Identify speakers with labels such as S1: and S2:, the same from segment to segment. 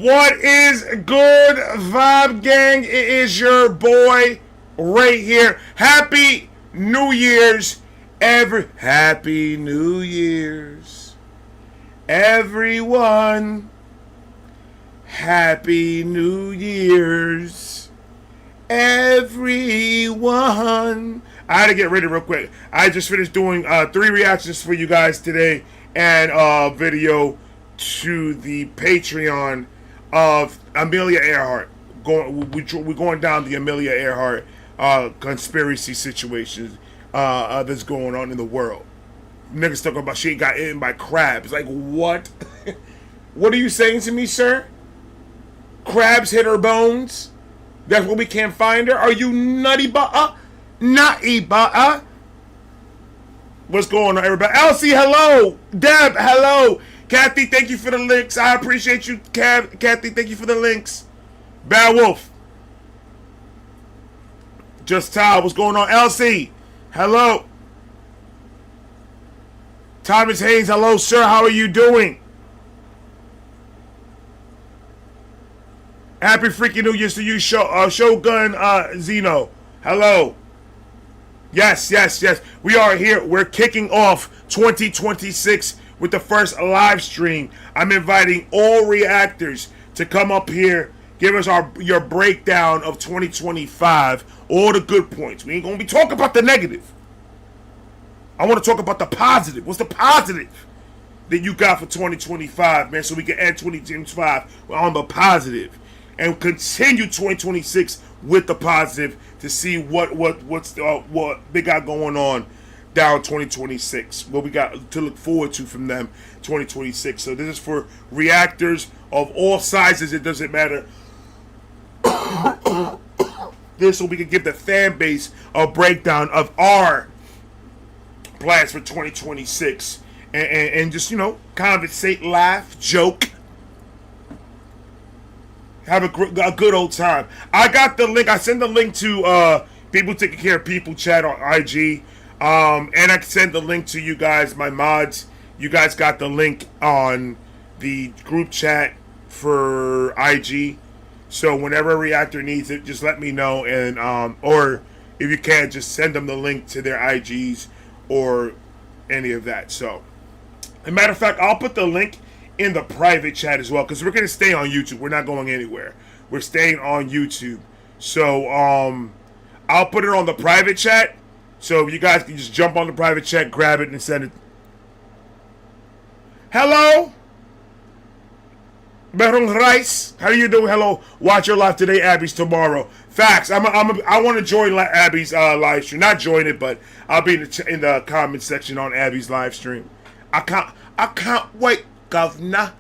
S1: What is good, Vibe Gang? It is your boy right here. Happy New Year's, Happy New Year's, everyone. Happy New Year's, everyone. I had to get ready real quick. I just finished doing 3 reactions for you guys today and a video to the Patreon of Amelia Earhart. We're going down the Amelia Earhart conspiracy situation that's going on in the world. Niggas talking about she got eaten by crabs. Like, what? What are you saying to me, sir? Crabs hit her bones? That's why we can't find her? Are you nutty butter? Nutty butter? What's going on, everybody? Elsie, hello. Deb, hello. Kathy, thank you for the links. I appreciate you, Kathy. Thank you for the links. Bad Wolf. Just Ty, what's going on? Elsie, hello. Thomas Haynes, hello, sir. How are you doing? Happy freaking New Year's to you, Shogun Zeno. Hello. Yes. We are here. We're kicking off 2026 with the first live stream. I'm inviting all reactors to come up here, give us your breakdown of 2025, all the good points. We ain't gonna be talking about the negative. I want to talk about the positive. What's the positive that you got for 2025, man? So we can end 2025 on the positive and continue 2026 with the positive to see what they got going on down 2026, what we got to look forward to from them 2026. So this is for reactors of all sizes. It doesn't matter. This so we can give the fan base a breakdown of our plans for 2026 and just, you know, conversate, laugh, joke, have a good old time. I got the link. I sent the link to People Taking Care of People chat on IG. And I sent the link to you guys, my mods. You guys got the link on the group chat for IG. So whenever a reactor needs it, just let me know. And or if you can, just send them the link to their IGs or any of that. So, as a matter of fact, I'll put the link in the private chat as well, because we're going to stay on YouTube. We're not going anywhere. We're staying on YouTube. So, I'll put it on the private chat. So you guys can just jump on the private chat, grab it, and send it. Hello? Berung Rice. How you doing? Hello. Watch your live today, Abby's tomorrow. Facts. I want to join Abby's live stream. Not join it, but I'll be in the comment section on Abby's live stream. I can't wait, governor.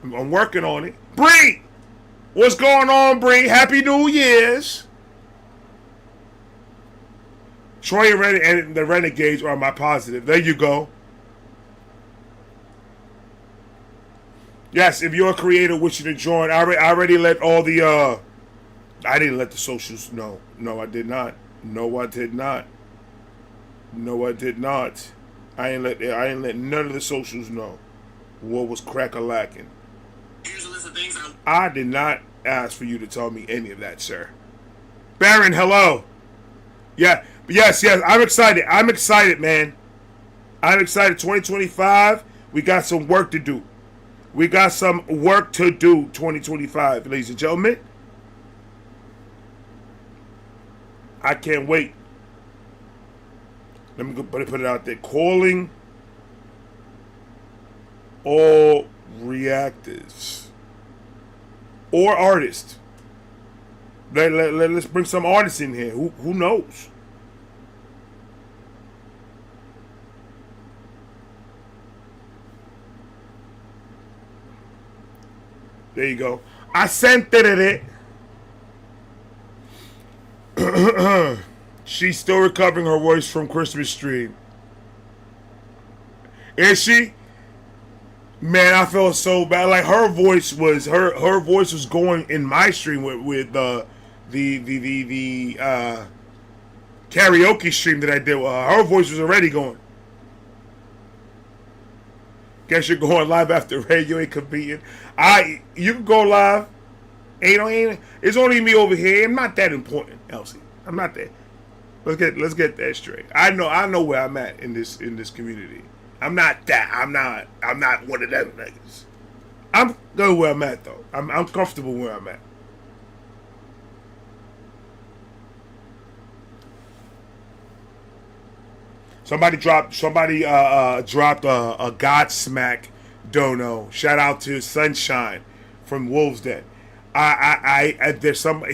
S1: I'm working on it. Bree! What's going on, Bree? Happy New Year's. Troy and the Renegades are my positive. There you go. Yes, if you're a creator wishing to join, I already let all the I didn't let the socials know. No, I did not. No, I did not. No, I did not. I ain't let none of the socials know what was crack-a-lacking. Here's a list of things I did not ask for you to tell me any of that, sir. Baron, hello. Yeah. Yes, I'm excited. I'm excited, man. I'm excited. 2025, we got some work to do. We got some work to do, 2025, ladies and gentlemen. I can't wait. Let me put it out there. Calling all reactors or artists. Let's bring some artists in here. Who knows? There you go. I sent it. She's still recovering her voice from Christmas stream. Is she? Man, I felt so bad. Like her voice was going in my stream with the karaoke stream that I did with her. Her voice was already going. Guess you're going live after Ray. You ain't competing. You can go live. Ain't. It's only me over here. I'm not that important, Elsie. I'm not that. Let's get that straight. I know where I'm at in this community. I'm not that. I'm not one of them niggas. I'm good where I'm at though. I'm comfortable where I'm at. Somebody dropped a Godsmack dono. Shout out to Sunshine from Wolves Den.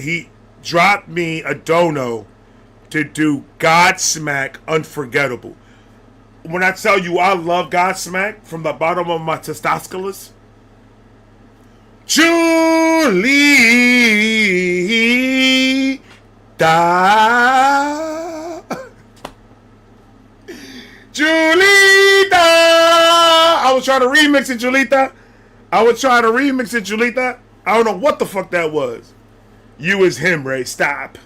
S1: He dropped me a dono to do Godsmack Unforgettable. When I tell you I love Godsmack from the bottom of my testicles, Julie Julita! I was trying to remix it, Julita. I don't know what the fuck that was. You is him, Ray. Stop.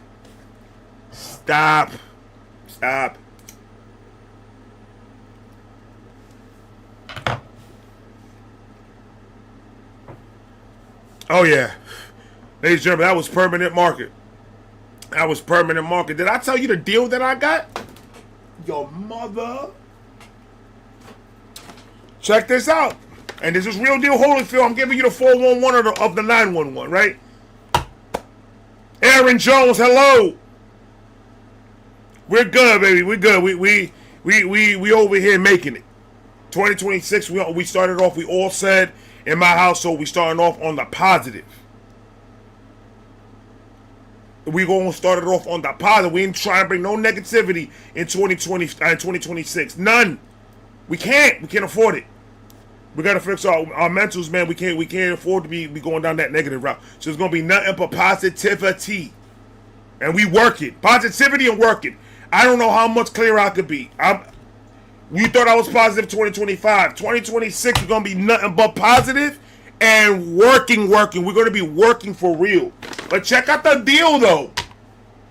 S1: Oh yeah. Ladies and gentlemen, that was permanent market. Did I tell you the deal that I got? Your mother. Check this out. And this is Real Deal Holyfield. I'm giving you the 411 of the 911, right? Aaron Jones, hello. We're good, baby. We're good. We over here making it. 2026, we started off, we all said in my household, we starting off on the positive. We gonna start it off on the positive. We ain't trying to bring no negativity in 2026. None. We can't afford it. We gotta fix our mentals, man. We can't afford to be going down that negative route. So it's gonna be nothing but positivity. And we working. Positivity and working. I don't know how much clearer I could be. You thought I was positive 2025. 2026 is gonna be nothing but positive and working. We're gonna be working for real. But check out the deal though.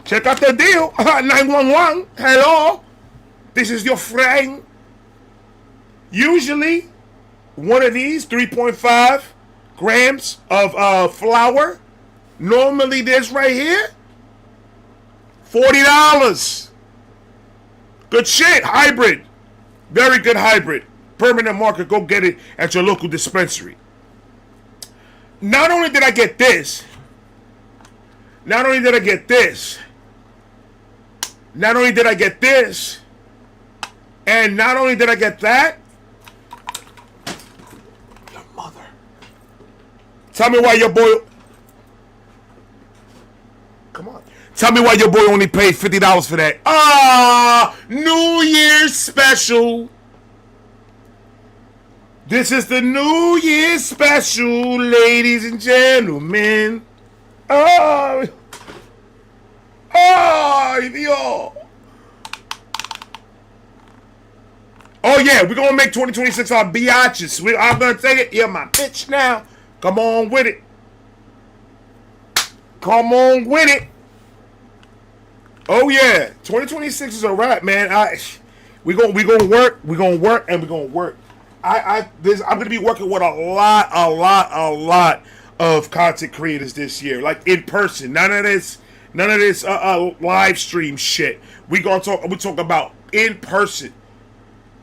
S1: 911. Hello. This is your friend. Usually, one of these 3.5 grams of flour. Normally, this right here, $40. Good shit. Hybrid. Very good hybrid. Permanent market. Go get it at your local dispensary. Not only did I get this, and not only did I get that, your mother. Tell me why your boy. Come on. Tell me why your boy only paid $50 for that. New Year's special. This is the New Year's special, ladies and gentlemen. Yo. Oh yeah, we're gonna make 2026 our biatches. I'm gonna take it. You're my bitch now. Come on with it. Oh yeah, 2026 is a wrap, man. We gonna work, and we're gonna work. I'm gonna be working with a lot of content creators this year, like in person. None of this live stream shit. We talk about in person.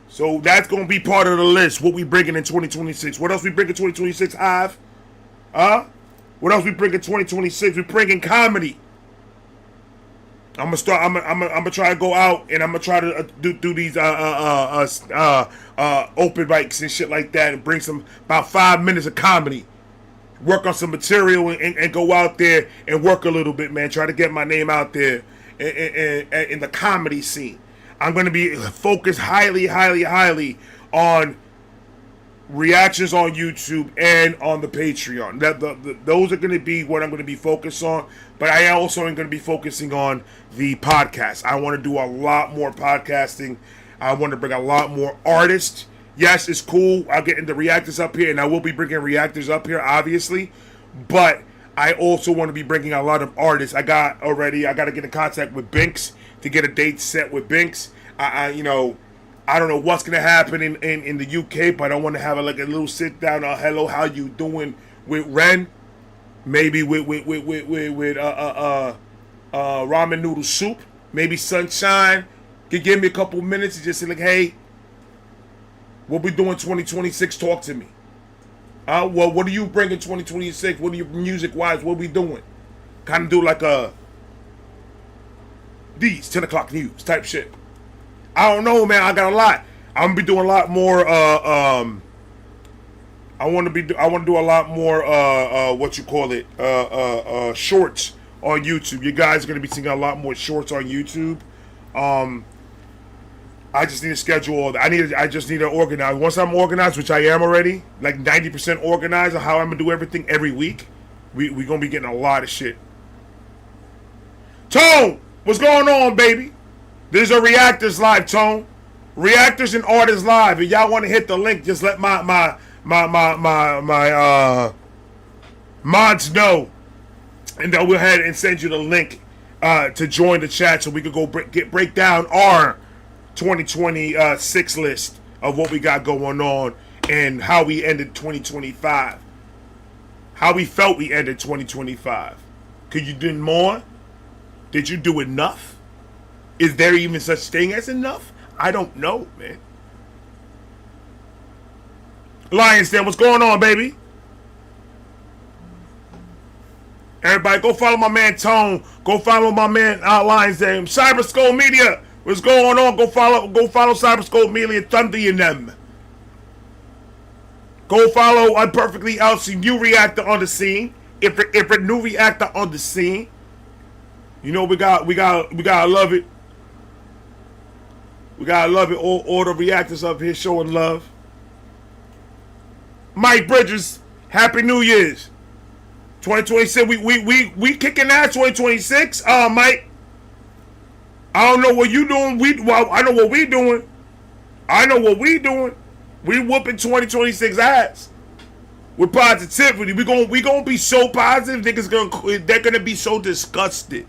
S1: So that's gonna be part of the list. What we bringing in 2026? What else we bring in 2026? What else we bring in 2026? We bringing comedy. I'm gonna try to go out and I'm gonna try to do these open mics and shit like that and bring about 5 minutes of comedy. Work on some material and go out there and work a little bit, man. Try to get my name out there in the comedy scene. I'm going to be focused highly on reactions on YouTube and on the Patreon. Those are going to be what I'm going to be focused on. But I also am going to be focusing on the podcast. I want to do a lot more podcasting. I want to bring a lot more artists. Yes, it's cool. I'll get into reactors up here, and I will be bringing reactors up here, obviously. But I also want to be bringing a lot of artists. I got to get in contact with Binks to get a date set with Binks. I I don't know what's gonna happen in the UK, but I want to have a little sit down. Hello, how you doing with Ren? Maybe with ramen noodle soup. Maybe Sunshine could give me a couple minutes and just say like, hey, what we doing 2026? Talk to me. Well, what do you bring in 2026? What are you music wise? What we doing? Kind of do like these 10 o'clock news type shit. I don't know, man. I got a lot. I'm gonna be doing a lot more. I want to do a lot more. What you call it? Shorts on YouTube. You guys are gonna be seeing a lot more shorts on YouTube. I just need to schedule all that. I just need to organize. Once I'm organized, which I am already, like 90% organized on how I'm gonna do everything every week, we gonna be getting a lot of shit. Tone, what's going on, baby? There's a Reactors Live, Tone. Reactors and Artists Live. If y'all want to hit the link, just let my mods know, and they'll go ahead and send you the link to join the chat so we could go break down our 2026 list of what we got going on and how we ended 2025. How we felt we ended 2025. Could you do more? Did you do enough? Is there even such thing as enough? I don't know, man. Lions Den, what's going on, baby? Everybody, go follow my man Tone. Go follow my man Lions Den. Cyberscope Media, what's going on? Go follow Cyberscope Media, Thunder and them. Go follow Unperfectly Elsie, new reactor on the scene. If a new reactor on the scene, you know we gotta love it. We gotta love it. All the reactors up here showing love. Mike Bridges, Happy New Year's. 2026. We kicking ass 2026. Mike. I don't know what you doing. I know what we doing. We whooping 2026 ass. With positivity. We gonna be so positive. They're gonna be so disgusted.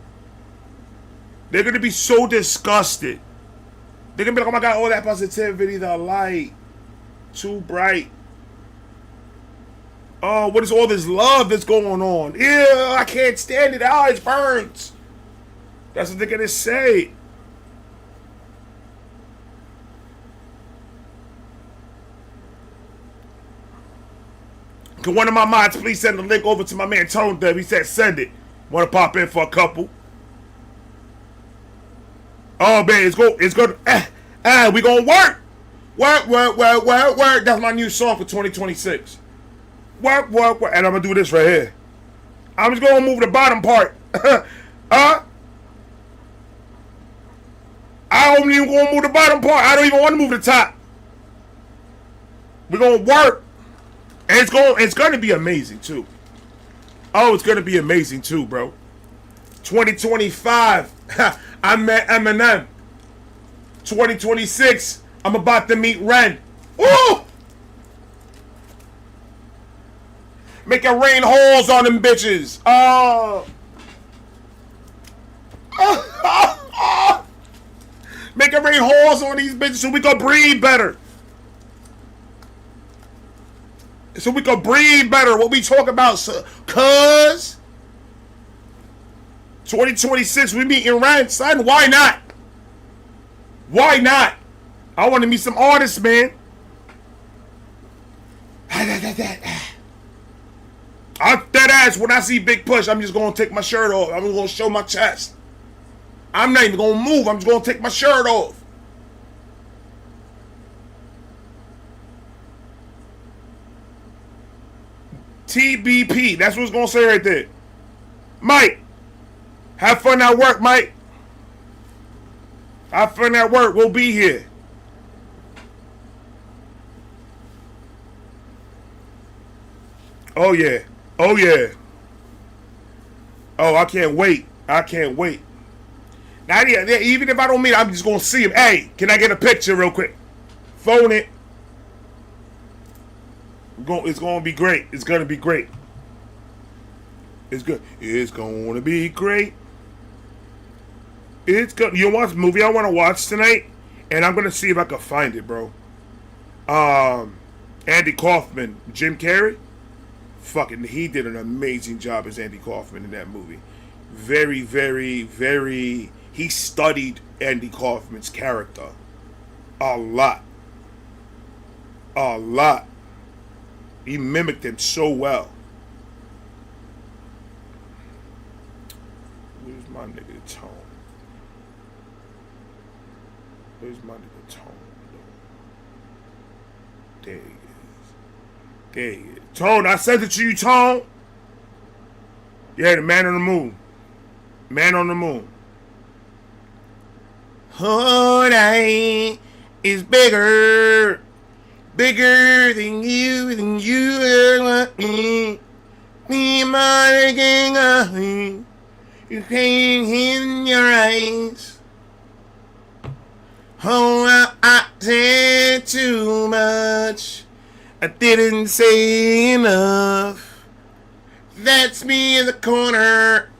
S1: They're gonna be so disgusted. They're gonna be like, oh my god, all that positivity, the light, too bright. Oh, what is all this love that's going on? Yeah, I can't stand it. Oh, it burns. That's what they're gonna say. Can one of my mods please send the link over to my man Tone Dub? He said send it. Want to pop in for a couple? Oh man, it's good. We gonna work. Work. That's my new song for 2026. Work. And I'm gonna do this right here. I'm just gonna move the bottom part. I don't even gonna move the bottom part. I don't even want to move the top. We're gonna work. And it's gonna be amazing too. Oh, it's gonna be amazing too, bro. 2025. I met Eminem. 2026, I'm about to meet Ren. Woo! Make it rain holes on them bitches. Make it rain holes on these bitches so we can breathe better. What we talk about, cuz 2026 we meeting Ren, son. Why not? I want to meet some artists, man. I'm dead ass. When I see Big Push, I'm just gonna take my shirt off. I'm gonna show my chest. I'm not even gonna move. I'm just gonna take my shirt off. TBP. That's what it's gonna say right there. Mike, have fun at work, Mike. Have fun at work. We'll be here. Oh yeah. Oh I can't wait. Now, even if I don't meet him, I'm just gonna see him. Hey, can I get a picture real quick? Phone it. It's gonna be great. It's gonna be great. It's good. It's gonna be great. It's good. You know what movie I want to watch tonight? And I'm gonna see if I can find it, bro. Andy Kaufman, Jim Carrey. Fucking, he did an amazing job as Andy Kaufman in that movie. Very, very, very. He studied Andy Kaufman's character a lot. A lot. He mimicked him so well. Where's my nigga Tone? Where's my nigga Tone? There he is. There he is. Tone, I sent it to you, Tone. Yeah, the man on the moon. Man on the moon. Honey is bigger. Bigger than you ever want me. Me, my king, you can't in your eyes. Oh, I said too much. I didn't say enough. That's me in the corner.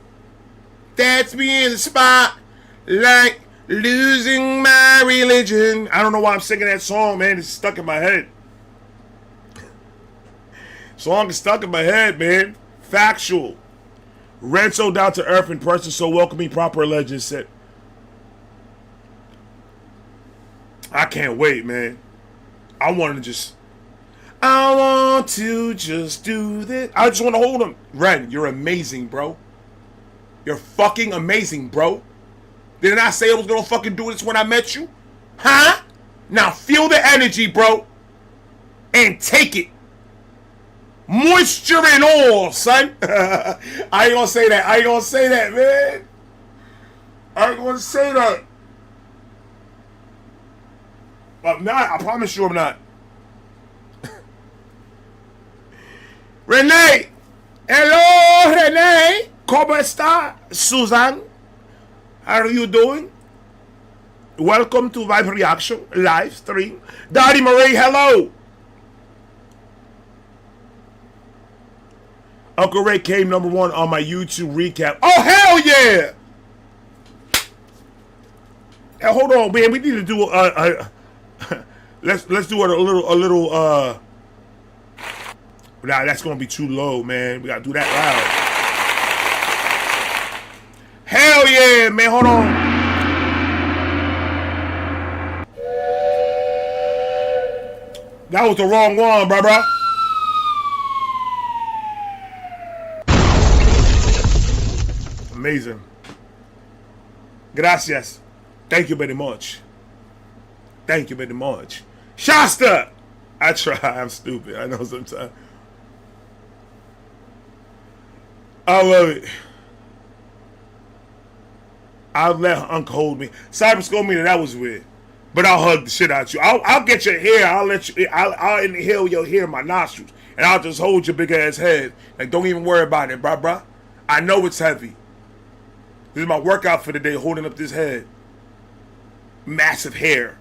S1: That's me in the spot. Like losing my religion. I don't know why I'm singing that song, man. It's stuck in my head. Song is stuck in my head, man. Factual. Red so down to earth in person, so welcoming, proper legend said. I can't wait, man. I want to just do this. I just want to hold him. Ren, you're amazing, bro. You're fucking amazing, bro. Didn't I say I was gonna fucking do this when I met you? Huh? Now feel the energy, bro. And take it. Moisture and all, son. I ain't gonna say that. I ain't gonna say that, man. I ain't gonna say that. I'm not. I promise you I'm not. Renee. Hello, Renee. ¿Cómo está, Susan? How are you doing? Welcome to Vibe Reaction live stream. Daddy Marie, hello. Uncle Ray came #1 on my YouTube recap. Oh, hell yeah! Hey, hold on, man. We need to do let's do a little nah, that's gonna be too low, man. We gotta do that loud. Hell yeah, man. Hold on. That was the wrong one, bruh. Amazing. Gracias. Thank you very much. Thank you very much. Shasta! I try. I'm stupid. I know sometimes. I love it. I'll let Uncle hold me. Cyber scold me that was weird. But I'll hug the shit out you. I'll get your hair. I'll let you. I'll inhale your hair in my nostrils. And I'll just hold your big ass head. Like, don't even worry about it, bruh. I know it's heavy. This is my workout for the day, holding up this head. Massive hair.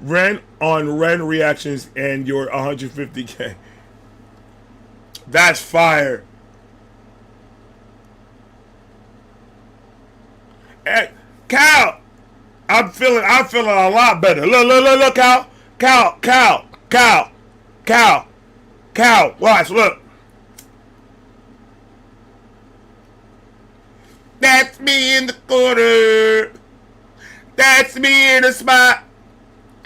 S1: Ren on Ren reactions and your 150K. That's fire. Hey, Cal, I'm feeling a lot better. Look, Cal. Watch, look. That's me in the corner. That's me in the spot.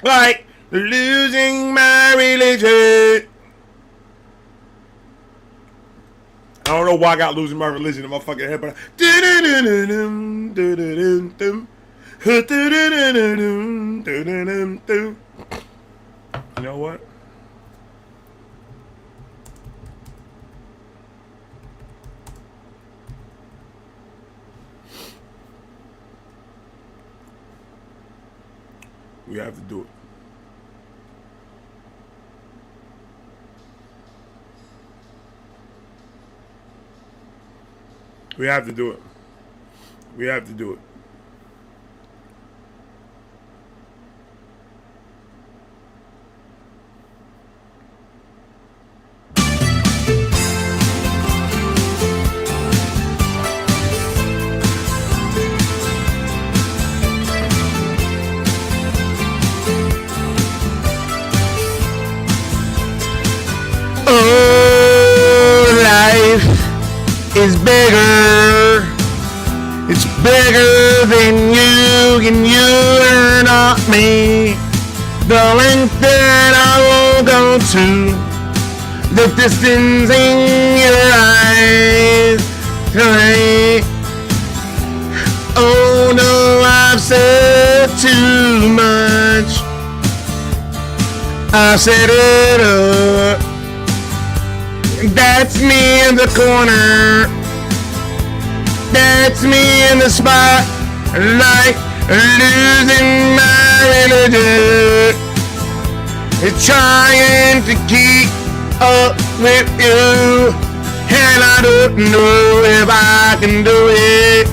S1: Like losing my religion. I don't know why I got losing my religion in my fucking head, but you know what? We have to do it. We have to do it. We have to do it. is bigger. It's bigger than you, and you're not me. The length that I will go to, the distance in your eyes tonight. Oh no, I've said too much. I set it up. That's me in the corner. That's me in the spotlight, losing my religion. It's trying to keep up with you, and I don't know if I can do it.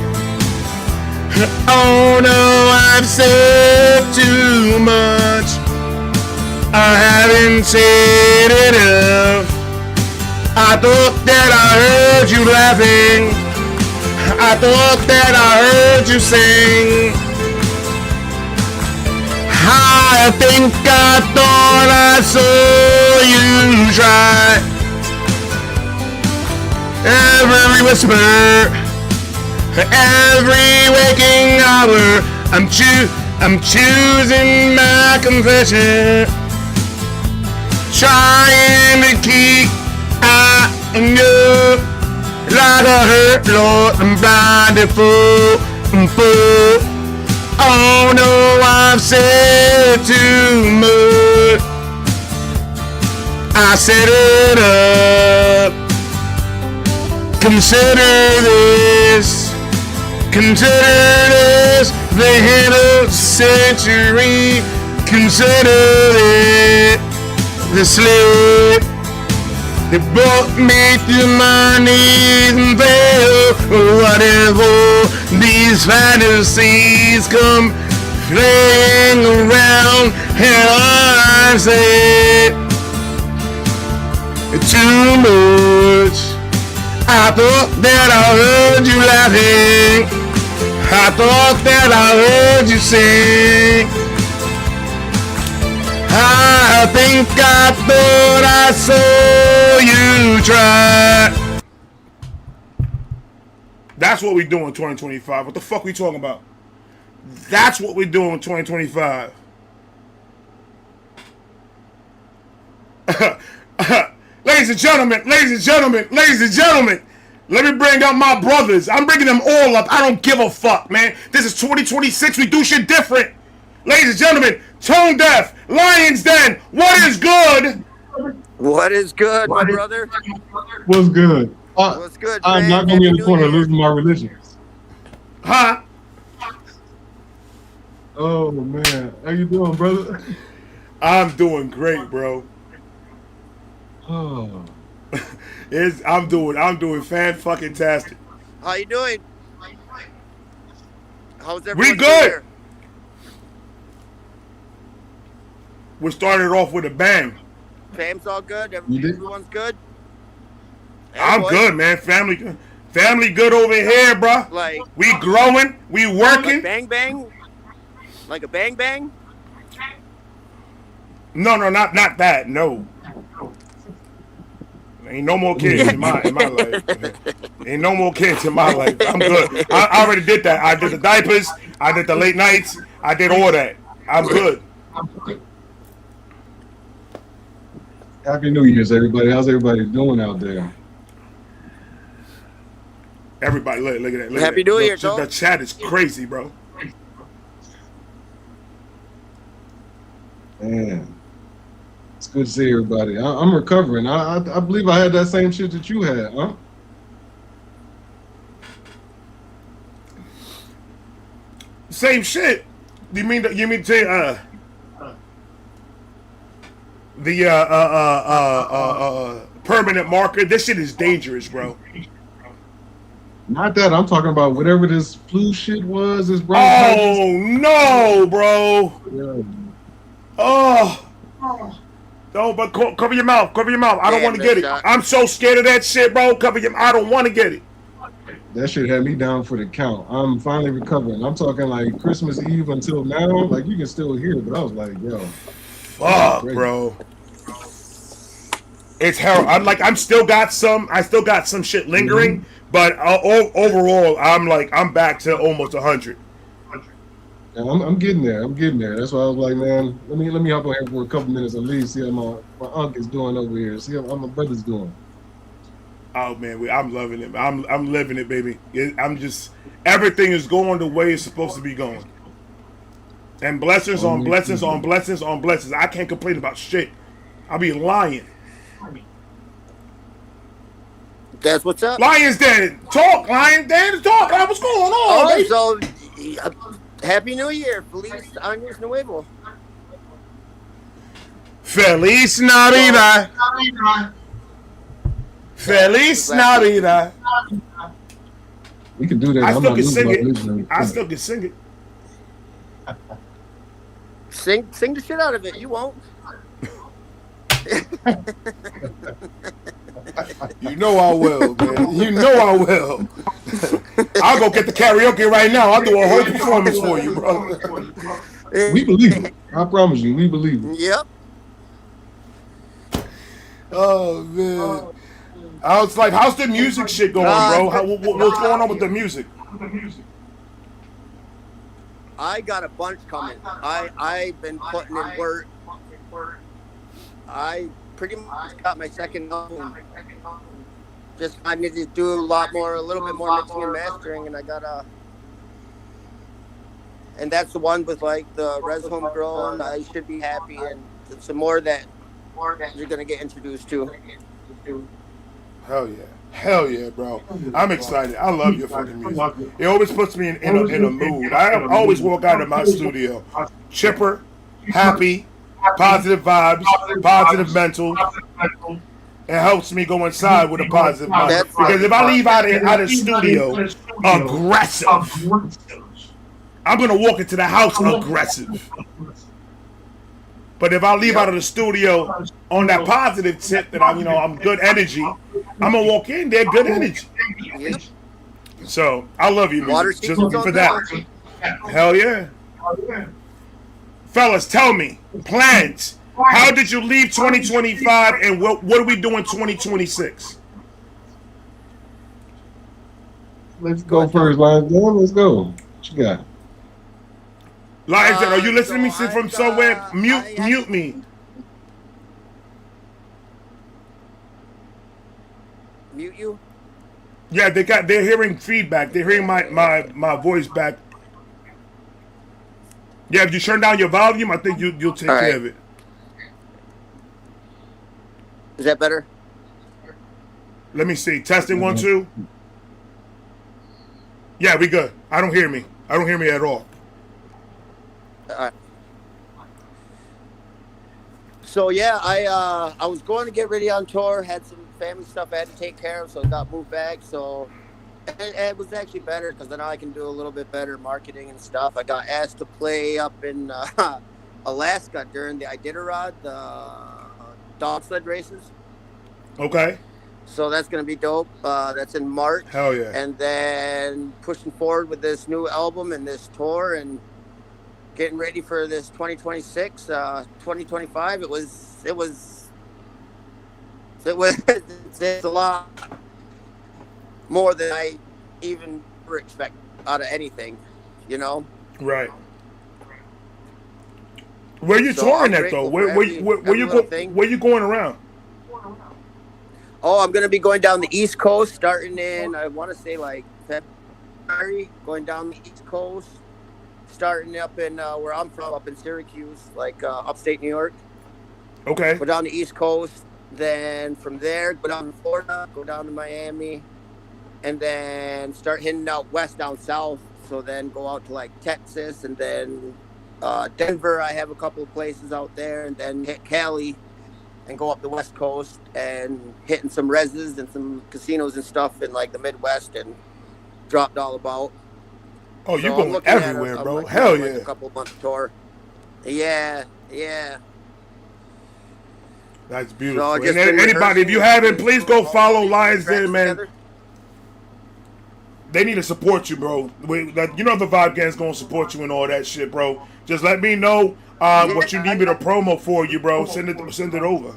S1: Oh no, I've said too much. I haven't said enough. I thought that I heard you laughing. I thought that I heard you sing. I think I thought I saw you try. Every whisper, every waking hour, I'm choosing my confession. Trying to keep on you like a hurt Lord, I'm blinded fool. Oh no, I've said too much. I set it up. Consider this the hit of the century. Consider it the slip that brought me to my knees and fell. What if all these fantasies come playing around and I said too much. I thought that I heard you laughing. I thought that I heard you sing. I think I thought I saw you try. That's what we do in 2025. What the fuck we talking about? That's what we do in 2025. Ladies and gentlemen, let me bring up my brothers. I'm bringing them all up. I don't give a fuck, man. This is 2026. We do shit different. Ladies and gentlemen, Tone Deaf, Lions Den, what is good?
S2: What is good, my brother?
S3: What's good?
S2: What's good,
S3: I'm
S2: man?
S3: not going to be in the corner losing my religion.
S1: Huh?
S3: Oh, man. How you doing, brother?
S1: I'm doing great, bro.
S3: Oh.
S1: I'm doing fan-fucking-tastic.
S2: How you doing? How's everyone?
S1: We good. We started off with a bang.
S2: Fam's all good? Everyone's good?
S1: I'm good, man. Family good over here, bro.
S2: Like,
S1: we growing, we working.
S2: Like bang bang? Like a bang bang?
S1: No, not that. No. Ain't no more kids in my life. Ain't no more kids in my life. I'm good. I already did that. I did the diapers. I did the late nights. I did all that. I'm good.
S3: Happy New Year's, everybody. How's everybody doing out there?
S1: Everybody, look at that.
S2: Happy New Year, Joe.
S1: The chat is crazy, bro.
S3: Man, it's good to see everybody. I'm recovering. I believe I had that same shit that you had, huh?
S1: Same shit. You mean to say the permanent marker? This shit is dangerous, bro.
S3: Not that. I'm talking about whatever this flu shit was. This
S1: oh no, bro.
S3: Yeah.
S1: Oh. No, but cover your mouth. Cover your mouth. I don't want to get it. I'm so scared of that shit, bro. Cover your. I don't want to get it.
S3: That shit had me down for the count. I'm finally recovering. I'm talking like Christmas Eve until now. Like you can still hear it, but I was like, yo.
S1: Fuck, bro. It's hell. I still got some shit lingering, But overall, I'm back to almost 100.
S3: Yeah, I'm getting there. I'm getting there. That's why I was like, man, let me hop on here for a couple minutes at least. See how my uncle is doing over here. See how my brother's doing.
S1: Oh man, I'm loving it. I'm living it, baby. I'm just everything is going the way it's supposed to be going. And blessings on blessings on blessings on blessings. I can't complain about shit. I'll be lying.
S2: That's what's up.
S1: Lions Den, talk. Lions Den, talk. What's going on, baby?
S2: So, Happy New Year. Feliz Años Nuevo.
S1: Feliz Navidad. Feliz Navidad.
S3: We can do that.
S1: I still can sing it. I still can sing it.
S2: Sing the shit out of it. You won't.
S1: You know I will, man. You know I will. I'll go get the karaoke right now. I'll do a whole performance for you, bro.
S3: We believe it. I promise you, we believe it.
S2: Yep.
S1: Oh man. I was like, how's the music shit going, bro? What's going on with the music?
S2: I got a bunch coming. I've been putting in work. I pretty much got my second album. Just I need to do a little bit more mixing and mastering, and I got and that's the one with like the Res Homegrown. I Should Be Happy, and some more that you're gonna get introduced to.
S1: Hell yeah, bro. I'm excited. I love your fucking music. It always puts me in a mood. I always walk out of my studio chipper, happy, positive vibes, positive mental. It helps me go inside with a positive mind. Because if I leave out of the studio aggressive, I'm gonna walk into the house aggressive. But if I leave out of the studio on that positive tip that I'm good energy, I'm gonna walk in there good energy. So I love you, man. Just looking for that. Hell yeah. Fellas, tell me plans. How did you leave 2025, and what are we doing 2026?
S3: Let's go first, Lions Den. Let's go. What you got?
S1: Lions Den, are you listening to me from somewhere? Mute me.
S2: Mute you?
S1: Yeah, they're hearing feedback. They're hearing my voice back. Yeah, if you turn down your volume, I think you'll take care of it.
S2: Is that better?
S1: Let me see. Testing 1 2. Yeah, we good. I don't hear me at all.
S2: All right. So yeah, I was going to get ready on tour. Had some family stuff I had to take care of, so I got moved back. So it was actually better because now I can do a little bit better marketing and stuff. I got asked to play up in Alaska during the Iditarod, the dog sled races.
S1: Okay.
S2: So that's going to be dope. That's in March.
S1: Hell yeah.
S2: And then pushing forward with this new album and this tour and getting ready for this 2026, 2025. It's a lot more than I even ever expect out of anything,
S1: Right. Where you touring at though? Where you going around?
S2: Oh, I'm gonna be going down the East Coast, starting in I want to say like February. Going down the East Coast, starting up in where I'm from, up in Syracuse, like upstate New York.
S1: Okay.
S2: Go down the East Coast, then from there go down to Florida, go down to Miami, and then start hitting out west down south. So then go out to like Texas, and then Denver. I have a couple of places out there, and then hit Cali, and go up the West Coast and hitting some reses and some casinos and stuff in like the Midwest and dropped all about.
S1: Oh, you're going everywhere, bro. Hell yeah.
S2: Like a couple months tour. Yeah.
S1: That's beautiful. So and anybody, if you haven't, please go follow Lions Den, man. Together. They need to support you, bro. You know the Vibe Gang's going to support you and all that shit, bro. Just let me know what you need me to promo for you, bro. Send it over.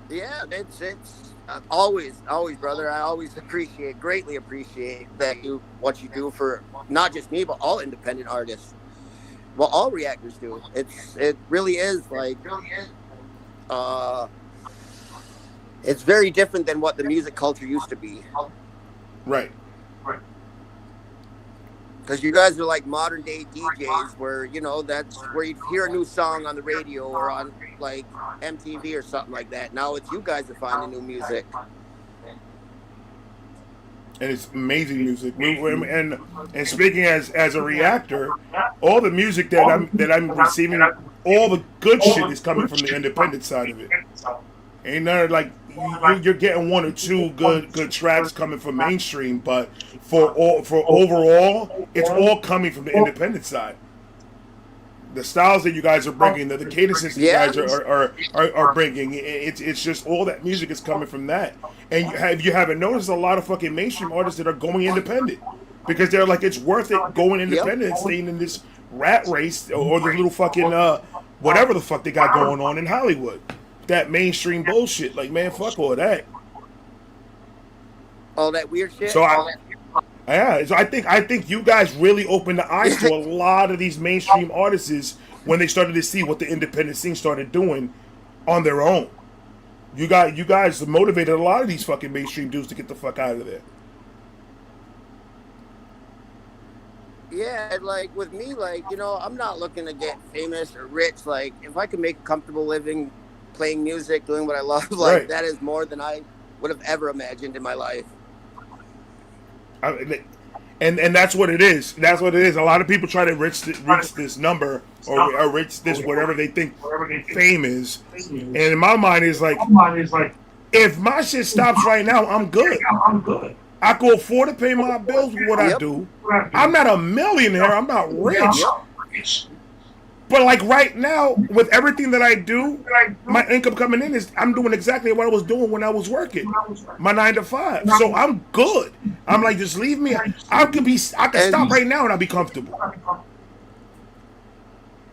S2: Yeah, it's always, brother. I always greatly appreciate that what you do for not just me, but all independent artists. Well, all reactors do. It really is like, uh, it's very different than what the music culture used to be.
S1: Right.
S2: Because you guys are like modern day DJs, where that's where you hear a new song on the radio or on like MTV or something like that. Now it's you guys that find the new music.
S1: And it's amazing music. And speaking as a reactor, all the music that I'm receiving, all the good shit is coming from the independent side of it. Ain't none like you're getting one or two good tracks coming from mainstream, but for overall, it's all coming from the independent side. The styles that you guys are bringing, the cadences that you
S2: Yeah.
S1: guys are bringing, it's just all that music is coming from that. And you haven't noticed a lot of fucking mainstream artists that are going independent because they're like, it's worth it going independent and staying in this rat race or the little fucking whatever the fuck they got going on in Hollywood. That mainstream bullshit, like, man, fuck all that.
S2: All that weird shit.
S1: So I think you guys really opened the eyes to a lot of these mainstream artists when they started to see what the independent scene started doing on their own. You guys motivated a lot of these fucking mainstream dudes to get the fuck out of there.
S2: Yeah, like with me, like, I'm not looking to get famous or rich. Like, if I can make a comfortable living playing music, doing what I love, like,
S1: Right.
S2: that is more than I would have ever imagined in my life.
S1: And that's what it is. That's what it is. A lot of people try to reach this number or reach this whatever they think fame is. And in my mind, is like, if my shit stops right now, I'm good. I can afford to pay my bills with what I
S2: Yep.
S1: do. I'm not a millionaire. I'm not rich. But like right now, with everything that I do, my income coming in is I'm doing exactly what I was doing when I was working, my 9 to 5. So I'm good. I'm like, just leave me. I can stop right now and I'll be comfortable.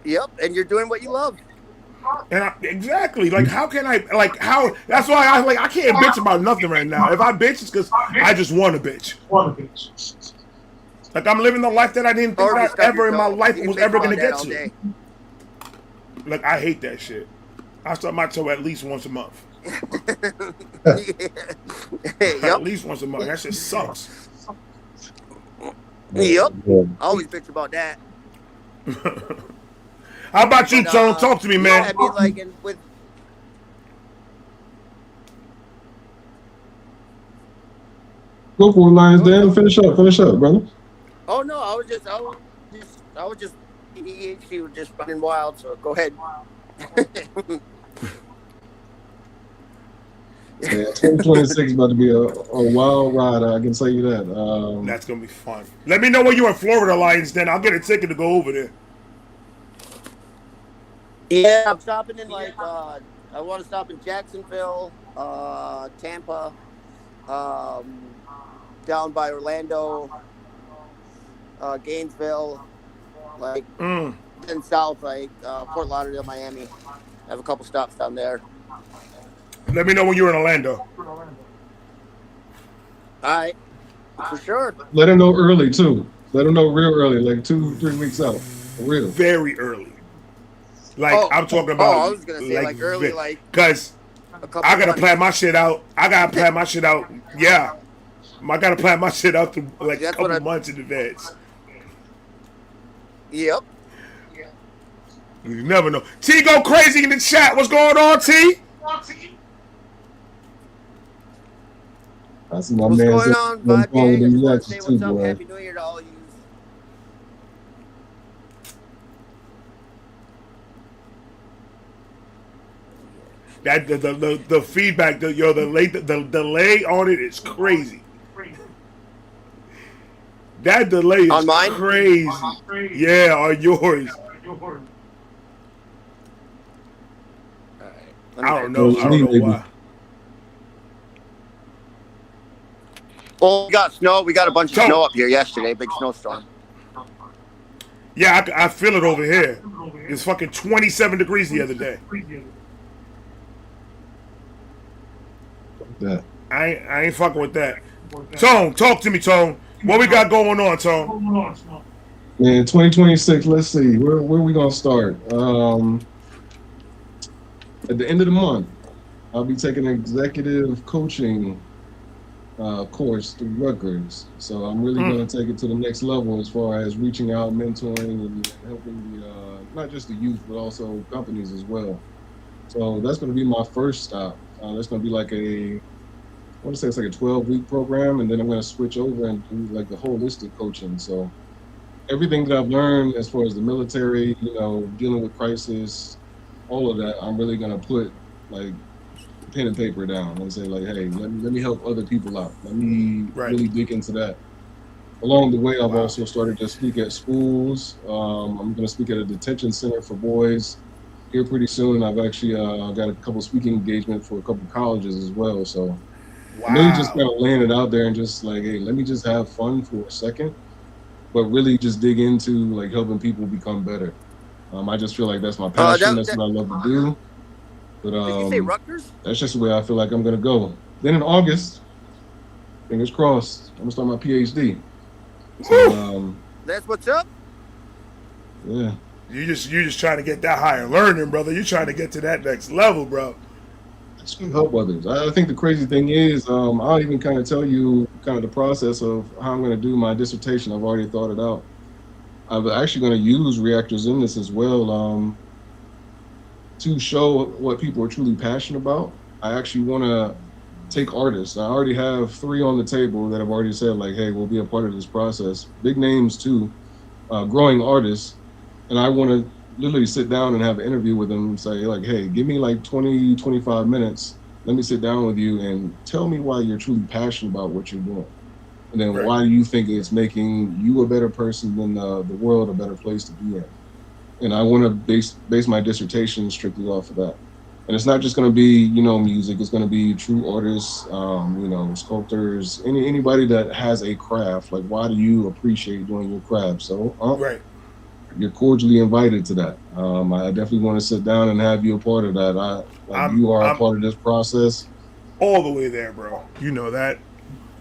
S2: Yep, and you're doing what you love.
S1: And exactly, like, how can I, like, how? That's why I can't bitch about nothing right now. If I bitch, it's because I just want to bitch. Like, I'm living the life that I didn't think that ever in my life was ever gonna get to. Like, I hate that shit. I stub my toe at least once a month. At least once a month. That shit sucks.
S2: Yep. I always bitch about that.
S1: How about you, Tone? Talk to me, man.
S2: Yeah, I mean, like,
S3: Go for it, Lions Den. Finish up, brother.
S2: Oh no, I was just she was just running wild. So go ahead.
S3: Yeah, 2026 about to be a wild ride. I can tell you that.
S1: That's gonna be fun. Let me know when you're in Florida, Lions. Then I'll get a ticket to go over there.
S2: Yeah, I'm stopping in like I want to stop in Jacksonville, Tampa, down by Orlando, Gainesville, like then south, like Fort Lauderdale, Miami. I have a couple stops down there.
S1: Let me know when you're in Orlando.
S2: All right, for sure.
S3: Let him know early too. Let him know real early, like 2-3 weeks out. For real.
S1: Very early. Like, I'm talking about.
S2: Oh, I was gonna say like early, like
S1: because I gotta plan my shit out. Yeah, I gotta plan my shit out to like a couple months in advance.
S2: Yep.
S1: You never know. T go crazy in the chat. What's going on, T?
S3: I see my
S2: What's
S3: man.
S2: going on, Vibe Gang? I just want to say what's up. Happy New Year to all you.
S1: That the feedback, the delay on it is crazy. That delay is
S2: on mine?
S1: Crazy. Yeah, on yours. I don't know why.
S2: Well, we got snow. We got a bunch of snow up here yesterday. Big snowstorm.
S1: Yeah, I feel it over here. It's fucking 27 degrees the other day.
S3: Yeah.
S1: I ain't fucking with that. Tone, talk to me, Tone. What we got going on, Tone?
S3: Man, 2026. Let's see. Where are we gonna start? At the end of the month, I'll be taking an executive coaching course through Rutgers. So I'm really going to take it to the next level as far as reaching out, mentoring, and helping the not just the youth but also companies as well. So that's going to be my first stop. That's going to be like I want to say it's like a 12-week program, and then I'm going to switch over and do like the holistic coaching. So everything that I've learned as far as the military, dealing with crisis, all of that, I'm really going to put like pen and paper down and say like, hey, let me help other people out. Let me really dig into that. Along the way, I've also started to speak at schools. I'm going to speak at a detention center for boys here pretty soon. I've actually got a couple speaking engagements for a couple colleges as well. So I'm really just kind of laying it out there and just like, hey, let me just have fun for a second, but really just dig into like helping people become better. I just feel like that's my passion. That's what I love to do. But
S2: did you say Rutgers?
S3: That's just the way I feel like I'm gonna go. Then in August, fingers crossed, I'm gonna start my PhD. So,
S2: that's what's up.
S3: Yeah.
S1: You just trying to get that higher learning, brother. You're trying to get to that next level, bro.
S3: Just to help others. I think the crazy thing is, I'll even kind of tell you kind of the process of how I'm gonna do my dissertation. I've already thought it out. I'm actually gonna use reactors in this as well. To show what people are truly passionate about. I actually want to take artists. I already have 3 on the table that have already said like, hey, we'll be a part of this process. Big names too, growing artists. And I want to literally sit down and have an interview with them and say like, hey, give me like 20, 25 minutes. Let me sit down with you and tell me why you're truly passionate about what you're doing. And then why do you think it's making you a better person than the world a better place to be in? And I want to base my dissertation strictly off of that. And it's not just going to be, music. It's going to be true artists, sculptors, anybody that has a craft. Like, why do you appreciate doing your craft? So, you're cordially invited to that. I definitely want to sit down and have you a part of that. You are a part of this process.
S1: All the way there, bro. You know that.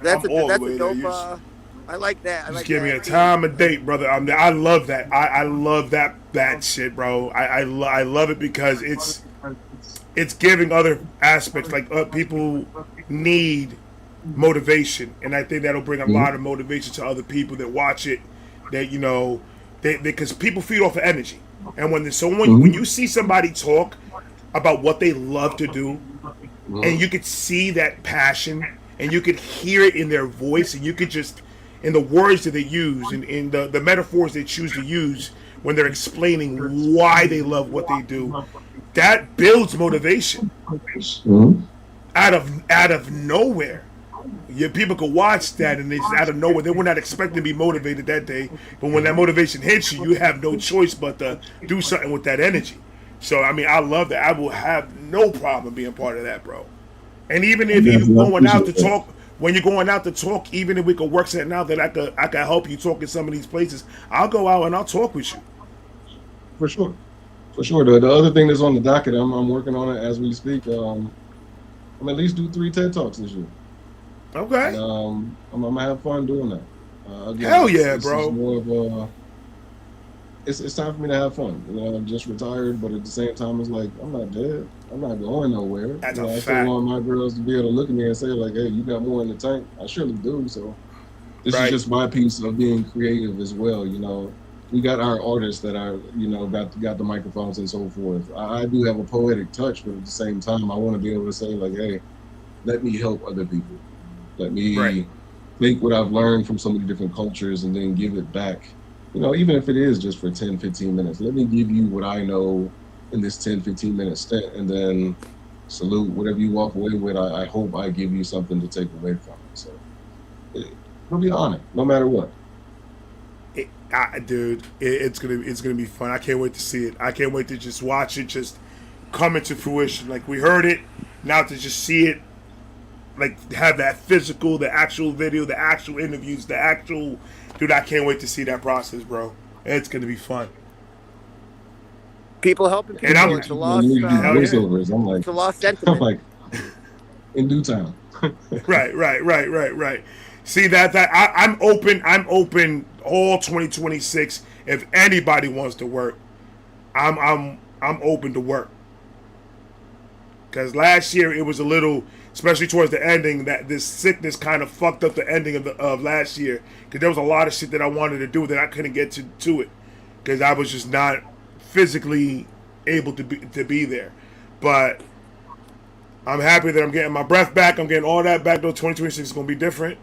S2: That's a dope. I like that.
S1: Just give me a time and date, brother. I love that. I love that shit, bro. I love it because it's giving other aspects. Like people need motivation, and I think that'll bring a lot of motivation to other people that watch it. That because people feed off of energy, and when when you see somebody talk about what they love to do, and you could see that passion, and you could hear it in their voice, and you could just in the words that they use, and in the metaphors they choose to use when they're explaining why they love what they do, that builds motivation out of nowhere. People could watch that and it's out of nowhere. They were not expecting to be motivated that day, but when that motivation hits you, you have no choice but to do something with that energy. So I love that. I will have no problem being part of that, bro. And even if you're going out to talk. When you're going out to talk, even if we could work something out that I could help you talk in some of these places, I'll go out and I'll talk with you.
S3: For sure. The other thing that's on the docket, I'm working on it as we speak. I'm at least do 3 TED Talks this year.
S1: Okay.
S3: And, I'm gonna have fun doing that. Again,
S1: hell yeah, bro.
S3: It's more of it's time for me to have fun. I'm just retired, but at the same time, it's like I'm not dead. I'm not going nowhere.
S1: That's a
S3: I
S1: fact.
S3: still want my girls to be able to look at me and say like, "Hey, you got more in the tank." I surely do. So this is just my piece of being creative as well. We got our artists that are, got the microphones and so forth. I do have a poetic touch, but at the same time, I want to be able to say like, "Hey, let me help other people. Let me take what I've learned from so many different cultures and then give it back." Even if it is just for 10, 15 minutes, let me give you what I know in this 10, 15 minute stint, and then salute whatever you walk away with. I hope I give you something to take away from it. So it'll be an honor, no matter what.
S1: Dude, it's gonna be fun. I can't wait to see it. I can't wait to just watch it just come into fruition. Like we heard it, now to just see it, like have that physical, the actual video, the actual interviews, the actual. Dude, I can't wait to see that process, bro. It's gonna be fun.
S2: People helping people. It's a lost
S3: voiceovers. I'm like,
S2: it's a lost sentiment.
S3: I'm like, in due time.
S1: Right. See I'm open. I'm open all 2026. If anybody wants to work, I'm open to work. Because last year it was a little, especially towards the ending, that this sickness kind of fucked up the ending of last year. Because there was a lot of shit that I wanted to do that I couldn't get to it because I was just not physically able to be there. But I'm happy that I'm getting my breath back. I'm getting all that back. Though 2026 is gonna be different.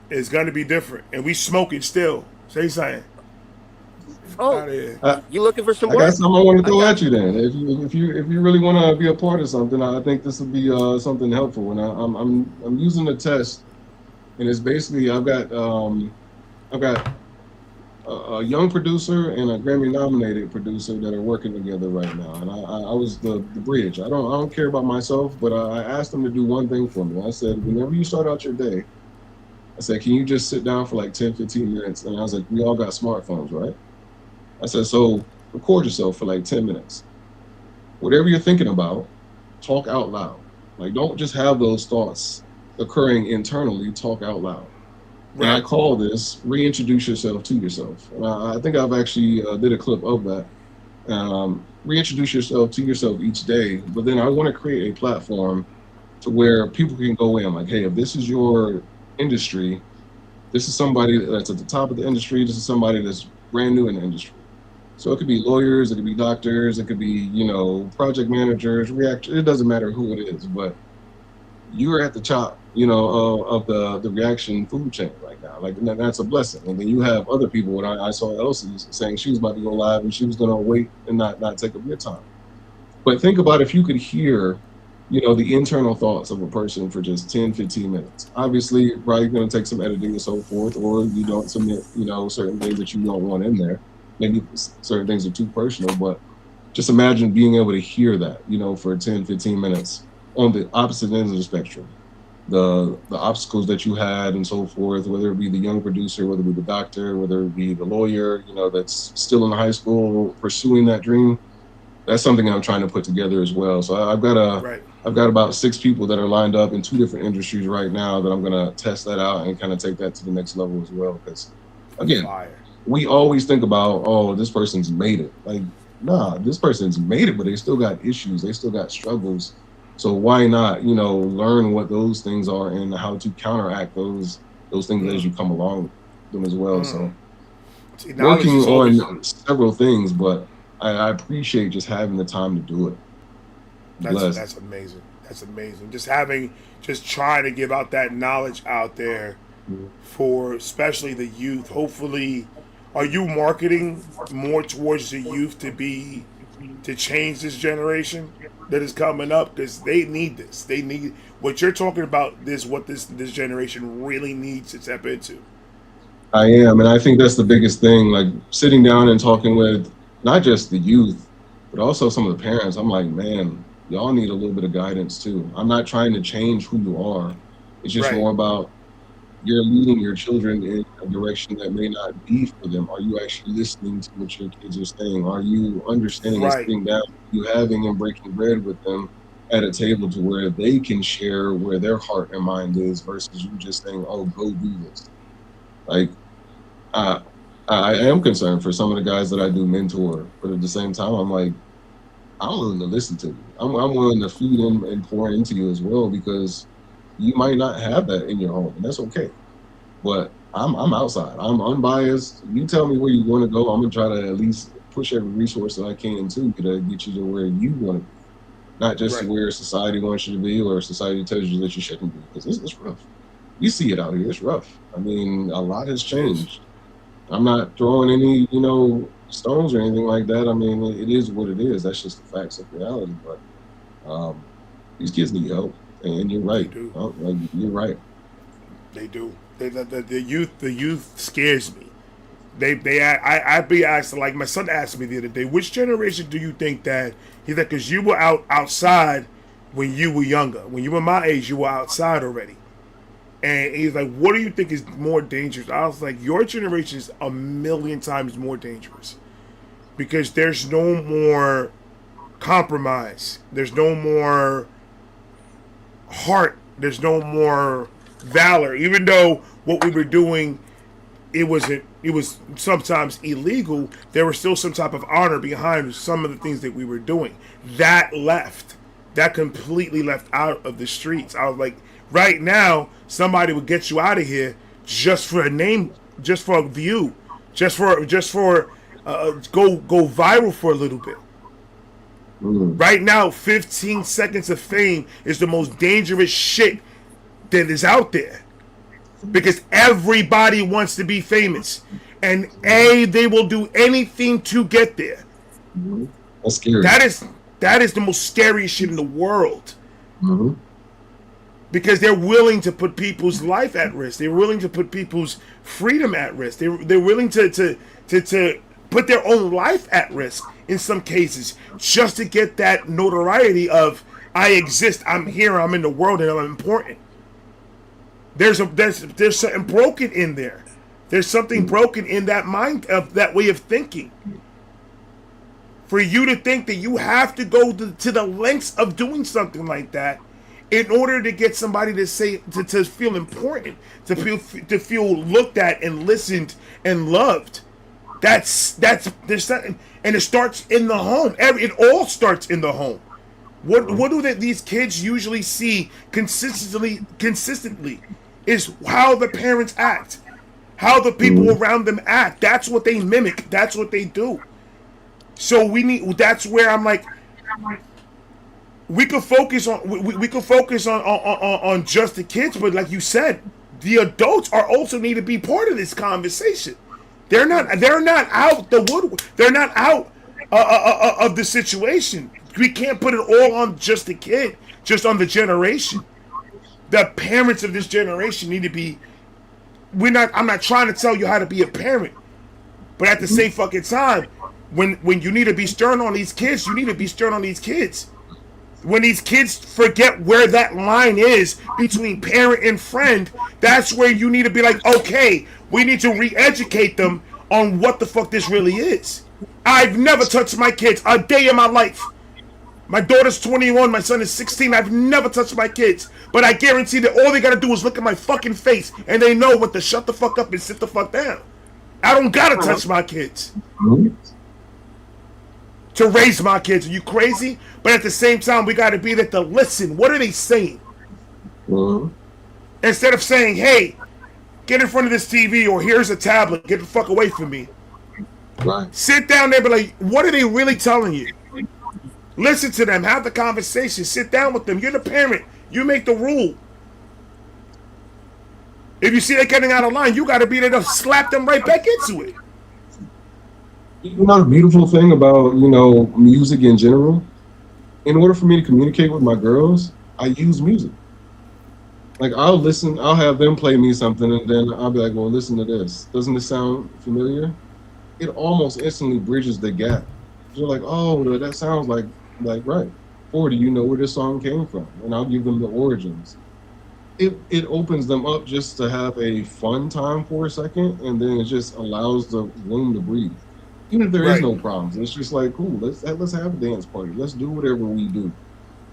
S1: It's gonna be different, and we smoking still. Say something.
S2: Oh, you looking for some
S3: I
S2: work?
S3: got something I want to throw at you then. If you really want to be a part of something, I think this would be something helpful. And I'm using a test, and it's basically I've got a young producer and a Grammy nominated producer that are working together right now. And I was the bridge. I don't care about myself, but I asked them to do one thing for me. I said, whenever you start out your day, I said, can you just sit down for like 10, 15 minutes? And I was like, we all got smartphones, right? I said, so record yourself for like 10 minutes. Whatever you're thinking about, talk out loud. Like, don't just have those thoughts occurring internally, talk out loud. Right. And I call this reintroduce yourself to yourself. And I think I've actually did a clip of that. Reintroduce yourself to yourself each day. But then I want to create a platform to where people can go in like, hey, if this is your industry, this is somebody that's at the top of the industry, this is somebody that's brand new in the industry. So it could be lawyers, it could be doctors, it could be, project managers, reactors, it doesn't matter who it is, but you're at the top, of the reaction food chain right now. Like, that's a blessing. And then you have other people, and I saw Elsie saying she was about to go live and she was going to wait and not take up your time. But think about if you could hear, the internal thoughts of a person for just 10, 15 minutes. Obviously, probably going to take some editing and so forth, or you don't submit, certain things that you don't want in there. Maybe certain things are too personal, but just imagine being able to hear that, for 10, 15 minutes on the opposite ends of the spectrum. The obstacles that you had and so forth, whether it be the young producer, whether it be the doctor, whether it be the lawyer, that's still in high school pursuing that dream. That's something I'm trying to put together as well. So I've got about 6 people that are lined up in 2 different industries right now that I'm going to test that out and kind of take that to the next level as well. Because again, we always think about, oh, this person's made it. Like, nah, this person's made it, but they still got issues. They still got struggles. So why not, learn what those things are and how to counteract those things as you come along with them as well. So working on several things, but I appreciate just having the time to do it.
S1: That's amazing. That's amazing. Just trying to give out that knowledge out there for especially the youth. Hopefully, are you marketing more towards the youth to change this generation that is coming up? Because they need this. They need what you're talking about. What this generation really needs to step into.
S3: I am, and I think that's the biggest thing. Like sitting down and talking with not just the youth, but also some of the parents. I'm like, man, y'all need a little bit of guidance too. I'm not trying to change who you are. It's just more about you're leading your children in a direction that may not be for them. Are you actually listening to what your kids are saying? Are you understanding and sitting down, you having and breaking bread with them at a table to where they can share where their heart and mind is versus you just saying, oh, go do this. Like, I am concerned for some of the guys that I do mentor, but at the same time, I'm like, I'm willing to listen to you. I'm willing to feed and pour into you as well, because you might not have that in your home, and that's okay. But I'm outside. I'm unbiased. You tell me where you want to go. I'm gonna try to at least push every resource that I can to get you to where you want to be, not just to where society wants you to be or society tells you that you shouldn't be. Because it's rough. You see it out here. It's rough. I mean, a lot has changed. I'm not throwing any, stones or anything like that. I mean, it is what it is. That's just the facts of reality. But these kids need help. And you're right. You're right.
S1: They do. The youth scares me. I'd be asked, like my son asked me the other day, which generation do you think that he's like, because you were outside when you were younger. When you were my age, you were outside already. And he's like, what do you think is more dangerous? I was like, your generation is 1,000,000 times more dangerous, because there's no more compromise. There's no more heart There's no more valor, even though what we were doing, it was sometimes illegal. There was still some type of honor behind some of the things that we were doing. That left. That completely left out of the streets. I was like, right now, somebody would get you out of here just for a name, just for a view, just for go viral for a little bit. Right now, 15 seconds of fame is the most dangerous shit that is out there. Because everybody wants to be famous. And they will do anything to get there.
S3: That's scary.
S1: That is the most scariest shit in the world. Because they're willing to put people's life at risk. They're willing to put people's freedom at risk. They're willing to put their own life at risk in some cases just to get that notoriety of I exist, I'm here, I'm in the world, and I'm important. There's something broken in there. There's something broken in that mind of that way of thinking. For you to think that you have to go to the lengths of doing something like that in order to get somebody to say to feel important, to feel looked at and listened and loved. That's there's something, and it starts in the home. It all starts in the home. What do these kids usually see consistently is how the parents act, how the people around them act. That's what they mimic. That's what they do. So that's where I'm like, we could focus on just the kids, but like you said, the adults also need to be part of this conversation. They're not out the wood. They're not out of the situation. We can't put it all on just the kid, just on the generation. The parents of this generation need to be. I'm not trying to tell you how to be a parent, but at the same fucking time, when you need to be stern on these kids, you need to be stern on these kids. When these kids forget where that line is between parent and friend, that's where you need to be like, okay, we need to re-educate them on what the fuck this really is. I've never touched my kids a day in my life. My daughter's 21, my son is 16. I've never touched my kids. But I guarantee that all they gotta do is look at my fucking face and they know what to shut the fuck up and sit the fuck down. I don't gotta touch my kids to raise my kids. Are you crazy? But at the same time, we gotta be there to listen. What are they saying? Instead of saying, hey, get in front of this TV, or here's a tablet, get the fuck away from me.
S3: Right.
S1: Sit down there and be like, what are they really telling you? Listen to them, have the conversation, sit down with them. You're the parent, you make the rule. If you see they're getting out of line, you gotta be there to slap them right back into it.
S3: You know the beautiful thing about, music in general? In order for me to communicate with my girls, I use music. Like I'll have them play me something, and then I'll be like, well, listen to this. Doesn't this sound familiar? It almost instantly bridges the gap. You're like, oh, that sounds like right. Or do you know where this song came from? And I'll give them the origins. It opens them up just to have a fun time for a second, and then it just allows the room to breathe. Even if there is no problems, it's just like, cool, let's have a dance party. Let's do whatever we do.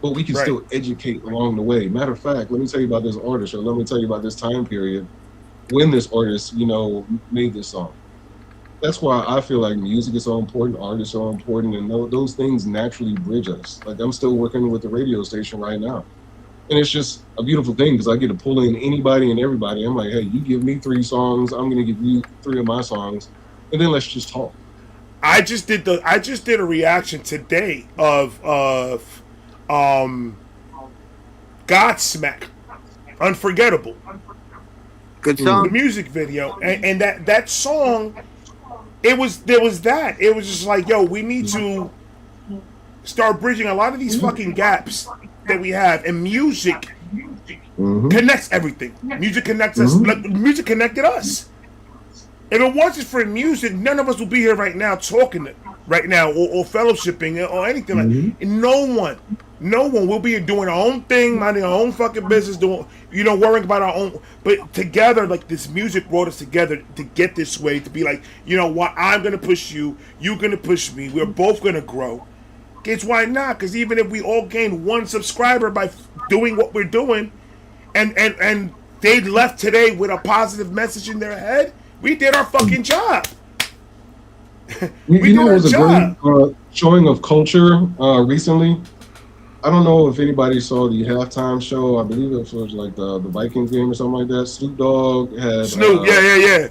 S3: But we can still educate along the way. Matter of fact, let me tell you about this artist, or let me tell you about this time period when this artist, made this song. That's why I feel like music is so important, art is so important, and those things naturally bridge us. Like I'm still working with the radio station right now. And it's just a beautiful thing because I get to pull in anybody and everybody. I'm like, hey, you give me 3 songs, I'm gonna give you 3 of my songs, and then let's just talk.
S1: I just did a reaction today of Godsmack, Unforgettable.
S2: Good song.
S1: The music video, and that song, it was just like, yo, we need to start bridging a lot of these fucking gaps that we have, and music connects everything. Music connects us. Like, music connected us. If it wasn't for music, none of us would be here right now talking right now or fellowshipping or anything like that. No one will be doing our own thing, minding our own fucking business, doing, worrying about our own. But together, like, this music brought us together to get this way, to be like, you know what, I'm going to push you, you're going to push me, we're both going to grow. Guess why not? Because even if we all gain 1 subscriber by doing what we're doing, and they left today with a positive message in their head, we did our fucking job.
S3: You
S1: We
S3: know,
S1: did
S3: it
S1: our
S3: was a
S1: job.
S3: great showing of culture recently. I don't know if anybody saw the halftime show. I believe it was like the Vikings game or something like that. Snoop Dogg had
S1: Snoop, yeah.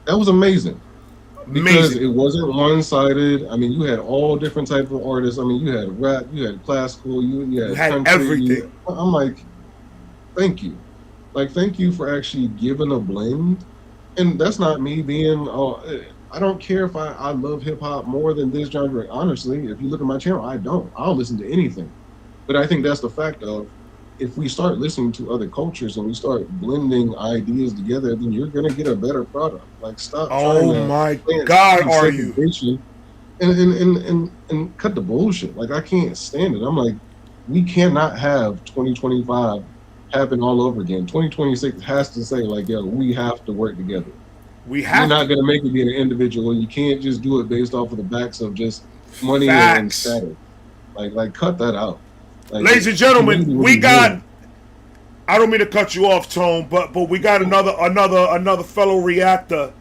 S3: that was amazing because
S1: Amazing.
S3: it wasn't one sided. I mean, you had all different types of artists. I mean, you had rap, you had classical, you
S1: You
S3: had
S1: had
S3: country.
S1: everything.
S3: I'm like, thank you, like thank you for actually giving a blend. And that's not me being. I don't care if I love hip hop more than this genre. Honestly, if you look at my channel, I don't. I'll listen to anything. But I think that's the fact of if we start listening to other cultures and we start blending ideas together, then you're gonna get a better product. Like stop trying
S1: Oh
S3: to
S1: my
S3: plant
S1: God,
S3: seed
S1: are you?
S3: segregation and cut the bullshit. Like I can't stand it. I'm like, we cannot have 2025 happen all over again. 2026 has to say like, yo, we have to work together.
S1: We
S3: You're
S1: have
S3: not
S1: to.
S3: gonna make it being an individual. You can't just do it based off of the backs of just money and
S1: Facts.
S3: status. Like cut that out. Like
S1: Ladies and
S3: the community
S1: gentlemen,
S3: will
S1: we
S3: be
S1: got.
S3: ruined.
S1: I don't mean to cut you off, Tone, but we got another fellow reactor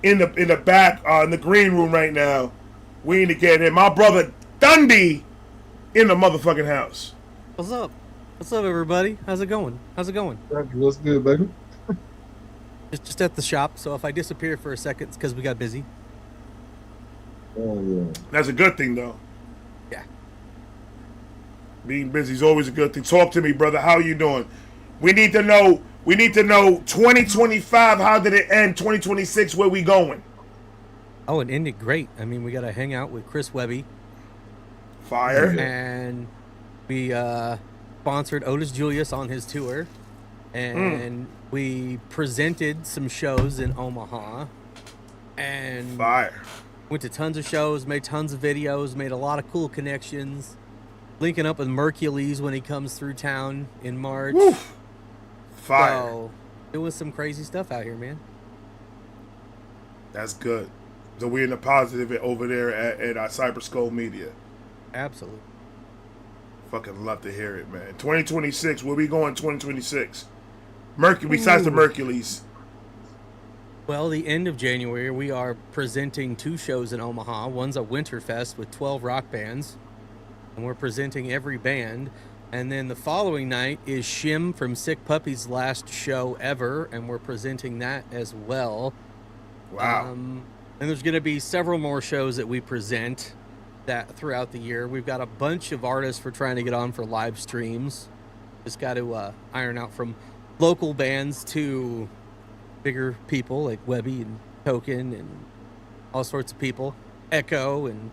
S1: in the back in the green room right now. We need to get in. My brother Dundee in the motherfucking house.
S4: What's up? What's up, everybody? How's it going? How's it going?
S3: What's good, baby?
S4: Just at the shop. So if I disappear for a second, it's because we got busy.
S3: Oh yeah.
S1: That's a good thing, though.
S4: Yeah.
S1: Being busy is always a good thing. Talk to me, brother. How you doing? We need to know. We need to know 2025. How did it end? 2026. Where we going?
S4: Oh, it ended great. I mean, we got to hang out with Chris Webby,
S1: Fire.
S4: and we sponsored Otis Julius on his tour, and we presented some shows in Omaha, and
S1: Fire.
S4: went to tons of shows, made tons of videos, made a lot of cool connections. Linking up with Mercules when he comes through town in March.
S1: Woo. Fire.
S4: So, doing some crazy stuff out here, man.
S1: That's good. So we're in the positive over there at Cyber Skull Media.
S4: Absolutely.
S1: Fucking love to hear it, man. 2026. Where we going? 2026. Mercury. Besides the Mercules.
S4: Well, the end of January, we are presenting 2 shows in Omaha. One's a Winterfest with 12 rock bands, and we're presenting every band. And then the following night is Shim from Sick Puppy's last show ever, and we're presenting that as well.
S1: Wow.
S4: And there's going to be several more shows that we present that throughout the year. We've got a bunch of artists we're trying to get on for live streams. Just got to iron out from local bands to bigger people like Webby and Token and all sorts of people, Echo and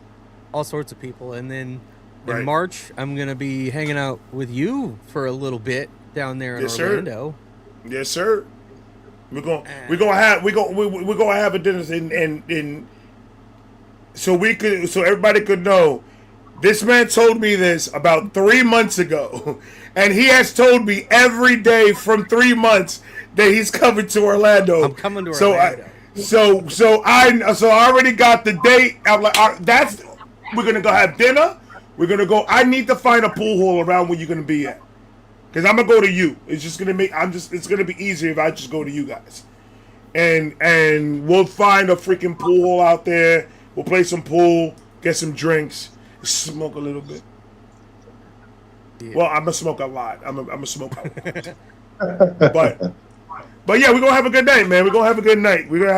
S4: all sorts of people. And then in March, I'm going to be hanging out with you for a little bit down there in Orlando.
S1: Yes, sir. We're gonna have a dinner in so everybody could know. This man told me this about 3 months ago, and he has told me every day from 3 months that he's coming to Orlando.
S4: I'm coming to Orlando.
S1: So I already got the date. I'm like, we're gonna go have dinner. We're gonna go. I need to find a pool hall around where you're gonna be at, because I'm gonna go to you. It's just gonna make. It's gonna be easier if I just go to you guys, and we'll find a freaking pool hall out there. We'll play some pool, get some drinks, smoke a little bit. Yeah. Well, I'm gonna smoke a lot. I'm gonna smoke a lot. But yeah, we're gonna have a good night, man. We're gonna have a good night. We're gonna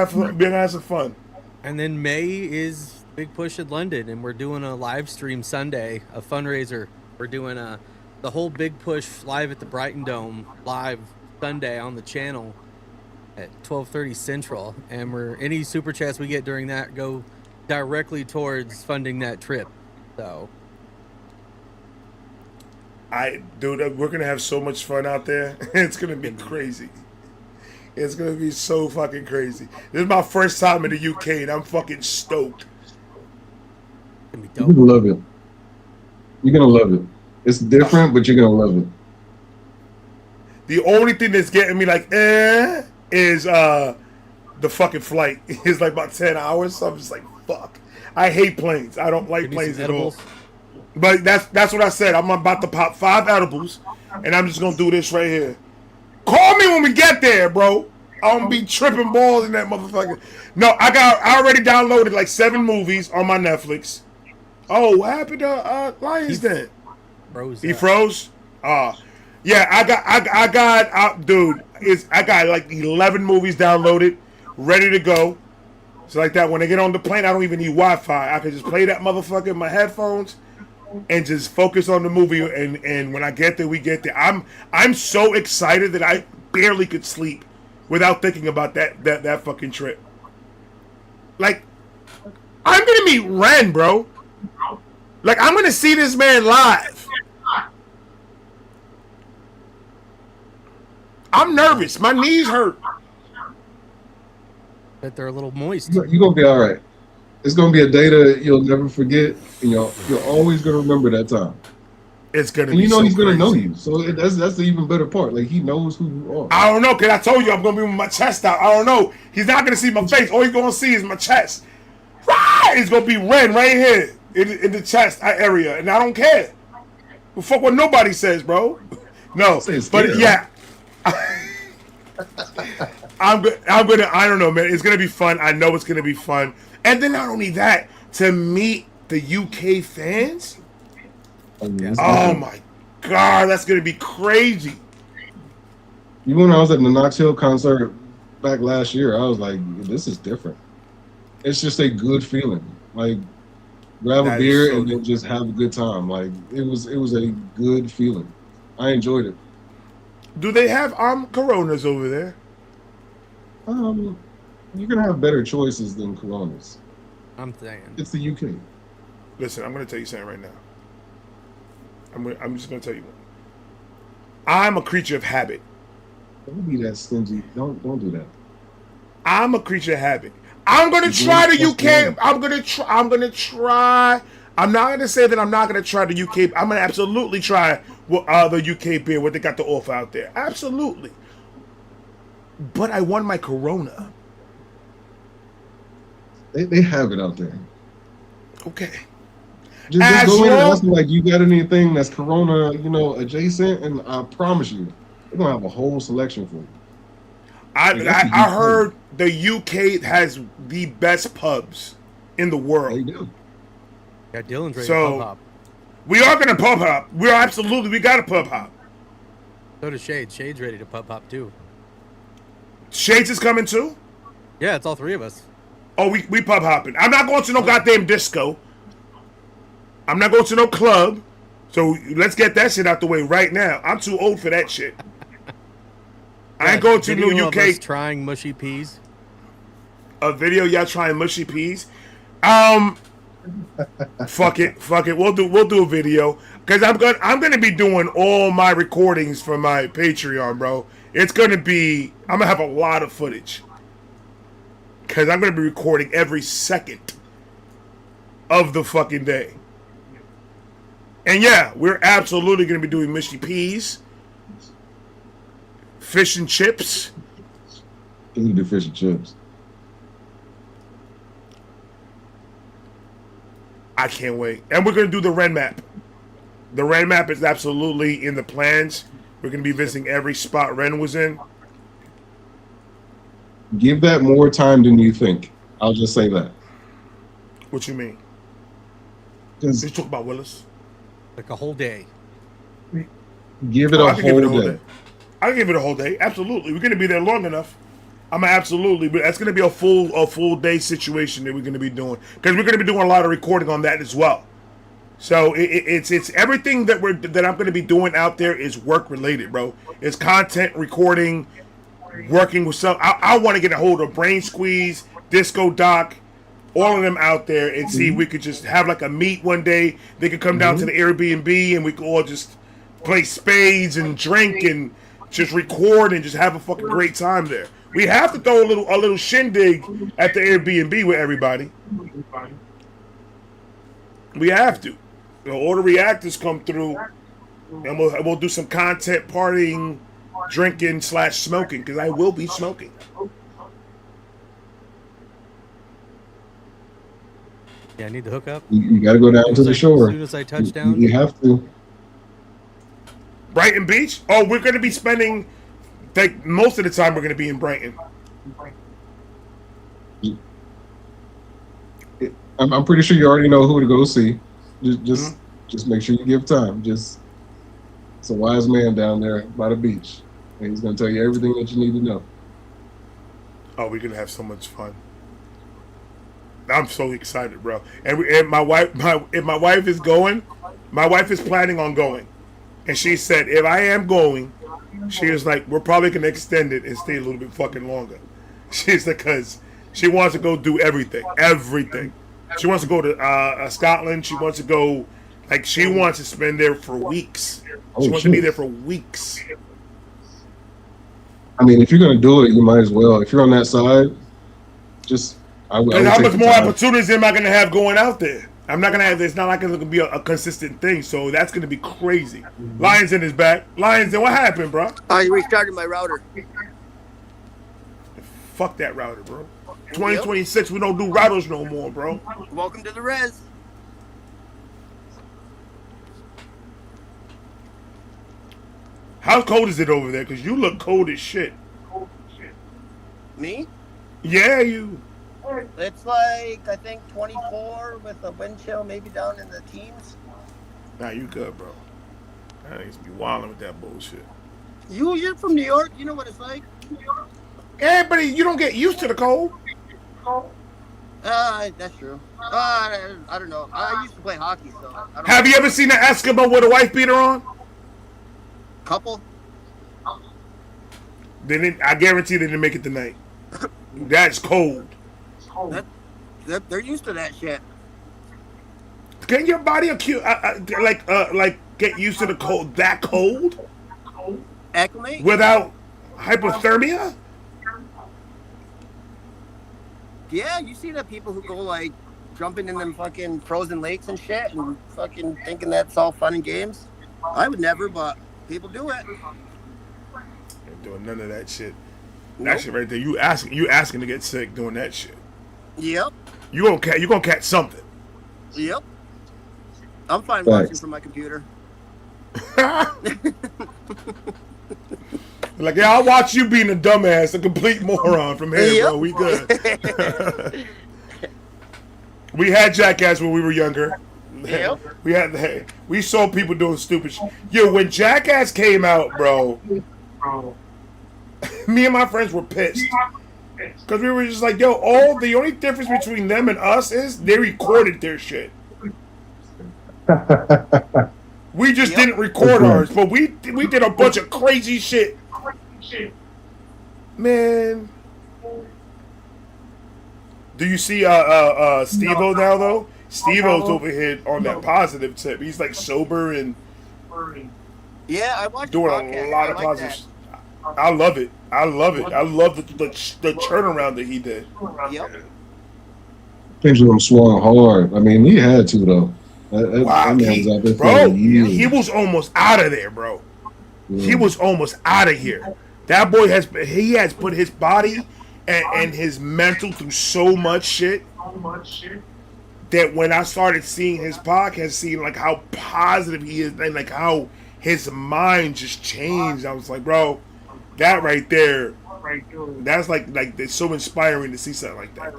S1: have some fun.
S4: And then May is Big Push in London, and we're doing a live stream Sunday, a fundraiser. We're doing the whole Big Push live at the Brighton Dome live Sunday on the channel at 12:30 Central. And any super chats we get during that go directly towards funding that trip. So,
S1: we're gonna have so much fun out there. It's gonna be crazy. It's gonna be so fucking crazy. This is my first time in the UK, and I'm fucking stoked.
S3: You're gonna love it. You're gonna love it. It's different, but you're gonna love it.
S1: The only thing that's getting me like, is the fucking flight. It's like about 10 hours, so I'm just like, fuck. I hate planes. I don't like planes at all. But that's what I said. I'm about to pop 5 edibles, and I'm just gonna do this right here. Call me when we get there, bro. I'm gonna be tripping balls in that motherfucker. No, I already downloaded like 7 movies on my Netflix. Oh, what happened to Lions Den?
S4: Froze.
S1: He froze. Yeah, I got dude. I got like 11 movies downloaded, ready to go. So like that, when I get on the plane, I don't even need Wi-Fi. I can just play that motherfucker in my headphones and just focus on the movie. And when I get there, we get there. I'm so excited that I barely could sleep without thinking about that fucking trip. Like, I'm gonna meet Ren, bro. Like, I'm gonna see this man live. I'm nervous. My knees hurt.
S4: Bet they're a little moist.
S3: You're gonna be all right. It's gonna be a day that you'll never forget, and you're always gonna remember that time.
S1: It's gonna
S3: And
S1: be
S3: you know
S1: so
S3: he's gonna
S1: crazy.
S3: know you, so that's the even better part. Like, he knows who you are.
S1: I don't know, cause I told you I'm gonna be with my chest out. I don't know. He's not gonna see my face. All he's gonna see is my chest. Right? It's gonna be red right here in the chest area, and I don't care. Well, fuck what nobody says, bro. No, but yeah. I'm gonna. I don't know, man. It's gonna be fun. I know it's gonna be fun. And then not only that, to meet the UK fans. Oh my god, that's gonna be crazy.
S3: Even when I was at the Knox Hill concert back last year, I was like, this is different. It's just a good feeling. Like, grab a beer and then just have a good time. Like, it was a good feeling. I enjoyed it.
S1: Do they have Coronas over there?
S3: You're gonna have better choices than Coronas.
S4: I'm saying.
S3: It's the UK.
S1: Listen, I'm gonna tell you something right now. I'm just gonna tell you. I'm a creature of habit.
S3: Don't be that stingy. Don't do that.
S1: I'm a creature of habit. I'm gonna try the UK. I'm gonna try. I'm not gonna say that I'm not gonna try the UK. I'm gonna absolutely try the UK beer, what they got to offer out there. Absolutely. But I won my Corona.
S3: They have it out there.
S1: Okay.
S3: Just go in and ask them, like, you got anything that's Corona, adjacent, and I promise you, they're gonna have a whole selection for you.
S1: I heard the UK has the best pubs in the world.
S3: They do.
S4: Yeah, Dylan's ready to pub hop.
S1: We are gonna pub hop. We got a pub hop.
S4: So does Shades. Shades ready to pub hop too.
S1: Shades is coming too?
S4: Yeah, it's all 3 of us.
S1: Oh, we pub hopping. I'm not going to no goddamn disco. I'm not going to no club. So let's get that shit out the way right now. I'm too old for that shit. I ain't going to no UK.
S4: Of us trying mushy peas.
S1: A video y'all trying mushy peas. Fuck it. We'll do a video because I'm gonna be doing all my recordings for my Patreon, bro. I'm gonna have a lot of footage because I'm gonna be recording every second of the fucking day. And yeah, we're absolutely gonna be doing mushy peas, fish and chips.
S3: You do fish and chips.
S1: I can't wait. And we're going to do the Ren map. The Ren map is absolutely in the plans. We're going to be visiting every spot Ren was in.
S3: Give that more time than you think. I'll just say that.
S1: What you mean? You talk about Willis?
S4: Like a whole day.
S3: Give it a whole day.
S1: I'll give it a whole day. Absolutely. We're going to be there long enough. Absolutely, but that's going to be a full day situation that we're going to be doing because we're going to be doing a lot of recording on that as well. So it's everything that I'm going to be doing out there is work related, bro. It's content recording, working with some. I want to get a hold of Brain Squeeze, Disco Doc, all of them out there and see if we could just have like a meet one day. They could come down to the Airbnb and we could all just play spades and drink and just record and just have a fucking great time there. We have to throw a little shindig at the Airbnb with everybody. We have to. All the reactors come through, and we'll do some content, partying, drinking / smoking because I will be smoking.
S4: Yeah, I need to hook up.
S3: You got to go down to the shore.
S4: As soon as I touch down.
S3: You have to.
S1: Brighton Beach? Oh, we're going to be spending, like, most of the time we're going to be in Brighton.
S3: I'm pretty sure you already know who to go see. Just make sure you give time. It's a wise man down there by the beach, and he's going to tell you everything that you need to know.
S1: Oh, we're going to have so much fun. I'm so excited, bro. And my wife, if my wife is going, my wife is planning on going. And she said, if I am going, she was like, we're probably going to extend it and stay a little bit fucking longer. She's like, because she wants to go do everything. Everything. She wants to go to Scotland. She wants to go, like, she wants to spend there for weeks. She wants to be there for weeks.
S3: I mean, if you're going to do it, you might as well. If you're on that side, I would
S1: how much more
S3: time.
S1: opportunities am I going to have going out there? I'm not going to have, it's not like it's going to be a consistent thing, so that's going to be crazy. Lions in his back. Lions in, what happened, bro?
S2: I restarted my router.
S1: Fuck that router, bro. 2026, we don't do routers no more, bro.
S2: Welcome to the res.
S1: How cold is it over there? Because you look cold as shit.
S2: Me?
S1: Yeah, you.
S2: It's like, I think 24 with a wind chill maybe down in the teens.
S1: Nah, you good, bro. I used to be wilding with that bullshit.
S2: You're from New York. You know what it's like.
S1: Yeah, but you don't get used to the cold.
S2: That's true. I don't know. I used to play hockey, so I don't
S1: Have
S2: know.
S1: you ever seen an Eskimo with a wife beater on?
S2: Couple?
S1: I guarantee they didn't make it tonight. That's cold.
S2: They're used to that shit.
S1: Can your body get used to the cold that cold
S2: Acclimate?
S1: without hypothermia?
S2: Yeah, you see the people who go like jumping in them fucking frozen lakes and shit and fucking thinking that's all fun and games. I would never, but people do it.
S1: Ain't doing none of that shit.
S2: Nope.
S1: That shit right there. You asking to get sick doing that shit.
S2: Yep.
S1: You gonna catch something.
S2: Yep. I'm fine
S3: Thanks.
S2: watching from my computer.
S1: Like, yeah, I'll watch you being a dumbass, a complete moron from here, bro. We good. We had Jackass when we were younger.
S2: Yep.
S1: We saw people doing stupid shit. Yo, when Jackass came out, bro, me and my friends were pissed. Because we were just like, yo, the only difference between them and us is they recorded their shit. We just didn't record ours, but we did a bunch of crazy shit. Man. Do you see Steve-O now, though? Steve-O's over here on that positive tip. He's like sober and
S2: Yeah, I watched
S1: doing
S2: the
S1: a lot of positive. I love it. I love the turnaround that he did.
S2: Yep.
S3: Pendulum swung hard. I mean, he had to though.
S1: Wow,
S3: that man was out there for
S1: bro,
S3: years.
S1: he was almost out of there, bro.
S3: Yeah.
S1: He was almost out of here. That boy has put his body and his mental through so much shit that when I started seeing his podcast, seeing like how positive he is and like how his mind just changed, I was like, bro, that right there, that's like it's so inspiring to see something like that.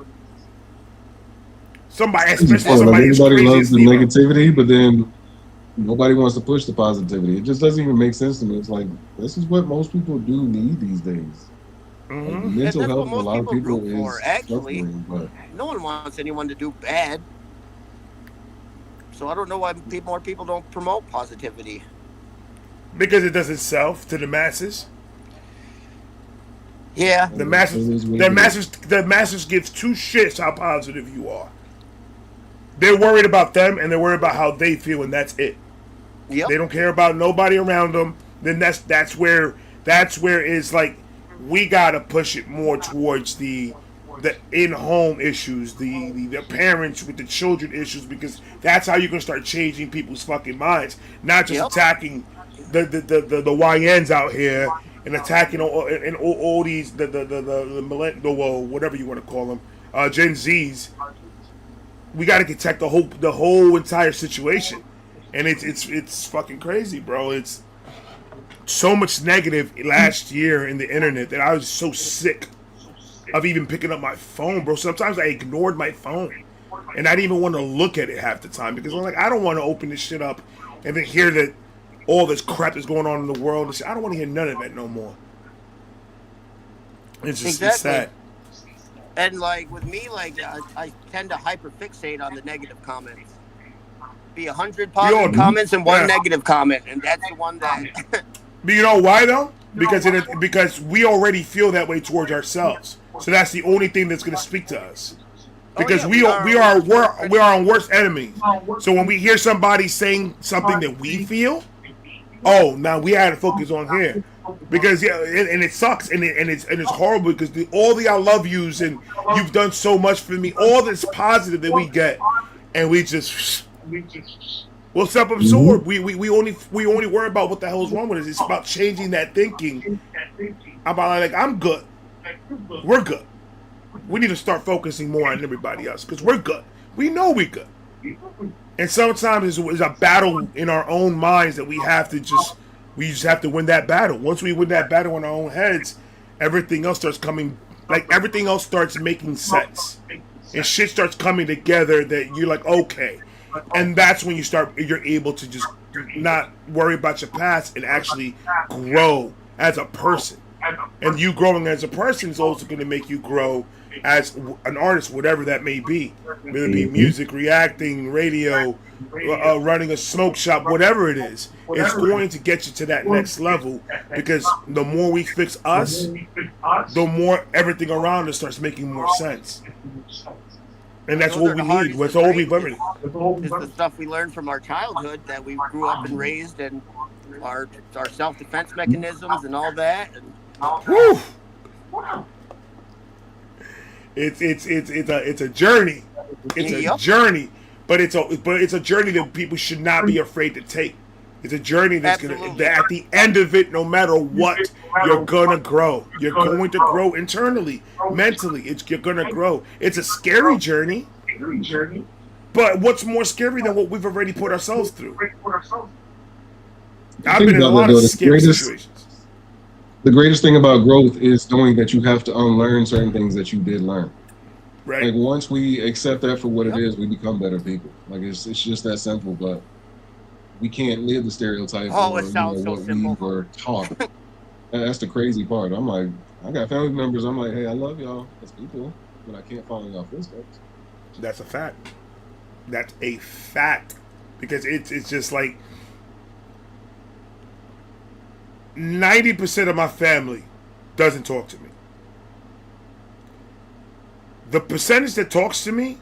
S1: Somebody, especially somebody as
S3: everybody
S1: crazy
S3: loves
S1: as
S3: the
S1: Steve-O.
S3: negativity, but then nobody wants to push the positivity. It just doesn't even make sense to me. It's like, this is what most people do need these days.
S1: Mm-hmm.
S3: Like, mental
S2: that's
S3: health
S2: what
S3: for a lot of
S2: most
S3: people
S2: people root for,
S3: is
S2: actually.
S3: suffering, but
S2: No one wants anyone to do bad. So I don't know why more people don't promote positivity.
S1: Because it doesn't sell to the masses.
S2: Yeah.
S1: The masses gives two shits how positive you are. They're worried about them and they're worried about how they feel, and that's it.
S2: Yep.
S1: They don't care about nobody around them. Then that's where it's like we gotta push it more towards the in-home issues, the parents with the children issues, because that's how you can start changing people's fucking minds. Not just attacking the YNs out here and attacking all these the whatever you want to call them, Gen Zs. we got to protect the whole entire situation, and it's fucking crazy, bro. It's so much negative last year in the internet that I was so sick of even picking up my phone, bro. Sometimes I ignored my phone, and I didn't even want to look at it half the time because I'm like, I don't want to open this shit up and then hear that all this crap that's going on in the world. And shit. I don't want to hear none of that no more. It's just it's sad.
S2: And like with me, like I tend to hyperfixate on the negative comments. Be 100 positive comments and one negative comment, and that's the one that.
S1: But you know why though? Because we already feel that way towards ourselves. So that's the only thing that's going to speak to us. Because we are our worst enemies. So when we hear somebody saying something that we feel, oh, now we had to focus on here. Because and it sucks and it's horrible because all the I love yous and you've done so much for me, all this positive that we get, and we'll self-absorb. We only worry about what the hell is wrong with us. It's about changing that thinking. About like I'm good, we're good. We need to start focusing more on everybody else because we're good. We know we're good. And sometimes it's a battle in our own minds that we just have to win that battle. Once we win that battle in our own heads, everything else starts coming, like everything else starts making sense. And shit starts coming together that you're like, okay. And that's when you're able to just not worry about your past and actually grow as a person. And you growing as a person is also going to make you grow as an artist, whatever that may be. Whether it be music, reacting, radio, running a smoke shop, whatever it is. It's going to get you to that next level because the more we fix us, the more everything around us starts making more sense. And that's what we need. That's all we've ever needed.
S2: It's the stuff we learned from our childhood that we grew up and raised, and our self-defense mechanisms and all that. And
S1: whew. It's a journey. It's a journey, but it's a journey that people should not be afraid to take. It's a journey that's that at the end of it, no matter what, you're gonna grow. You're going to grow internally, mentally. You're gonna grow. It's a scary journey. But what's more scary than what we've already put ourselves through? I've been in a lot of scary situations.
S3: The greatest thing about growth is knowing that you have to unlearn certain things that you did learn.
S1: Right.
S3: Like once we accept that for what it is, we become better people. Like it's just that simple. But we can't live the stereotype
S2: it sounds so
S3: what
S2: simple.
S3: we were taught. And that's the crazy part. I'm like, I got family members. I'm like, hey, I love y'all as people, but I can't follow y'all footsteps.
S1: That's a fact. That's a fact. Because it's just like 90% of my family doesn't talk to me. The percentage that talks to me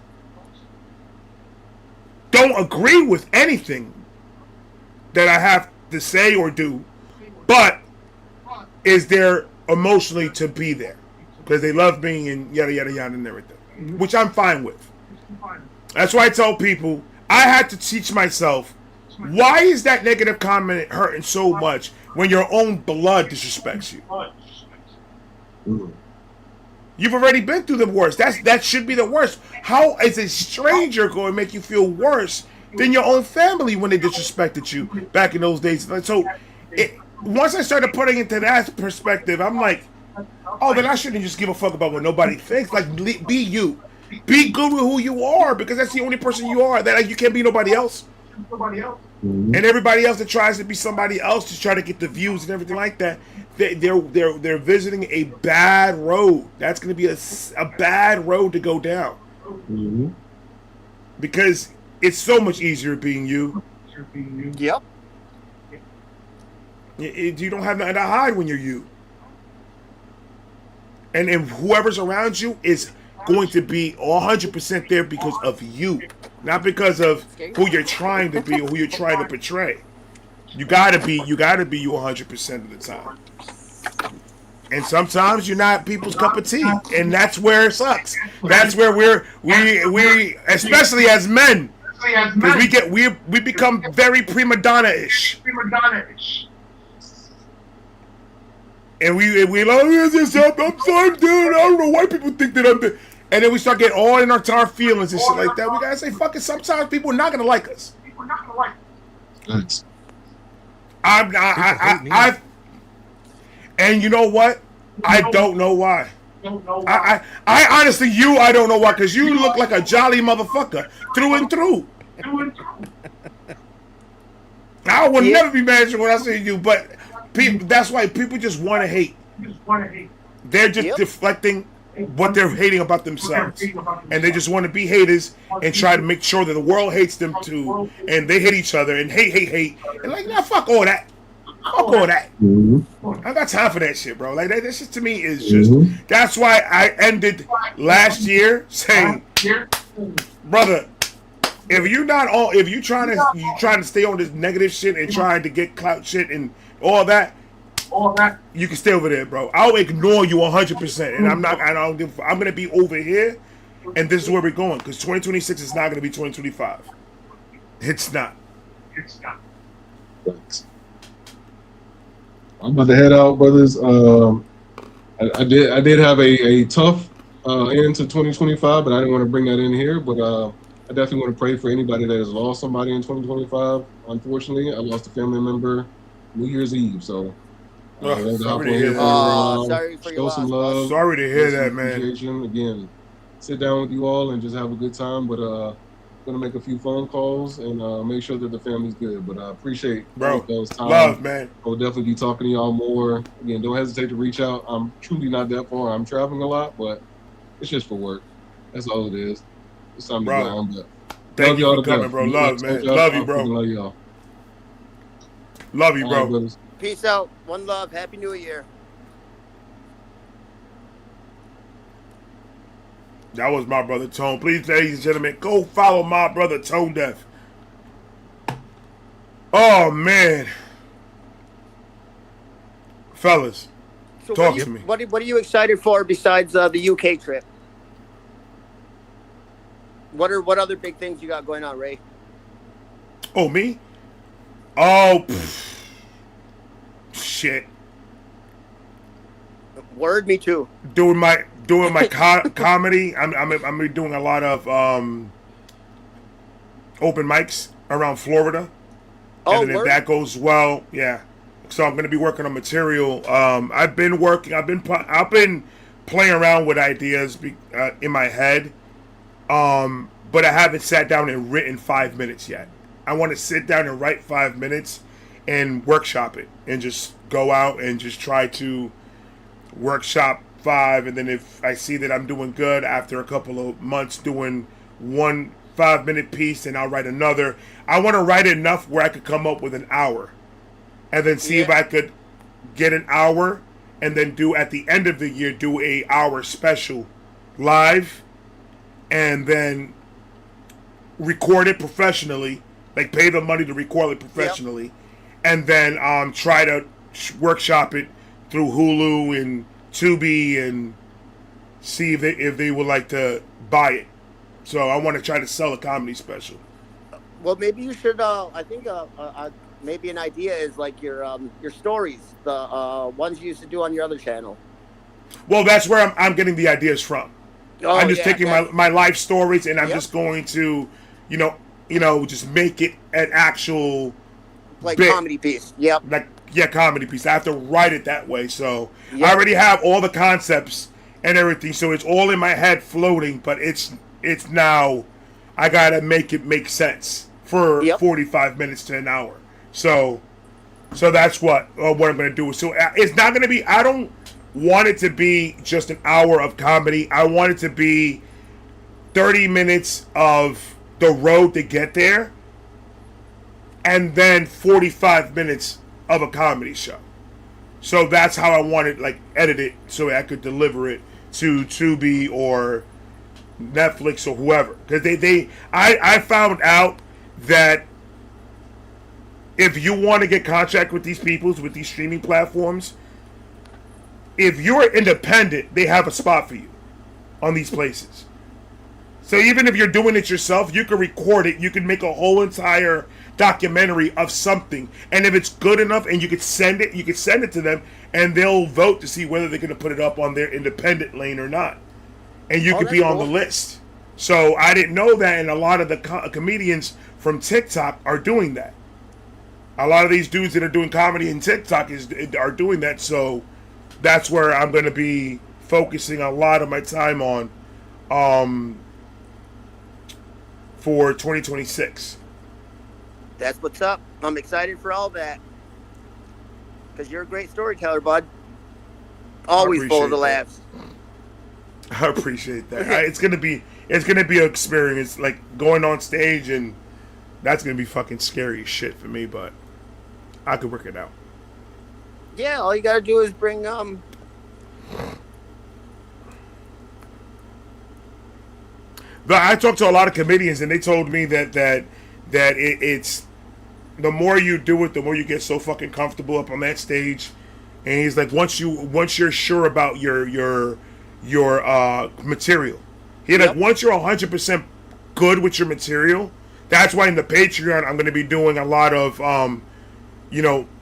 S1: don't agree with anything that I have to say or do, but is there emotionally to be there because they love me and yada yada yada and everything, which I'm fine with. That's why I tell people I had to teach myself, why is that negative comment hurting so much when your own blood disrespects you? You've already been through the worst. That should be the worst. How is a stranger going to make you feel worse than your own family when they disrespected you back in those days? So once I started putting into that perspective, I'm like, oh, then I shouldn't just give a fuck about what nobody thinks. Like, be you. Be good with who you are because that's the only person you are. That you can't be nobody else. And everybody else that tries to be somebody else to try to get the views and everything like that, they're visiting a bad road. That's going to be a bad road to go down.
S3: Mm-hmm.
S1: Because it's so much easier being you.
S2: Yep.
S1: You don't have nothing to hide when you're you. And whoever's around you is going to be 100% there because of you, not because of who you're trying to be or who you're trying to portray. You gotta be you 100% of the time. And sometimes you're not people's cup of tea, and that's where it sucks. That's where we especially as men, because we become very prima donna-ish. And we like, I'm sorry, dude. I don't know why people think that I'm. And then we start getting all in our feelings and shit like that. We gotta say, fuck it. Sometimes people are not gonna like us.
S3: Thanks.
S1: I've, and you know what? I don't know why. I honestly, I don't know why, because you look like a jolly motherfucker through and through. I will never be mad at you when I see you, but that's why people just want to hate. They're just deflecting what they're hating about themselves, and they just want to be haters and try to make sure that the world hates them too, and they hate each other and hate, and like, nah, fuck all that. Fuck all that. I got time for that shit, bro. Like that shit to me is just. That's why I ended last year saying, brother, if you're trying to stay on this negative shit and trying to get clout shit and all that, you can stay over there, bro. I'll ignore you 100%, and I'm not. I'm gonna be over here, and this is where we're going, because 2026 is not gonna be 2025. It's not.
S3: Thanks. I'm about to head out, brothers. I did have a tough end to 2025, but I didn't want to bring that in here. But I definitely want to pray for anybody that has lost somebody in 2025. Unfortunately, I lost a family member New Year's Eve, so
S1: sorry to hear that.
S2: Sorry for your
S3: show some
S2: loss.
S3: love.
S1: Sorry to hear that, man.
S3: Appreciation. Again, sit down with you all and just have a good time. But gonna make a few phone calls and make sure that the family's good. But I appreciate those times.
S1: Love, man.
S3: I'll definitely be talking to y'all more. Again, don't hesitate to reach out. I'm truly not that far. I'm traveling a lot, but it's just for work. That's all it is. It's time to go on. But
S1: thank you for coming, bro. Love, man. Love you, bro.
S3: Love y'all.
S1: Love you, bro.
S2: Peace out. One love. Happy New Year.
S1: That was my brother Tone. Please, ladies and gentlemen, go follow my brother Tone Deaf. Oh man, fellas,
S2: So
S1: talk to me.
S2: What are you excited for besides the UK trip? What other big things you got going on, Ray?
S1: Oh, me? Oh, shit.
S2: Word, me too.
S1: Doing my comedy. I'm doing a lot of open mics around Florida.
S2: Oh,
S1: and then if that goes well, yeah. So I'm gonna be working on material. I've been playing around with ideas in my head, but I haven't sat down and written 5 minutes yet. I want to sit down and write 5 minutes and workshop it, and just go out and just try to workshop 5, and then if I see that I'm doing good after a couple of months doing 1 5-minute piece, and I'll write another. I want to write enough where I could come up with an hour, and then see if I could get an hour, and then do at the end of the year do a hour special live, and then record it professionally, like pay the money to record it professionally, and then try to workshop it through Hulu and Tubi and see if they would like to buy it. So I want to try to sell a comedy special.
S2: Well, maybe you should. I think maybe an idea is like your stories, the ones you used to do on your other channel.
S1: Well, that's where I'm getting the ideas from. I'm just taking my life stories, and I'm just going to, just make it an actual
S2: comedy piece. Yep.
S1: Comedy piece. I have to write it that way. So I already have all the concepts and everything, so it's all in my head floating. But it's now I gotta make it make sense for 45 minutes to an hour. So that's what I'm gonna do. So it's not gonna be. I don't want it to be just an hour of comedy. I want it to be 30 minutes of the road to get there, and then 45 minutes of a comedy show. So that's how I want it, edit it, so I could deliver it to Tubi or Netflix or whoever. Because I found out that if you want to get contract with these people, with these streaming platforms, if you're independent, they have a spot for you on these places. So even if you're doing it yourself, you can record it. You can make a whole entire documentary of something, and if it's good enough, and you could send it to them, and they'll vote to see whether they're going to put it up on their independent lane or not. and you could be on the list. So I didn't know that, and a lot of the comedians from TikTok are doing that. A lot of these dudes that are doing comedy in TikTok are doing that. So that's where I'm going to be focusing a lot of my time on for 2026.
S2: That's what's up. I'm excited for all that. Because you're a great storyteller, bud. Always full of the laughs.
S1: I appreciate that. It's gonna be an experience, like going on stage, and that's gonna be fucking scary as shit for me. But I could work it out.
S2: Yeah, all you gotta do is bring
S1: But I talked to a lot of comedians, and they told me that it's the more you do it, the more you get so fucking comfortable up on that stage. And he's like, once you're sure about your material, once you're 100% good with your material, that's why in the Patreon I'm going to be doing a lot of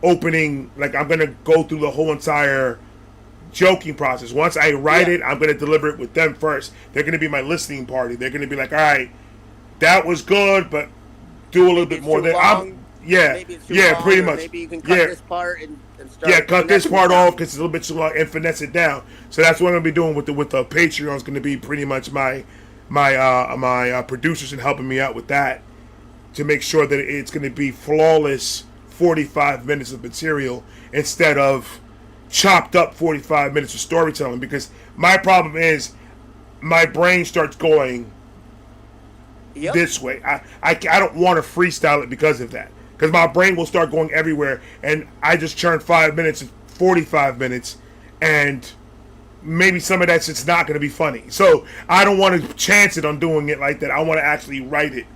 S1: opening. Like, I'm going to go through the whole entire joking process. Once I write it, I'm going to deliver it with them first. They're going to be my listening party. They're going to be like, all right, that was good, but do a little bit more. Pretty much.
S2: Maybe you can cut this part and start.
S1: Yeah, cut this part off because it's a little bit too long and finesse it down. So that's what I'm going to be doing with the Patreon. Is going to be pretty much my producers and helping me out with that to make sure that it's going to be flawless 45 minutes of material instead of chopped up 45 minutes of storytelling, because my problem is my brain starts going this way. I don't want to freestyle it because of that, because my brain will start going everywhere, and I just churn 5 minutes and 45 minutes, and maybe some of that shit's not going to be funny. So I don't want to chance it on doing it like that. I want to actually write it,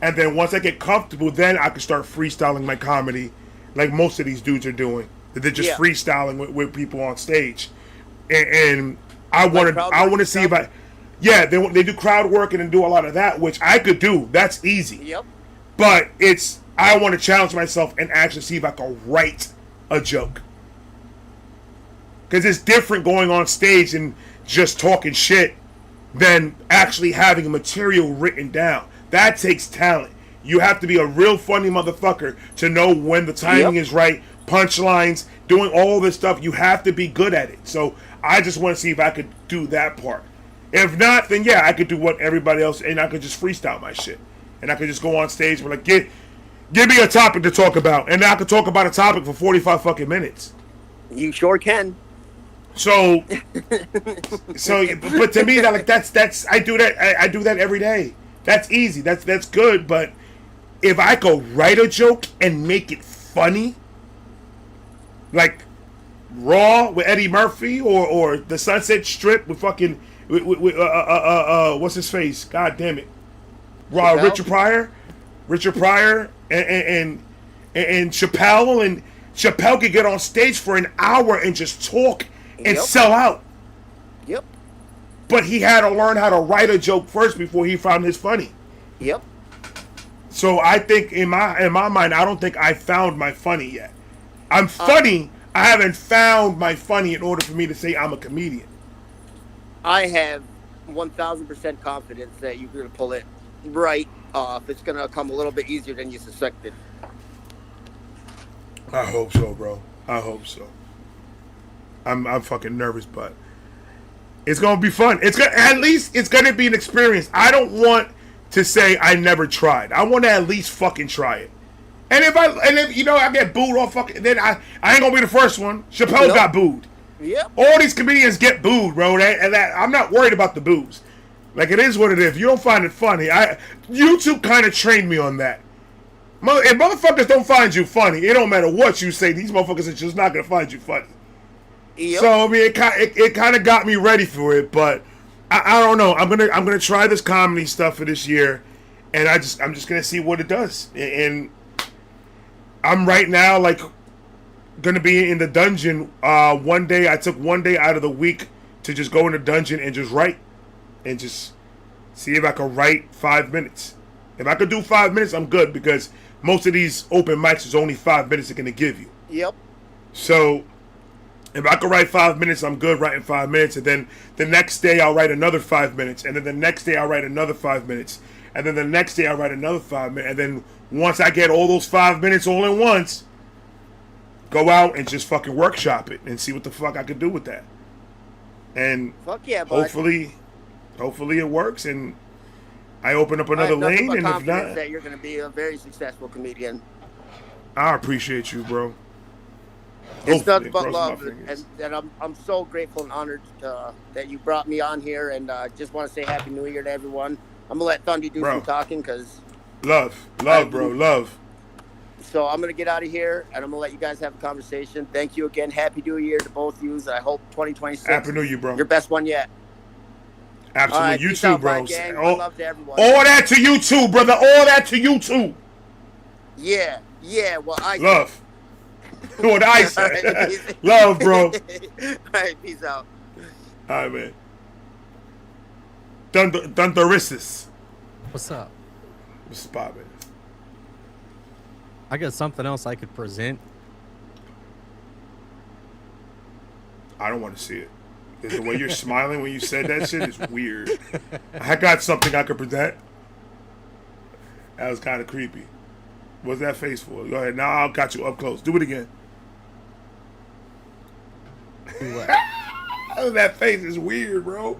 S1: and then once I get comfortable, then I can start freestyling my comedy like most of these dudes are doing. They're just freestyling with people on stage, and I want to see if they do crowd work and do a lot of that, which I could do. That's easy.
S2: Yep.
S1: But I want to challenge myself and actually see if I can write a joke, because it's different going on stage and just talking shit than actually having material written down. That takes talent. You have to be a real funny motherfucker to know when the timing is right. Punchlines, doing all this stuff, you have to be good at it. So I just want to see if I could do that part. If not, then I could do what everybody else, and I could just freestyle my shit, and I could just go on stage and like, give me a topic to talk about, and I could talk about a topic for 45 fucking minutes.
S2: You sure can.
S1: So but to me, that's I do that every day. That's easy. That's good. But if I could write a joke and make it funny, like Raw with Eddie Murphy, or the Sunset Strip with fucking what's his face? God damn it, Richard Pryor, and Chappelle, and Chappelle could get on stage for an hour and just talk and sell out.
S2: Yep.
S1: But he had to learn how to write a joke first before he found his funny.
S2: Yep.
S1: So I think in my mind, I don't think I found my funny yet. I'm funny. I haven't found my funny in order for me to say I'm a comedian.
S2: I have 1,000% confidence that you're going to pull it right off. It's going to come a little bit easier than you suspected.
S1: I hope so, bro. I hope so. I'm fucking nervous, but it's going to be fun. At least it's going to be an experience. I don't want to say I never tried. I want to at least fucking try it. And if I get booed off fucking, then I ain't gonna be the first one. Chappelle got booed.
S2: Yep.
S1: All these comedians get booed, bro. I'm not worried about the boos. Like, it is what it is. If you don't find it funny, YouTube kind of trained me on that. If motherfuckers don't find you funny, it don't matter what you say. These motherfuckers are just not gonna find you funny. Yep. So I mean, it kind of got me ready for it, but I don't know. I'm gonna try this comedy stuff for this year, and I'm just gonna see what it does. And I'm right now like gonna be in the dungeon. One day I took one day out of the week to just go in the dungeon and just write, and just see if I can write 5 minutes. If I could do 5 minutes, I'm good, because most of these open mics is only 5 minutes they're gonna give you.
S2: Yep.
S1: So If I could write 5 minutes, I'm good writing 5 minutes. And then the next day, I'll write another 5 minutes. And then the next day, I'll write another 5 minutes. And then the next day, I'll write another 5 minutes. And then once I get all those 5 minutes all at once, go out and just fucking workshop it and see what the fuck I could do with that. And
S2: Fuck yeah, bud.
S1: hopefully it works. And I open up
S2: I
S1: another
S2: have nothing
S1: lane.
S2: but
S1: And if
S2: confidence
S1: not,
S2: that you're going to be a very successful comedian.
S1: I appreciate you, bro.
S2: It's
S1: Hopefully,
S2: nothing but
S1: cross my
S2: love,
S1: fingers.
S2: and I'm so grateful and honored that you brought me on here, and just want to say Happy New Year to everyone. I'm gonna let Thundy do
S1: Bro.
S2: some talking because.
S1: Love, bro, love.
S2: So I'm gonna get out of here, and I'm gonna let you guys have a conversation. Thank you again. Happy New Year to both of you. I hope 2026.
S1: Happy New Year, bro.
S2: Your best one yet.
S1: Absolutely,
S2: All right,
S1: you
S2: peace
S1: too,
S2: out,
S1: bro.
S2: my gang.
S1: All
S2: Love to everyone.
S1: that to you too, brother. All that to you too.
S2: Yeah. Well,
S1: Love. What I said.
S2: All right,
S1: Love, bro.
S2: All right, peace out.
S1: All right, man. Dunthorisis.
S4: What's up?
S1: What's poppin'?
S4: I got something else I could present.
S1: I don't want to see it. The way you're smiling when you said that shit is weird. I got something I could present. That was kind of creepy. What's that face for? Go ahead. Now I got you up close. Do it again.
S4: Do what?
S1: That face is weird, bro.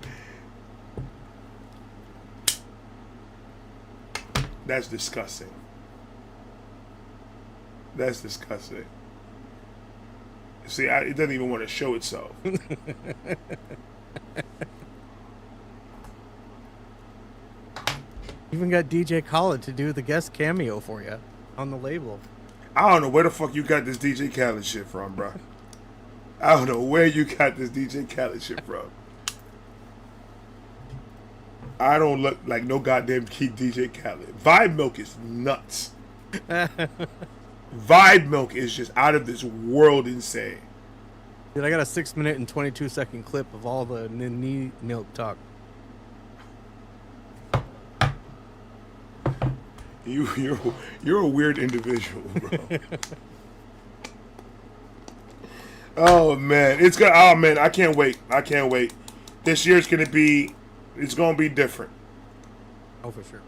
S1: That's disgusting. That's disgusting. See, it doesn't even want to show itself.
S4: Even got DJ Khaled to do the guest cameo for you on the label.
S1: I don't know where the fuck you got this DJ Khaled shit from, bro. I don't know where you got this DJ Khaled shit from. I don't look like no goddamn DJ Khaled. Vibe Milk is nuts. Vibe Milk is just out of this world insane.
S4: Dude, I got a 6-minute and 22-second clip of all the knee milk talk.
S1: You're a weird individual, bro. Oh man, it's gonna. Oh man, I can't wait. This year's gonna be. It's gonna be different.
S4: Oh, for sure.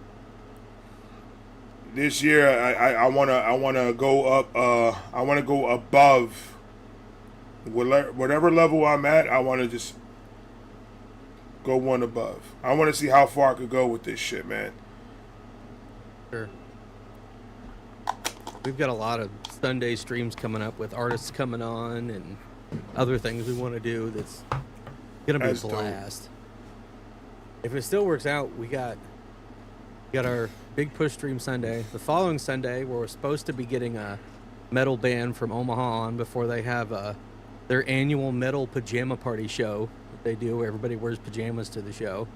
S1: This year, I wanna go up. I wanna go above. Whatever level I'm at, I wanna just go one above. I wanna see how far I could go with this shit, man.
S4: Sure. We've got a lot of Sunday streams coming up with artists coming on and other things we want to do. That's gonna be
S1: That's
S4: a
S1: dope.
S4: blast. If it still works out, we got our big push stream Sunday. The following Sunday, we're supposed to be getting a metal band from Omaha on before they have their annual metal pajama party show that they do. Everybody wears pajamas to the show.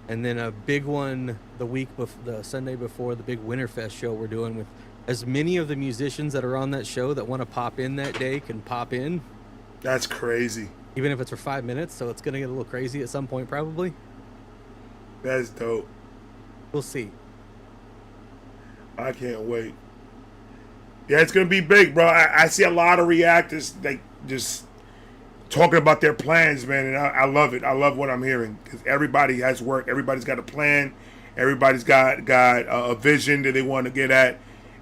S4: And then a big one the Sunday before the big Winterfest show we're doing with as many of the musicians that are on that show that want to pop in that day can pop in.
S1: That's crazy.
S4: Even if it's for 5 minutes, so it's going to get a little crazy at some point probably.
S1: That's dope.
S4: We'll see.
S1: I can't wait. Yeah, it's gonna be big, bro. I see a lot of reactors like just talking about their plans, man, and I love it. I love what I'm hearing because everybody has work. Everybody's got a plan. Everybody's got a vision that they want to get at.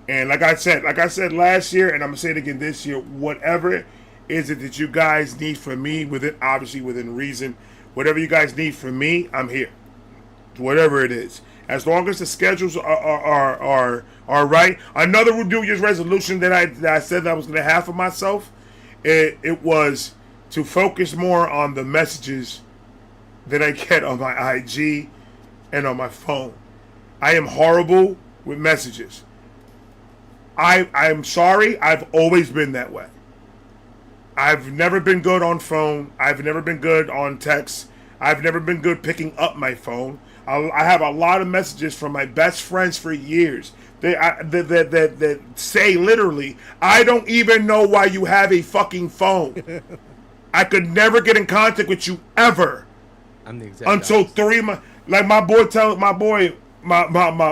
S1: And like I said last year, and I'm gonna say it again this year. Whatever is it that you guys need from me, within reason, whatever you guys need from me, I'm here. Whatever it is, as long as the schedules are right. Another New Year's resolution that I said that I was gonna have for myself, it was to focus more on the messages that I get on my IG and on my phone. I am horrible with messages. I'm sorry. I've always been that way. I've never been good on phone. I've never been good on text. I've never been good picking up my phone. I have a lot of messages from my best friends for years that say literally, I don't even know why you have a fucking phone. I could never get in contact with you ever.
S4: I'm the exact
S1: until
S4: opposite.
S1: 3 months. Like my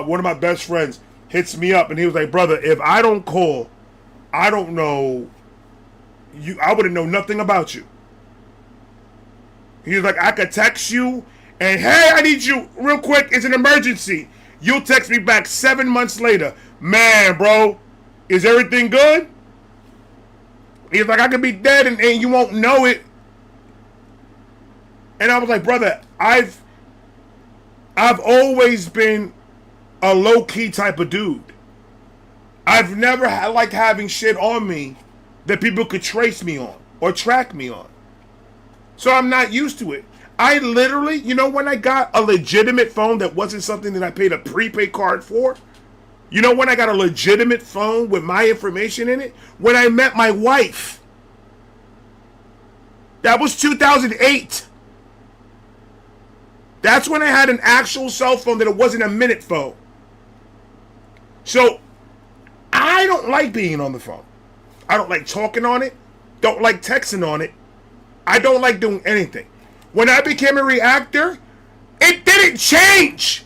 S1: one of my best friends hits me up and he was like, brother, if I don't call, I don't know I wouldn't know nothing about you. He was like, I could text you and, hey, I need you real quick. It's an emergency. You'll text me back 7 months later. Man, bro, is everything good? He's like, I could be dead and you won't know it. And I was like, brother, I've always been a low-key type of dude. I've never liked having shit on me that people could trace me on or track me on. So I'm not used to it. I literally, you know, when I got a legitimate phone that wasn't something that I paid a prepaid card for, you know when I got a legitimate phone with my information in it? When I met my wife. That was 2008. That's when I had an actual cell phone that it wasn't a minute phone. So, I don't like being on the phone. I don't like talking on it. Don't like texting on it. I don't like doing anything. When I became a reactor, it didn't change.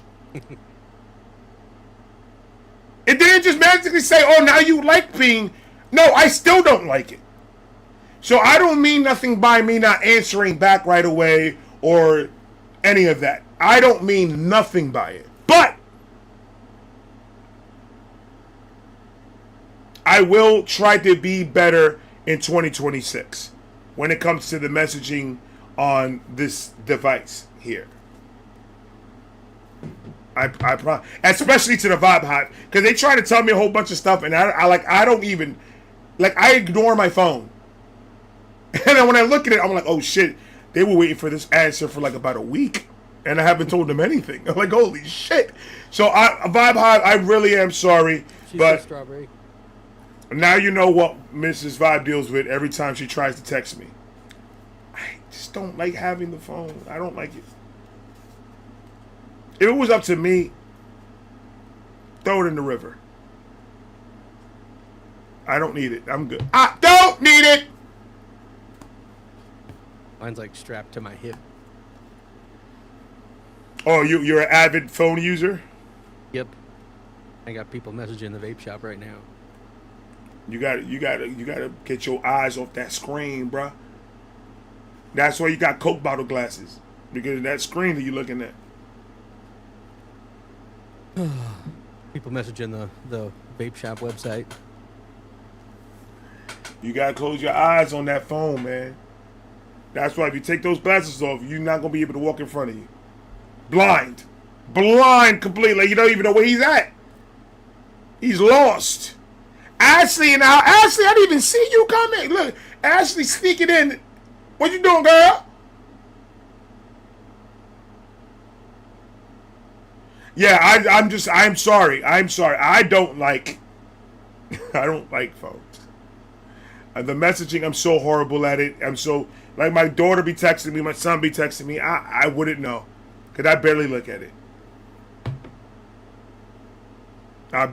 S1: It didn't just magically say, oh, now you like being... No, I still don't like it. So I don't mean nothing by me not answering back right away or any of that. I don't mean nothing by it. But I will try to be better in 2026 when it comes to the messaging on this device here. I especially to the Vibe Hive, because they try to tell me a whole bunch of stuff, and I don't even, like, I ignore my phone. And then when I look at it, I'm like, oh shit, they were waiting for this answer for like about a week, and I haven't told them anything. I'm like, holy shit. So Vibe Hive, I really am sorry, but
S4: strawberry.
S1: Now you know what Mrs. Vibe deals with every time she tries to text me. I just don't like having the phone. I don't like it. If it was up to me, throw it in the river. I don't need it. I'm good. I don't need it.
S4: Mine's like strapped to my hip.
S1: Oh, you're an avid phone user?
S4: Yep. I got people messaging the vape shop right now.
S1: You gotta get your eyes off that screen, bruh. That's why you got Coke bottle glasses, because of that screen that you're looking at.
S4: People messaging the vape shop website.
S1: You gotta close your eyes on that phone, man. That's why if you take those glasses off, you're not gonna be able to walk in front of you. Blind completely. You don't even know where he's at. He's lost. Ashley, I didn't even see you coming. Look, Ashley sneaking in. What you doing, girl? Yeah, I'm sorry. I don't like phones. The messaging, I'm so horrible at it. I'm so, like, my daughter be texting me, my son be texting me. I wouldn't know, because I barely look at it.
S4: How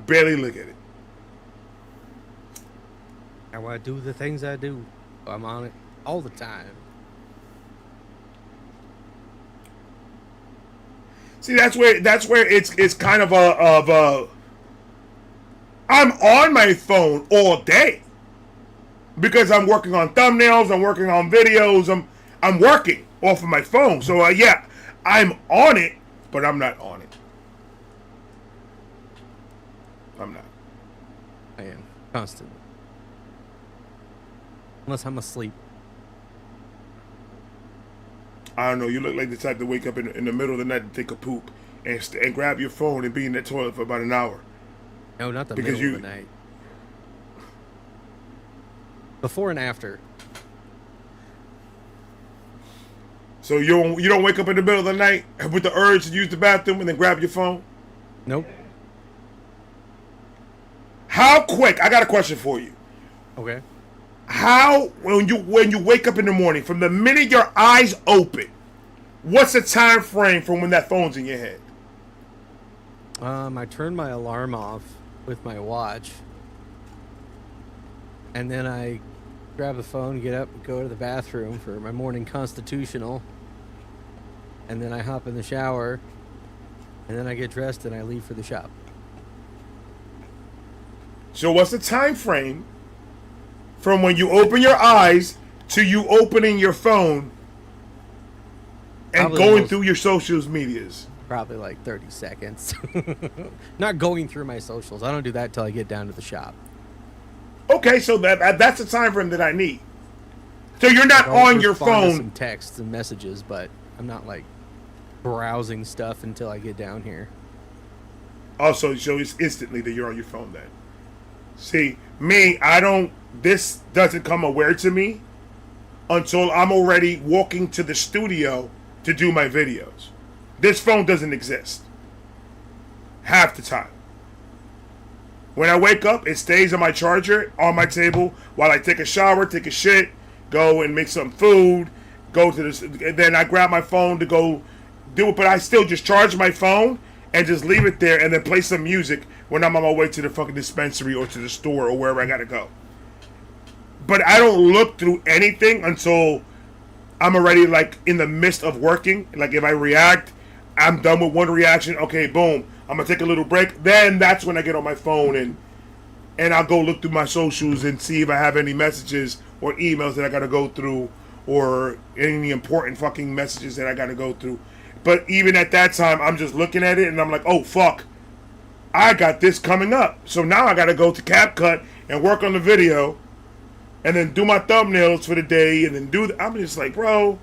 S4: I do the things I do. I'm on it all the time.
S1: See, that's where it's kind of a I'm on my phone all day because I'm working on thumbnails, I'm working on videos, I'm working off of my phone. So yeah, I'm on it, but I'm not on it. I'm not.
S4: I am constantly. Unless I'm asleep.
S1: I don't know. You look like the type to wake up in the middle of the night to take a poop and grab your phone and be in that toilet for about an hour.
S4: No, not the
S1: because
S4: middle of the night. Before and after.
S1: So you don't wake up in the middle of the night with the urge to use the bathroom and then grab your phone?
S4: Nope.
S1: How quick? I got a question for you.
S4: Okay.
S1: How, when you wake up in the morning, from the minute your eyes open, what's the time frame from when that phone's in your head?
S4: I turn my alarm off with my watch, and then I grab the phone, get up, and go to the bathroom for my morning constitutional, and then I hop in the shower, and then I get dressed and I leave for the shop.
S1: So what's the time frame from when you open your eyes to you opening your phone and
S4: Probably
S1: going
S4: most-
S1: through your social medias?
S4: Probably like 30 seconds. Not going through my socials. I don't do that till I get down to the shop.
S1: Okay, so that's the time frame that I need. So you're not
S4: I'll
S1: on your
S4: respond to
S1: phone.
S4: some texts and messages, but I'm not like browsing stuff until I get down here.
S1: Also, so it's instantly that you're on your phone then. See, me, I don't, this doesn't come aware to me until I'm already walking to the studio to do my videos. This phone doesn't exist. Half the time. When I wake up, it stays on my charger, on my table, while I take a shower, take a shit, go and make some food, go to this, and then I grab my phone to go do it, but I still just charge my phone and just leave it there and then play some music when I'm on my way to the fucking dispensary or to the store or wherever I gotta go. But I don't look through anything until I'm already like in the midst of working. Like if I react, I'm done with one reaction. Okay, boom. I'm gonna take a little break. Then that's when I get on my phone and I'll go look through my socials and see if I have any messages or emails that I gotta go through or any important fucking messages that I gotta go through. But even at that time, I'm just looking at it and I'm like, oh fuck, I got this coming up. So now I gotta go to CapCut and work on the video and then do my thumbnails for the day and then I'm just like, bro,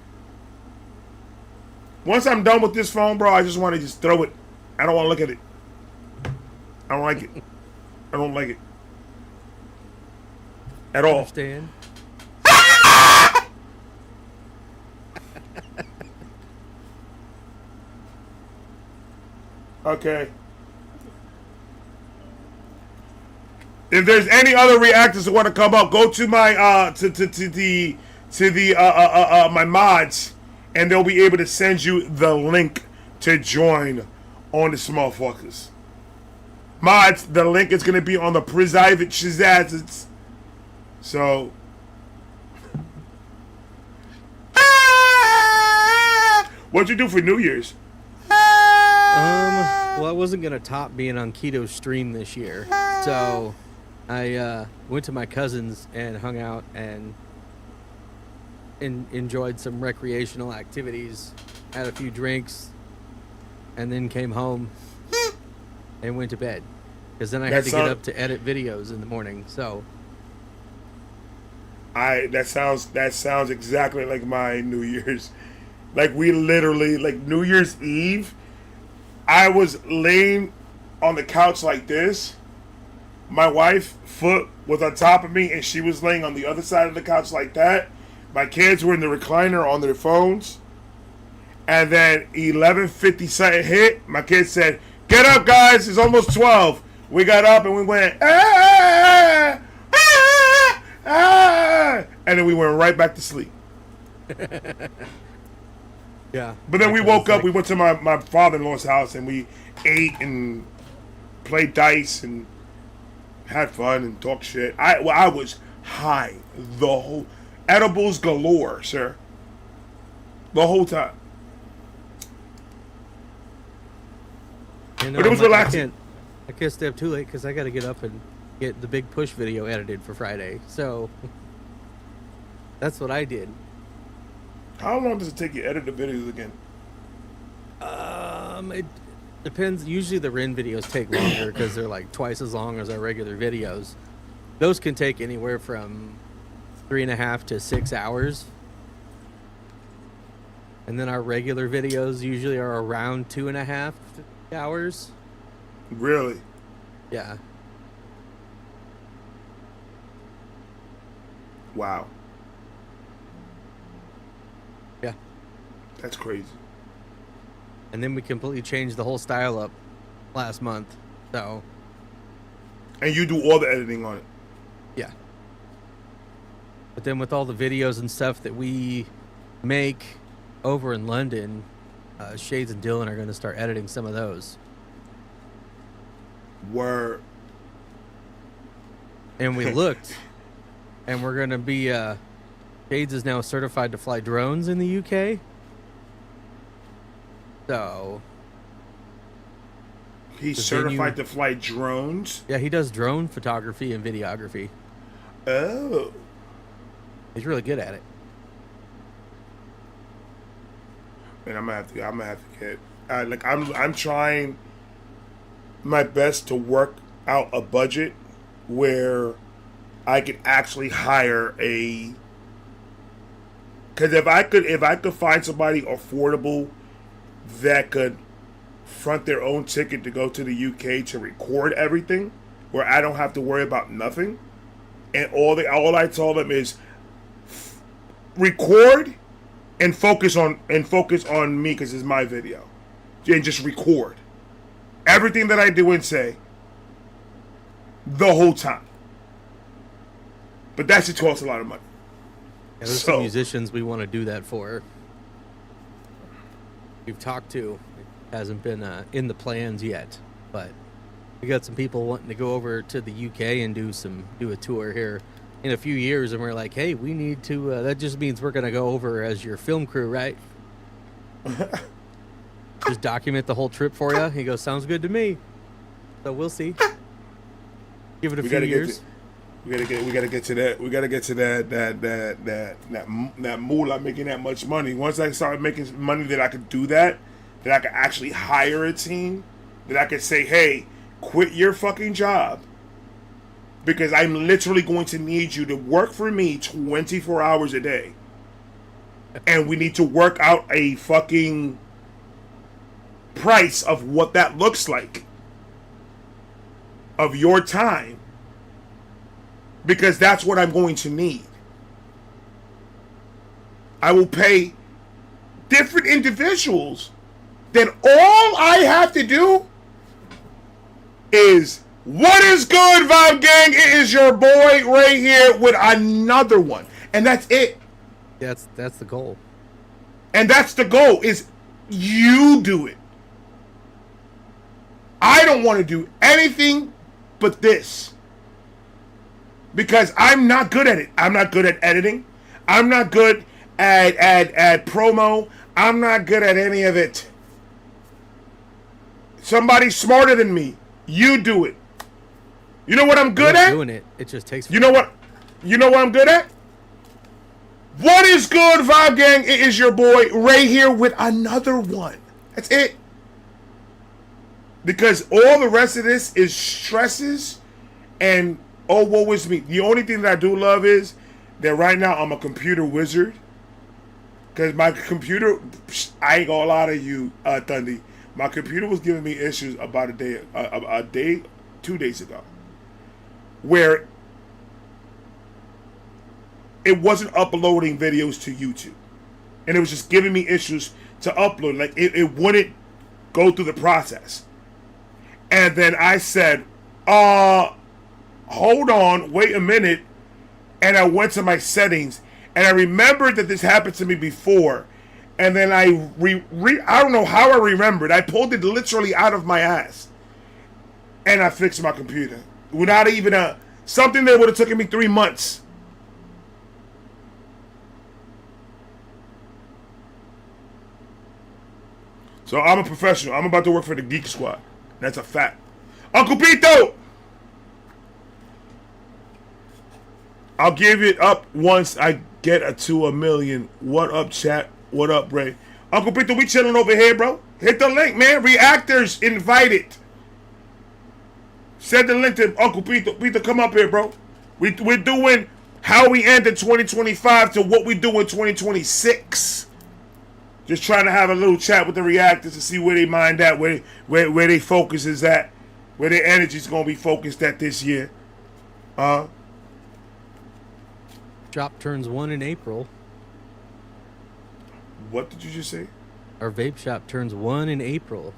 S1: once I'm done with this phone, bro, I just want to just throw it. I don't want to look at it. I don't like it. I don't like it. At all.
S4: Understand?
S1: Okay. If there's any other reactors that want to come up, go to my my mods, and they'll be able to send you the link to join on this motherfuckers. Mods, the link is gonna be on the private shazazzes. So what'd you do for New Year's?
S4: Well, I wasn't gonna top being on Keto's stream this year, so I went to my cousin's and hung out and enjoyed some recreational activities, had a few drinks, and then came home and went to bed because then I had to get up to edit videos in the morning. So
S1: that sounds exactly like my New Year's. Like we literally, like New Year's Eve, I was laying on the couch like this. My wife's foot was on top of me and she was laying on the other side of the couch like that. My kids were in the recliner on their phones. And then 11:50 something hit. My kids said, "Get up, guys. It's almost 12." We got up and we went, ah, ah, ah, and then we went right back to sleep.
S4: yeah.
S1: But then we woke up. We went to my father-in-law's house and we ate and played dice and had fun and talked shit. I was high the whole edibles galore, sir. The whole time. But it was relaxing.
S4: I can't stay up too late because I got to get up and get the big push video edited for Friday. So that's what I did.
S1: How long does it take you to edit the videos again?
S4: It depends. Usually the Ren videos take longer because they're like twice as long as our regular videos. Those can take anywhere from 3.5 to 6 hours. And then our regular videos usually are around 2.5 hours.
S1: Really?
S4: Yeah.
S1: Wow.
S4: Yeah.
S1: That's crazy.
S4: And then we completely changed the whole style up last month. So.
S1: And you do all the editing on it?
S4: Yeah. But then with all the videos and stuff that we make over in London, Shades and Dylan are going to start editing some of those.
S1: Word.
S4: And we looked, and we're going to be, Shades is now certified to fly drones in the UK. So.
S1: He's certified to fly drones?
S4: Yeah, he does drone photography and videography.
S1: Oh.
S4: He's really good at it.
S1: And I'm gonna have to get like I'm trying my best to work out a budget where I could actually hire a. Because if I could find somebody affordable that could front their own ticket to go to the UK to record everything, where I don't have to worry about nothing, and all I told them is record and focus on me because it's my video, and just record everything that I do and say the whole time. But that should cost a lot of money.
S4: Yeah, there's some musicians we want to do that for. We've talked to. It hasn't been in the plans yet, but we got some people wanting to go over to the UK and do a tour here in a few years, and we're like, hey, we need to. That just means we're gonna go over as your film crew, right? Just document the whole trip for you. He goes, sounds good to me. So we'll see. Give it a few years.
S1: We gotta get to that. We gotta get to that moolah, making that much money. Once I start making money that I could do that I could actually hire a team, that I could say, hey, quit your fucking job, because I'm literally going to need you to work for me 24 hours a day, and we need to work out a fucking price of what that looks like of your time. Because that's what I'm going to need. I will pay different individuals. Then all I have to do is, what is good, Vibe Gang? It is your boy right here with another one. And that's it.
S4: That's the goal.
S1: And that's the goal, is you do it. I don't want to do anything but this. Because I'm not good at it. I'm not good at editing. I'm not good at promo. I'm not good at any of it. Somebody smarter than me. You do it. You know what I'm good at?
S4: Doing it. It just takes.
S1: You know what I'm good at? What is good, Vibe Gang? It is your boy Ray here with another one. That's it. Because all the rest of this is stresses and oh, woe is me. The only thing that I do love is that right now I'm a computer wizard. Because my computer, I ain't gonna lie to you, Thundy. My computer was giving me issues about a day, 2 days ago, where it wasn't uploading videos to YouTube. And it was just giving me issues to upload. Like, it wouldn't go through the process. And then I said, hold on, wait a minute. And I went to my settings, and I remembered that this happened to me before. And then I don't know how I remembered. I pulled it literally out of my ass, and I fixed my computer without even something that would have taken me 3 months. So I'm a professional. I'm about to work for the Geek Squad. That's a fact. Uncle Pito! I'll give it up once I get to 1 million. What up, chat? What up, Ray? Uncle Peter, we chilling over here, bro. Hit the link, man. Reactors invited. Send the link to Uncle Peter. Peter, come up here, bro. We're doing how we ended 2025 to what we do in 2026. Just trying to have a little chat with the reactors to see where they mind at, where they focus is at, where their energy's gonna be focused at this year.
S4: Shop turns 1 in April.
S1: What did you just say?
S4: Our vape shop turns 1 in April.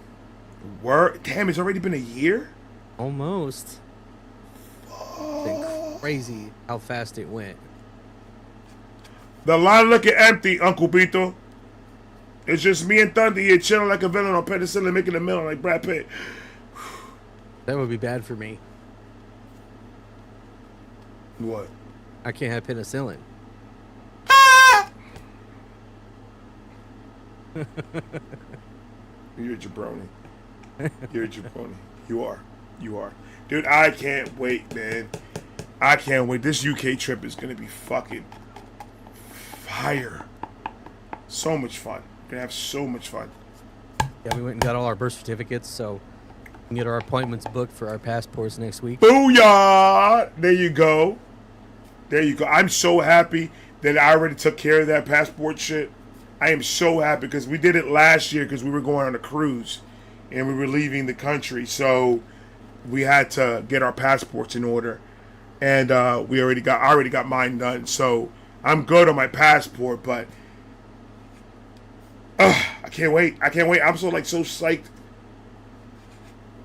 S1: Word? Damn, it's already been a year?
S4: Almost. It's been crazy how fast it went.
S1: The line looking empty, Uncle Pito. It's just me and Thunder here chilling like a villain on penicillin, making a million like Brad Pitt.
S4: That would be bad for me.
S1: What?
S4: I can't have penicillin.
S1: You're a jabroni. You're a jabroni. You are. You are. Dude, I can't wait, man. I can't wait. This UK trip is going to be fucking fire. So much fun. We're gonna have so much fun.
S4: Yeah, we went and got all our birth certificates, so we can get our appointments booked for our passports next week.
S1: Booyah! There you go. There you go. I'm so happy that I already took care of that passport shit. I am so happy because we did it last year because we were going on a cruise and we were leaving the country. So we had to get our passports in order. And I already got mine done. So I'm good on my passport, but I can't wait. I'm so psyched.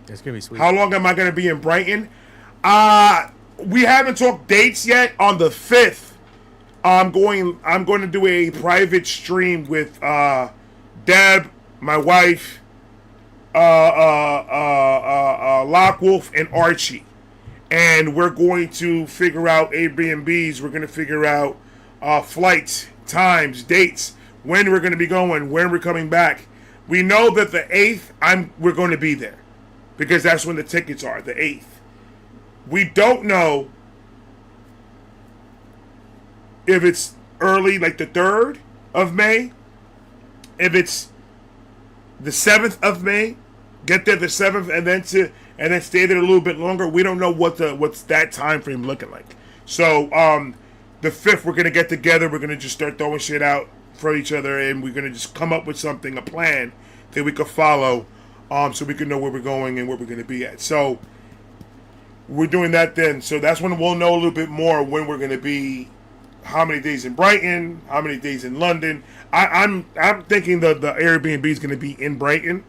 S4: It's gonna be sweet.
S1: How long am I gonna be in Brighton? We haven't talked dates yet. On the 5th, I'm going to do a private stream with Deb, my wife, Lockwolf, and Archie. And we're going to figure out Airbnbs. We're going to figure out flights, times, dates, when we're going to be going, when we're coming back. We know that the 8th, we're going to be there because that's when the tickets are, the 8th. We don't know if it's early, like the 3rd of May, if it's the 7th of May, get there the 7th, and then stay there a little bit longer. We don't know what's that time frame looking like. So the 5th, we're gonna get together. We're gonna just start throwing shit out for each other, and we're gonna just come up with something, a plan that we could follow, so we can know where we're going and where we're gonna be at. So we're doing that then. So that's when we'll know a little bit more when we're gonna be. How many days in Brighton? How many days in London? I'm thinking the Airbnb is going to be in Brighton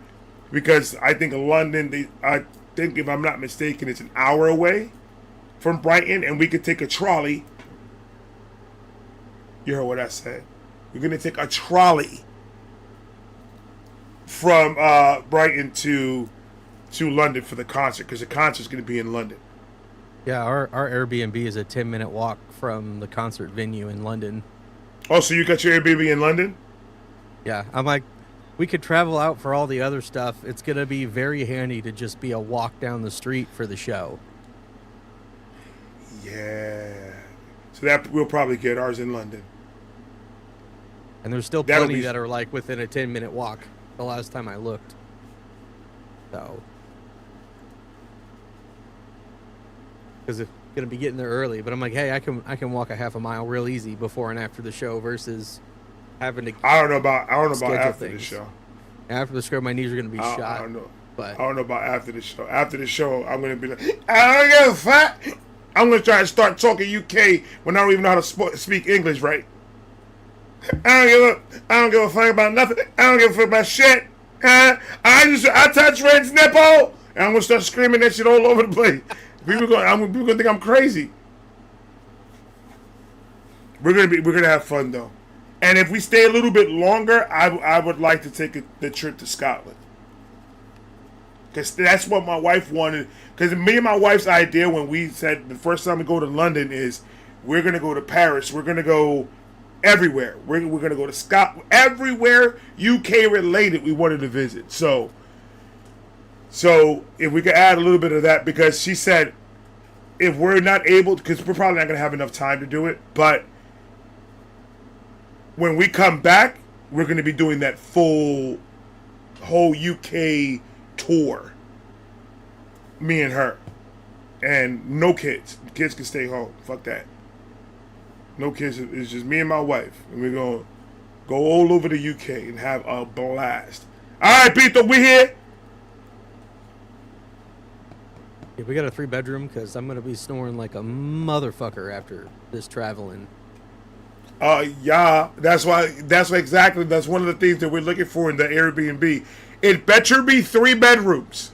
S1: because I think London. I think if I'm not mistaken, it's an hour away from Brighton, and we could take a trolley. You heard what I said. We're going to take a trolley from Brighton to London for the concert because the concert's going to be in London.
S4: Yeah, our Airbnb is a 10-minute walk from the concert venue in London.
S1: Oh, so you got your Airbnb in London?
S4: Yeah, I'm like, we could travel out for all the other stuff. It's going to be very handy to just be a walk down the street for the show.
S1: Yeah. So that we'll probably get ours in London.
S4: And there's still plenty that are like within a 10-minute walk the last time I looked. So... because it's gonna be getting there early, but I'm like, hey, I can walk a half a mile real easy before and after the show versus having to.
S1: I don't know about after the show.
S4: After the show, my knees are gonna be shot.
S1: I don't know.
S4: But
S1: I don't know about after the show. After the show, I'm gonna be like, I don't give a fuck. I'm gonna try to start talking UK when I don't even know how to speak English right. I don't give a fuck about nothing. I don't give a fuck about shit. I touch Red's nipple, and I'm gonna start screaming that shit all over the place. People gonna think I'm crazy. We're gonna have fun though, and if we stay a little bit longer, I would like to take the trip to Scotland, because that's what my wife wanted. Because me and my wife's idea when we said the first time we go to London is we're gonna go to Paris, we're gonna go everywhere, we're gonna go to Scotland, everywhere UK related we wanted to visit. So if we could add a little bit of that, because she said if we're not able, because we're probably not going to have enough time to do it, but when we come back, we're going to be doing that whole UK tour. Me and her. And no kids. The kids can stay home. Fuck that. No kids. It's just me and my wife. And we're going to go all over the UK and have a blast. All right, Pito, we here.
S4: Yeah, we got a 3-bedroom because I'm gonna be snoring like a motherfucker after this traveling.
S1: Yeah, that's why exactly. That's one of the things that we're looking for in the Airbnb. It better be 3 bedrooms.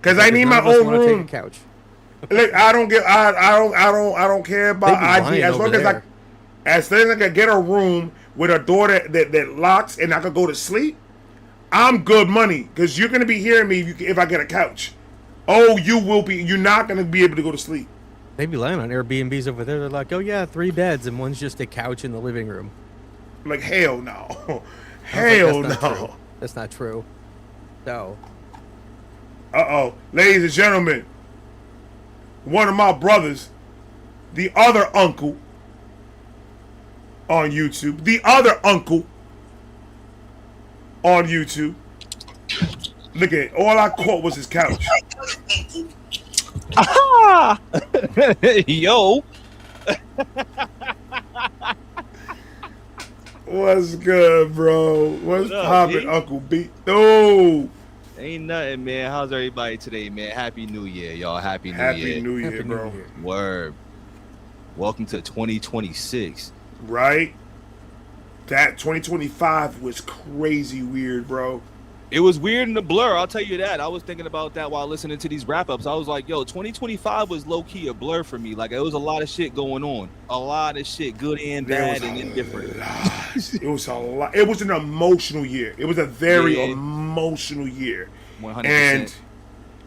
S1: Because I need my own room.
S4: Take a couch.
S1: Look, I don't care about IG as long as I can get a room with a door that locks and I can go to sleep. I'm good money because you're gonna be hearing me if I get a couch. Oh, you will be. You're not going to be able to go to sleep.
S4: They be lying on Airbnbs over there. They're like, oh, yeah, 3 beds, and one's just a couch in the living room.
S1: I'm like, hell no. Hell no.
S4: That's not true. So.
S1: Uh-oh. Ladies and gentlemen, one of my brothers, the other uncle, on YouTube. The other uncle on YouTube. Look at it. All I caught was his couch.
S5: Ah! Yo.
S1: What's good, bro? What's
S5: What up,
S1: poppin',
S5: B?
S1: Uncle B? Oh,
S5: Ain't nothing, man. How's everybody today, man? Happy New Year, y'all. Happy New
S1: Happy
S5: Year.
S1: New Year,
S4: Happy
S1: bro.
S4: New Year.
S5: Word. Welcome to 2026.
S1: Right? That 2025 was crazy weird, bro.
S5: It was weird in the blur, I'll tell you that. I was thinking about that while listening to these wrap-ups. I was like, yo, 2025 was low-key a blur for me. Like, it was a lot of shit going on. A lot of shit, good and bad and indifferent.
S1: It was a lot. It was an emotional year. It was a very
S5: Yeah.
S1: emotional year.
S5: 100%.
S1: And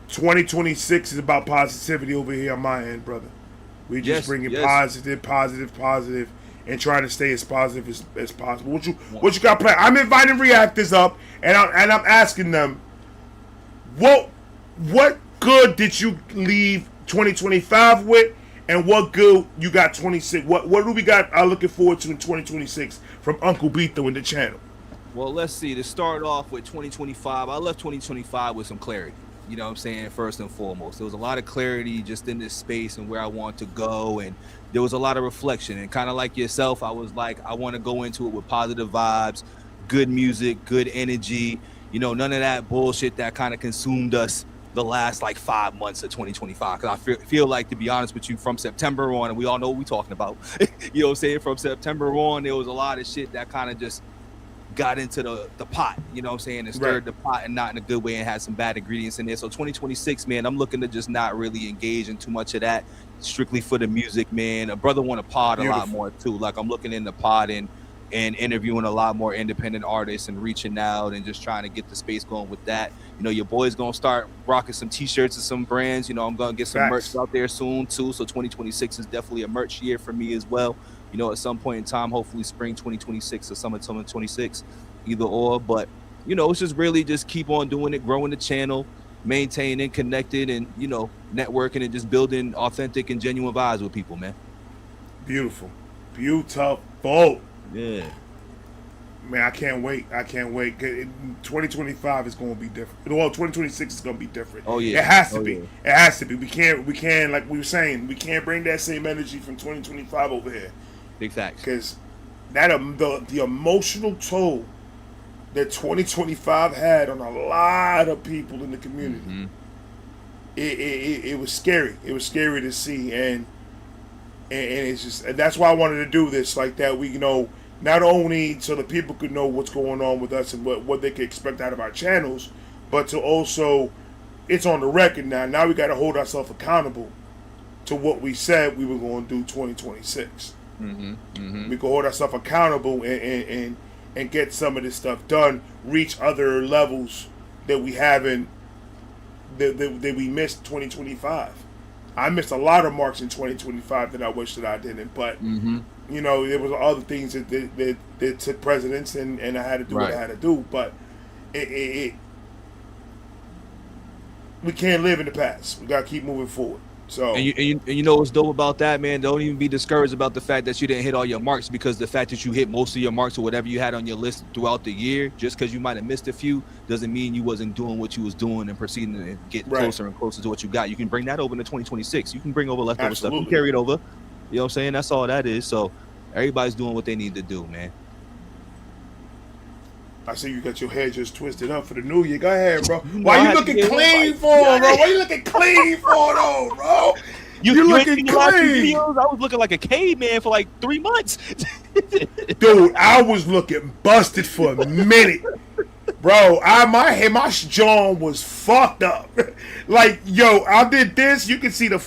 S1: 2026 is about positivity over here on my end, brother. We just
S5: Yes,
S1: bringing
S5: yes.
S1: positive, and trying to stay as positive as possible. What you got planned? I'm inviting reactors up, and I'm asking them, what good did you leave 2025 with, and what good you got 26? What do we got looking forward to in 2026 from Uncle Beto in the channel?
S5: Well, let's see. To start off with 2025, I left 2025 with some clarity. You know what I'm saying? First and foremost, there was a lot of clarity just in this space and where I want to go. And there was a lot of reflection. And kind of like yourself, I was like, I want to go into it with positive vibes, good music, good energy. You know, none of that bullshit that kind of consumed us the last like 5 months of 2025. Because I feel like, to be honest with you, from September on, and we all know what we're talking about, you know what I'm saying? From September on, there was a lot of shit that kind of just got into the pot, you know what I'm saying, and stirred the pot, and not in a good way, and had some bad ingredients in there. So 2026, man, I'm looking to just not really engage in too much of that, strictly for the music, man. A brother want to pod a lot more too. Like, I'm looking in the pod and interviewing a lot more independent artists and reaching out and just trying to get the space going with that. You know, your boy's gonna start rocking some t-shirts and some brands. You know, I'm gonna get some merch out there soon too. So 2026 is definitely a merch year for me as well. You know, at some point in time, hopefully spring 2026 or summer 2026, either or. But, you know, it's just really just keep on doing it, growing the channel, maintaining, connected, and, you know, networking and just building authentic and genuine vibes with people, man.
S1: Beautiful. Beautiful.
S5: Yeah.
S1: Man, I can't wait. 2025 is going to be different. Well, 2026 is going to be different.
S5: Oh, yeah.
S1: It has to be.
S5: Yeah.
S1: It has to be. We can't, like we were saying, we can't bring that same energy from 2025 over here.
S5: Big facts.
S1: Because that the emotional toll that 2025 had on a lot of people in the community,
S5: Mm-hmm.
S1: it was scary. It was scary to see, and it's just, and that's why I wanted to do this like that. We, you know, not only so that people could know what's going on with us and what they could expect out of our channels, but to also, it's on the record now. Now we got to hold ourselves accountable to what we said we were going to do 2026.
S5: Mm-hmm. Mm-hmm.
S1: We can hold ourselves accountable and get some of this stuff done, reach other levels that we haven't, that we missed 2025. I missed a lot of marks in 2025 that I wish that I didn't, but
S5: Mm-hmm.
S1: you know, there was other things that took precedence, and I had to do what I had to do. But we can't live in the past. We gotta keep moving forward. So
S5: And you know what's dope about that, man? Don't even be discouraged about the fact that you didn't hit all your marks, because the fact that you hit most of your marks or whatever you had on your list throughout the year, just because you might have missed a few, doesn't mean you wasn't doing what you was doing and proceeding to get closer and closer to what you got. You can bring that over into 2026. You can bring over leftover stuff. You carry it over. You know what I'm saying? That's all that is. So everybody's doing what they need to do, man.
S1: I see you got your hair just twisted up for the new year. Go ahead, bro.
S5: You know
S1: Why
S5: I
S1: you
S5: had to
S1: looking
S5: get
S1: clean
S5: one
S1: for,
S5: bite.
S1: bro? Why you looking clean for, though, bro?
S5: You
S1: looking
S5: ain't seen the last few
S1: clean.
S5: videos? I was looking like a caveman for like 3 months.
S1: Dude, I was looking busted for a minute. Bro, my jaw was fucked up. Like, yo, I did this. You can see the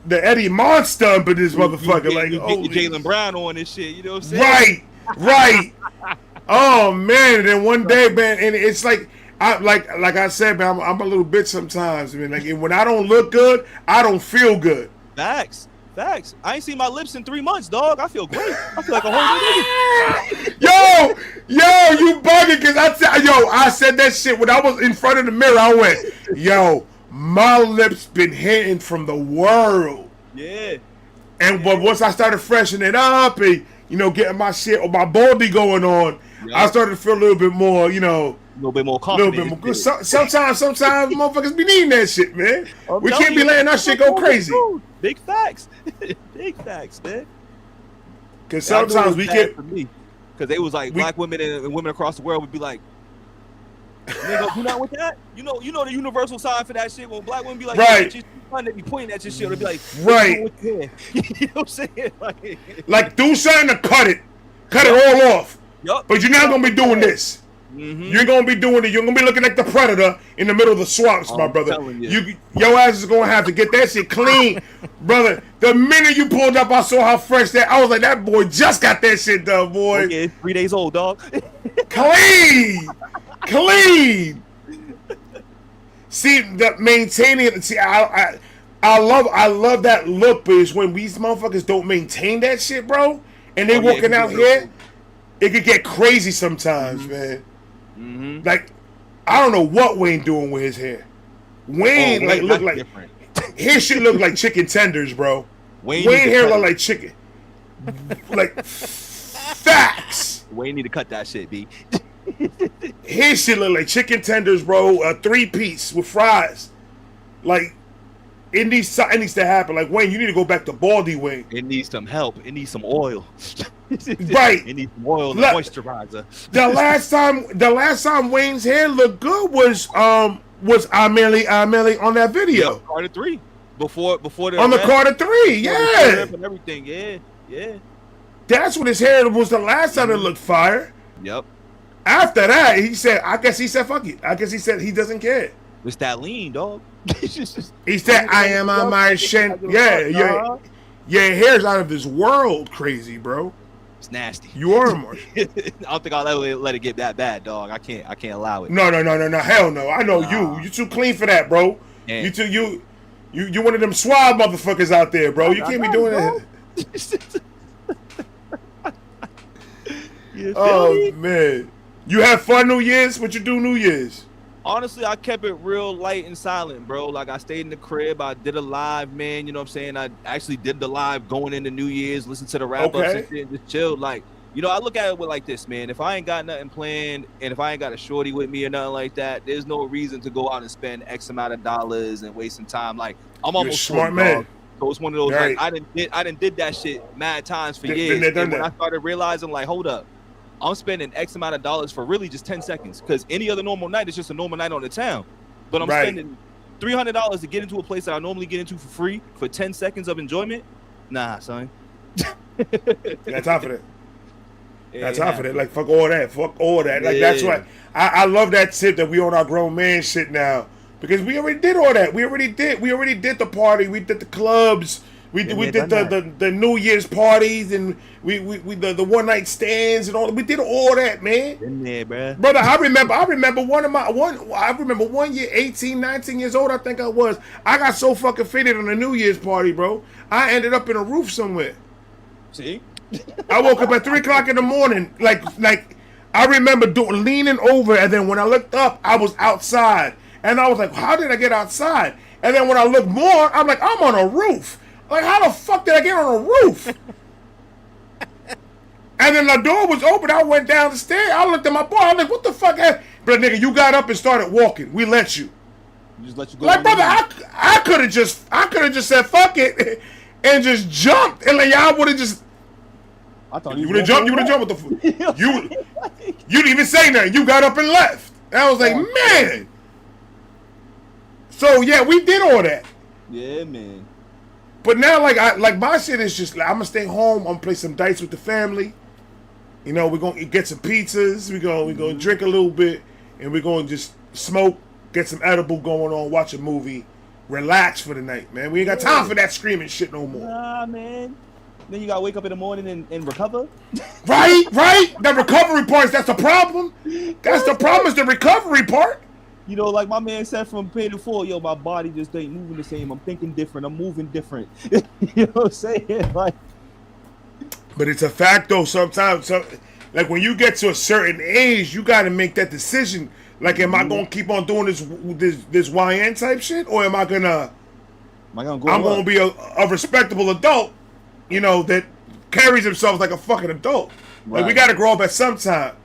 S1: Eddie Monster up in this motherfucker. Like,
S5: you get Jalen Brown on this shit. You know what I'm saying?
S1: Right. Oh man! And then one day, man, and it's like like I said, man, I'm a little bitch sometimes, man. Like, when I don't look good, I don't feel good.
S5: Facts. I ain't seen my lips in 3 months, dog. I feel great. I feel like a whole new nigga.
S1: Yo, you bugging? Cause I said that shit when I was in front of the mirror. I went, yo, my lips been hitting from the world.
S5: Yeah.
S1: but once I started freshening it up and getting my shit or my baldy going on, I started to feel a little bit more,
S5: a little bit more
S1: a
S5: confident.
S1: little bit more. Sometimes motherfuckers be needing that shit, man. We can't be letting our shit go crazy.
S5: Big facts, big facts, man.
S1: Because sometimes we get.
S5: Because they was like black women and women across the world would be like, nigga, you not with that? You know the universal sign for that shit when black women be like,
S1: right.
S5: They be pointing at your shit. They be like,
S1: right.
S5: You know what I'm saying?
S1: Like do something to cut it all off.
S5: Yup.
S1: But you're not gonna be doing this.
S5: Mm-hmm.
S1: You're gonna be doing it. You're gonna be looking like the predator in the middle of the swamps, my brother. Your ass is gonna have to get that shit clean, brother. The minute you pulled up, I saw how fresh that. I was like, that boy just got that shit done, boy.
S5: Yeah, 3 days old, dog.
S1: Clean. See that maintaining. See, I love that look, but it's when these motherfuckers don't maintain that shit, bro, and they walking out here, it could get crazy sometimes, man. Mm-hmm. Like, I don't know what Wayne doing with his hair. Wayne look like different. His shit look like chicken tenders, bro. Wayne hair look like chicken. Like facts.
S5: Wayne need to cut that shit, B.
S1: His shit look like chicken tenders, bro. A 3-piece with fries. Like it needs to happen. Like Wayne, you need to go back to baldy Wayne.
S5: It needs some help. It needs some oil.
S1: Right.
S5: It needs some oil and moisturizer.
S1: The last time Wayne's hair looked good was Amelie on that video.
S5: Yeah, Carter 3. Before the
S1: on the Carter 3, yeah.
S5: And everything, yeah.
S1: That's when his hair was the last time it looked fire.
S5: Yep.
S1: After that, he said, fuck it. I guess he said he doesn't care.
S5: It's that lean, dog.
S1: He said, I am on my shin. Yeah. Your hair's out of this world crazy, bro.
S5: It's nasty.
S1: You are more.
S5: I don't think I'll ever let it get that bad, dog. I can't allow it.
S1: No. Hell no. I know you. You too clean for that, bro. Yeah. You one of them swab motherfuckers out there, bro. You can't be doing that. Oh man. You have fun New Year's? What you do New Year's?
S5: Honestly, I kept it real light and silent, bro. Like, I stayed in the crib. I did a live, man. You know what I'm saying? I actually did the live going into New Year's, listen to the wrap-ups and shit, just chilled. Like, I look at it like this, man. If I ain't got nothing planned and if I ain't got a shorty with me or nothing like that, there's no reason to go out and spend X amount of dollars and waste some time. Like, I'm almost
S1: smart man.
S5: Dog. So it's one of those, right. Like, I done did that shit mad times for years. And when I started realizing, like, hold up. I'm spending X amount of dollars for really just 10 seconds because any other normal night is just a normal night on the town. But I'm spending $300 to get into a place that I normally get into for free for 10 seconds of enjoyment. Nah, son.
S1: That's off of it. That's off of it. Like, fuck all that. Like, that's why I love that tip that we on our grown man shit now because we already did all that. We already did the party. We did the clubs. We did the New Year's parties and we the one night stands and all. We did all that, man.
S5: Been there, bro.
S1: Brother, I remember one year, 18, 19 years old, I think I was. I got so fucking faded on a New Year's party, bro. I ended up in a roof somewhere.
S5: See?
S1: I woke up at 3:00 in the morning. Like I remember leaning over, and then when I looked up, I was outside, and I was like, "How did I get outside?" And then when I looked more, I'm like, "I'm on a roof." Like, how the fuck did I get on a roof? And then the door was open. I went down the stairs. I looked at my boy. I was like, what the fuck? But nigga, you got up and started walking. We let you.
S5: Just let you go.
S1: Like, brother, I could have just said fuck it and just jumped. And like, y'all would have just.
S5: I thought
S1: you would have jumped. You would have jumped with the fuck. You didn't even say nothing. You got up and left. And I was like, man. So yeah, we did all that.
S5: Yeah, man.
S1: But now, like my shit is just like I'm gonna stay home. I'm gonna play some dice with the family. You know, we're gonna get some pizzas. We're gonna drink a little bit, and we're gonna just smoke, get some edible going on, watch a movie, relax for the night, man. We ain't got time for that screaming shit no more.
S5: Nah, man. Then you gotta wake up in the morning and recover.
S1: Right. The recovery part. That's the problem. That's the problem. Is the recovery part.
S5: You know, like my man said from Pay to Full, yo, my body just ain't moving the same. I'm thinking different. I'm moving different. You know what I'm saying? Like,
S1: but it's a fact though. Sometimes, like when you get to a certain age, you got to make that decision. Like, am I gonna keep on doing this YN type shit, or am I gonna? I'm gonna be a respectable adult that carries themselves like a fucking adult. Like, we got to grow up at some time.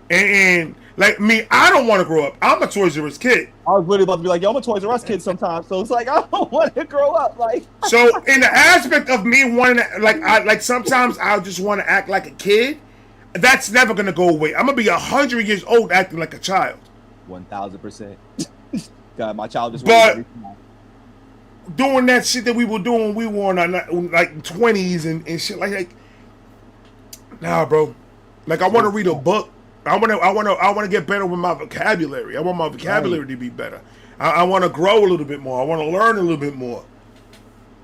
S1: And like me, I don't want to grow up. I'm a Toys R Us kid.
S6: I was literally about to be like, yo, I'm a Toys R Us kid sometimes. So it's like, I don't want to grow up. Like,
S1: so in the aspect of me wanting to, like sometimes I'll just want to act like a kid. That's never going to go away. I'm going to be 100 years old acting like a child.
S6: 1,000%. God, my child just.
S1: But doing that shit that we were doing, we were in our like 20s and shit like, nah, bro. Like, I want to read a book. I want to get better with my vocabulary. I want my vocabulary to be better. I want to grow a little bit more. I want to learn a little bit more.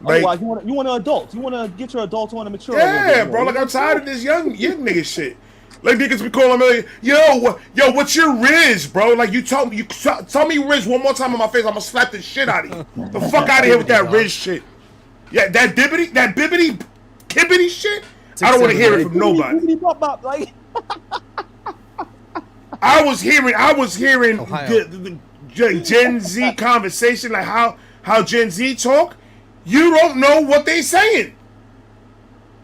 S1: Like,
S6: otherwise, you want to adult. You want to get your adults on to mature.
S1: Yeah, bro. Like, I'm tired of this young nigga shit. Like, niggas be calling me like, yo, what's your Riz, bro? Like, you tell me Riz one more time in my face, I'm gonna slap the shit out of you. The fuck out of here with that Riz shit. Yeah, that bibbity kibbity shit. I don't want to hear it from nobody.
S6: Like,
S1: I was hearing the Gen Z conversation, like how Gen Z talk. You don't know what they saying.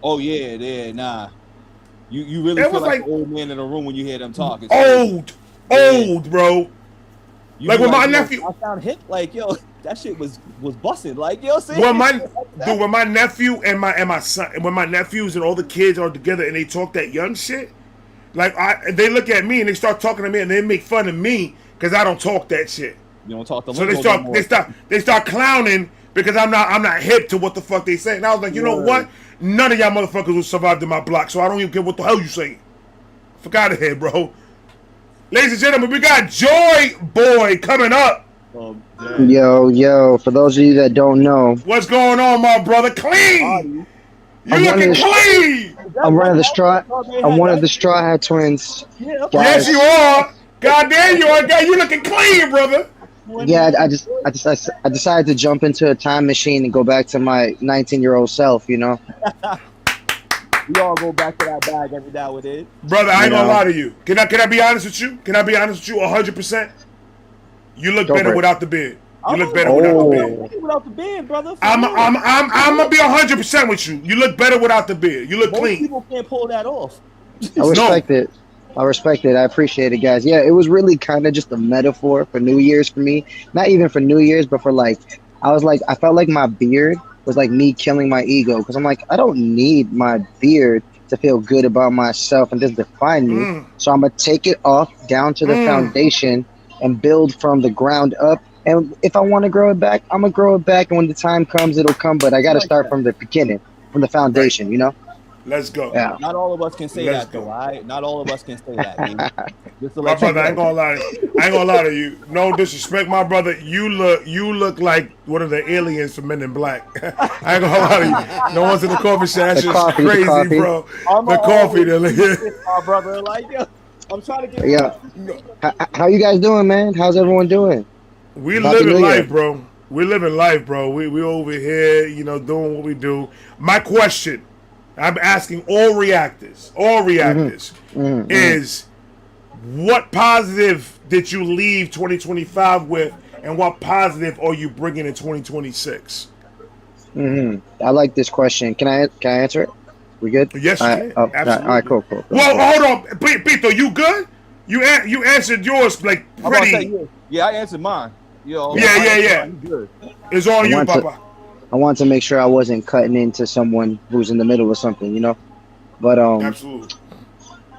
S6: Oh yeah, nah. You really feel like an old man in a room when you hear them talk. It's
S1: old, bro.
S6: You
S1: like when my nephew,
S6: I sound hip. Like, yo, that shit was busted. Like, you know what I'm saying?
S1: When my nephew and my son, when my nephews and all the kids are together and they talk that young shit, like they look at me and they start talking to me and they make fun of me because I don't talk that shit.
S6: You don't talk the
S1: so they start clowning because I'm not hip to what the fuck they say. And I was like, you know what? None of y'all motherfuckers will survive in my block, so I don't even care what the hell you saying. Fuck out of here, bro. Ladies and gentlemen, we got Joy Boy coming up.
S7: Yo, for those of you that don't know,
S1: what's going on, my brother? Clean. You looking clean.
S7: I'm one of the Straw Hat Twins.
S1: Yes, you are. Goddamn, you are. You looking clean, brother.
S7: Yeah, I decided to jump into a time machine and go back to my 19-year-old self. You know.
S6: We all go back to that bag every now and then.
S1: Brother, I ain't gonna lie to you. Can I be honest with you? Can I be honest with you 100%? You look better without the beard. You look better without the beard.
S6: Without the beard, brother.
S1: I'm gonna be 100% with you. You look better without the beard. You look
S6: Most
S1: clean.
S6: People can't pull that off.
S7: I respect it. I appreciate it, guys. Yeah, it was really kind of just a metaphor for New Year's for me. Not even for New Year's, but for I felt like my beard was like me killing my ego because I'm like, I don't need my beard to feel good about myself and just define me. So I'm gonna take it off down to the foundation and build from the ground up. And if I want to grow it back, I'm gonna grow it back. And when the time comes, it'll come. But I got to start from the beginning, from the foundation. You know.
S1: Let's go.
S7: Yeah.
S6: Not all of us can say that, though. Right? Not all of us can say that.
S1: My brother, I ain't gonna lie to you. No disrespect, my brother. You look like one of the aliens from Men in Black. I ain't gonna lie to you. No one's in the coffee shop. That's just crazy, bro. The coffee,
S6: my brother, like, yo, I'm trying to get.
S7: Yeah. How you guys doing, man? How's everyone doing?
S1: We living life, bro. We living life, bro. We over here, doing what we do. My question, I'm asking all reactors, is what positive did you leave 2025 with, and what positive are you bringing in 2026?
S7: I like this question. Can I answer it? We good?
S1: Yes, you can. Absolutely.
S7: All right, cool.
S1: Well, hold on, Pito, you good? You answered yours like pretty.
S6: Yeah, I answered mine. Yo,
S1: yeah.
S6: Good.
S1: It's on you, Papa.
S7: I wanted to make sure I wasn't cutting into someone who's in the middle of something, But
S1: absolutely.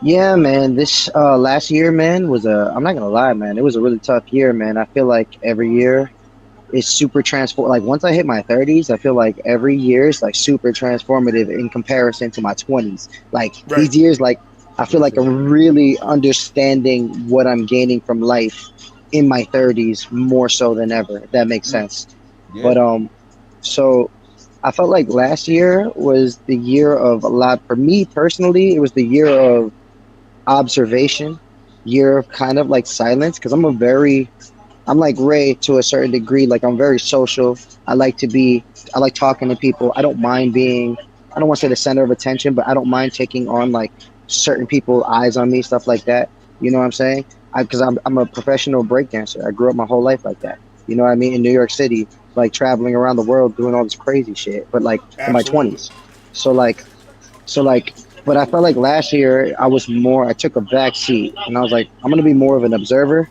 S7: Yeah, man. This last year, man, I'm not gonna lie, man. It was a really tough year, man. I feel like every year is super like once I hit my 30s, I feel like every year is like super transformative in comparison to my 20s. Like these years, like I feel like I'm really understanding what I'm gaining from life in my 30s more so than ever, if that makes sense. Yeah. But so I felt like last year was the year of a lot for me personally. It was the year of observation, year of kind of like silence, because I'm like Ray to a certain degree. Like I'm very social. I like talking to people. I don't mind being, I don't want to say the center of attention, but I don't mind taking on like certain people's eyes on me, stuff like that. You know what I'm saying? Because I'm a professional breakdancer. I grew up my whole life like that. You know what I mean? In New York City, like traveling around the world doing all this crazy shit, but like in my 20s. So like, but I felt like last year I took a back seat, and I was like, I'm gonna be more of an observer,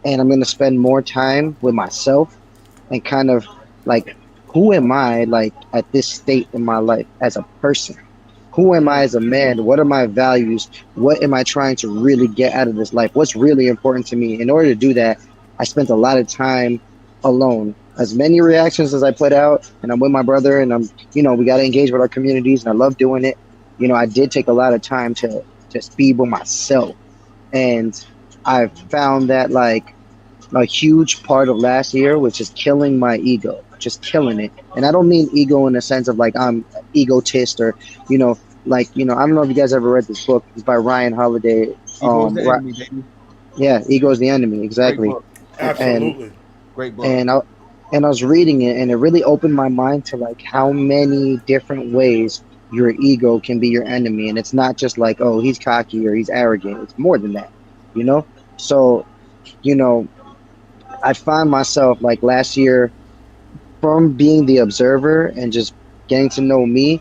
S7: and I'm gonna spend more time with myself, and kind of like, who am I like at this state in my life as a person? Who am I as a man? What are my values? What am I trying to really get out of this life? What's really important to me? In order to do that, I spent a lot of time alone. As many reactions as I put out, and I'm with my brother, and we got to engage with our communities, and I love doing it. I did take a lot of time to be with myself, and I found that like a huge part of last year was just killing my ego, just killing it. And I don't mean ego in the sense of like I'm egotist or, I don't know if you guys ever read this book. It's by Ryan Holiday.
S6: Ego's the enemy, baby.
S7: Yeah, ego is the enemy, exactly.
S6: Great book.
S1: Absolutely.
S6: Great book.
S7: And I was reading it, and it really opened my mind to like how many different ways your ego can be your enemy. And it's not just like, oh, he's cocky or he's arrogant. It's more than that, So, I find myself like last year, from being the observer and just getting to know me,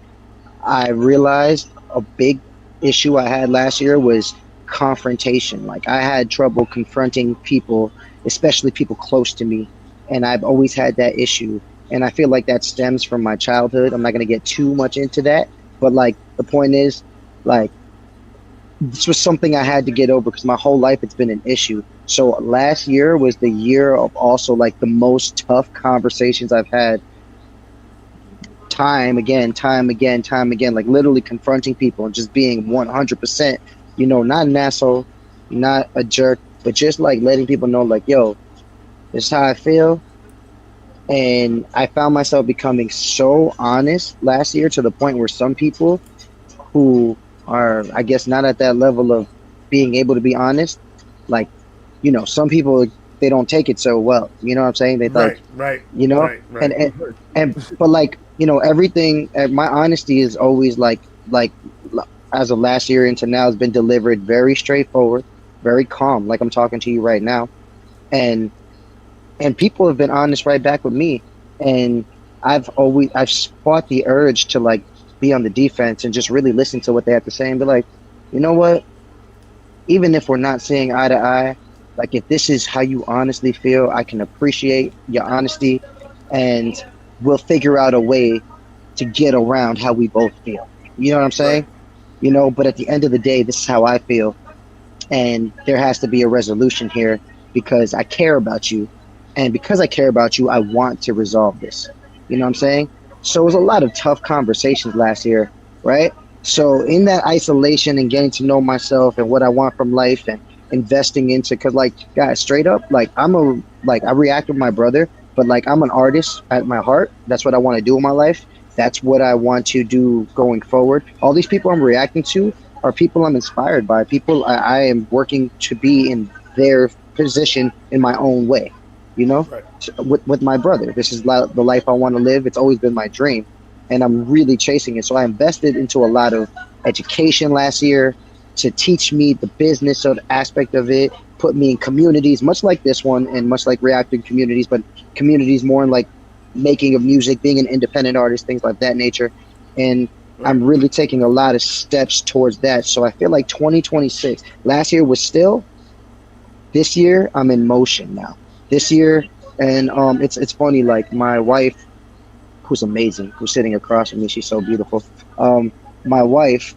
S7: I realized a big issue I had last year was confrontation. Like I had trouble confronting people, especially people close to me. And I've always had that issue. And I feel like that stems from my childhood. I'm not going to get too much into that. But like the point is, like, this was something I had to get over because my whole life it's been an issue. So last year was the year of also like the most tough conversations I've had, time again, like literally confronting people and just being 100%, not an asshole, not a jerk, but just like letting people know like, yo, this is how I feel. And I found myself becoming so honest last year to the point where some people who are, I guess, not at that level of being able to be honest, like, some people, they don't take it so well. You know what I'm saying? They like,
S1: right.
S7: But like, everything, my honesty is always like as of last year into now has been delivered very straightforward, very calm, like I'm talking to you right now. And people have been honest right back with me. And I've fought the urge to like be on the defense and just really listen to what they have to say and be like, you know what? Even if we're not seeing eye to eye, like if this is how you honestly feel, I can appreciate your honesty, and we'll figure out a way to get around how we both feel. You know what I'm saying? But at the end of the day, this is how I feel. And there has to be a resolution here because I care about you. And because I care about you, I want to resolve this. You know what I'm saying? So it was a lot of tough conversations last year, right? So in that isolation and getting to know myself and what I want from life and investing into, because like, guys, straight up, like I react with my brother, but like I'm an artist at my heart. That's what I want to do in my life. That's what I want to do going forward. All these people I'm reacting to are people I'm inspired by, people I am working to be in their position in my own way,
S1: Right.
S7: with my brother. This is the life I want to live. It's always been my dream, and I'm really chasing it. So I invested into a lot of education last year to teach me the business of aspect of it, put me in communities much like this one and much like reacting communities, but communities more in like making of music, being an independent artist, things like that nature. And I'm really taking a lot of steps towards that. So I feel like 2026, last year was still, this year I'm in motion now. This year, and it's funny, like my wife, who's amazing, who's sitting across from me, she's so beautiful. My wife,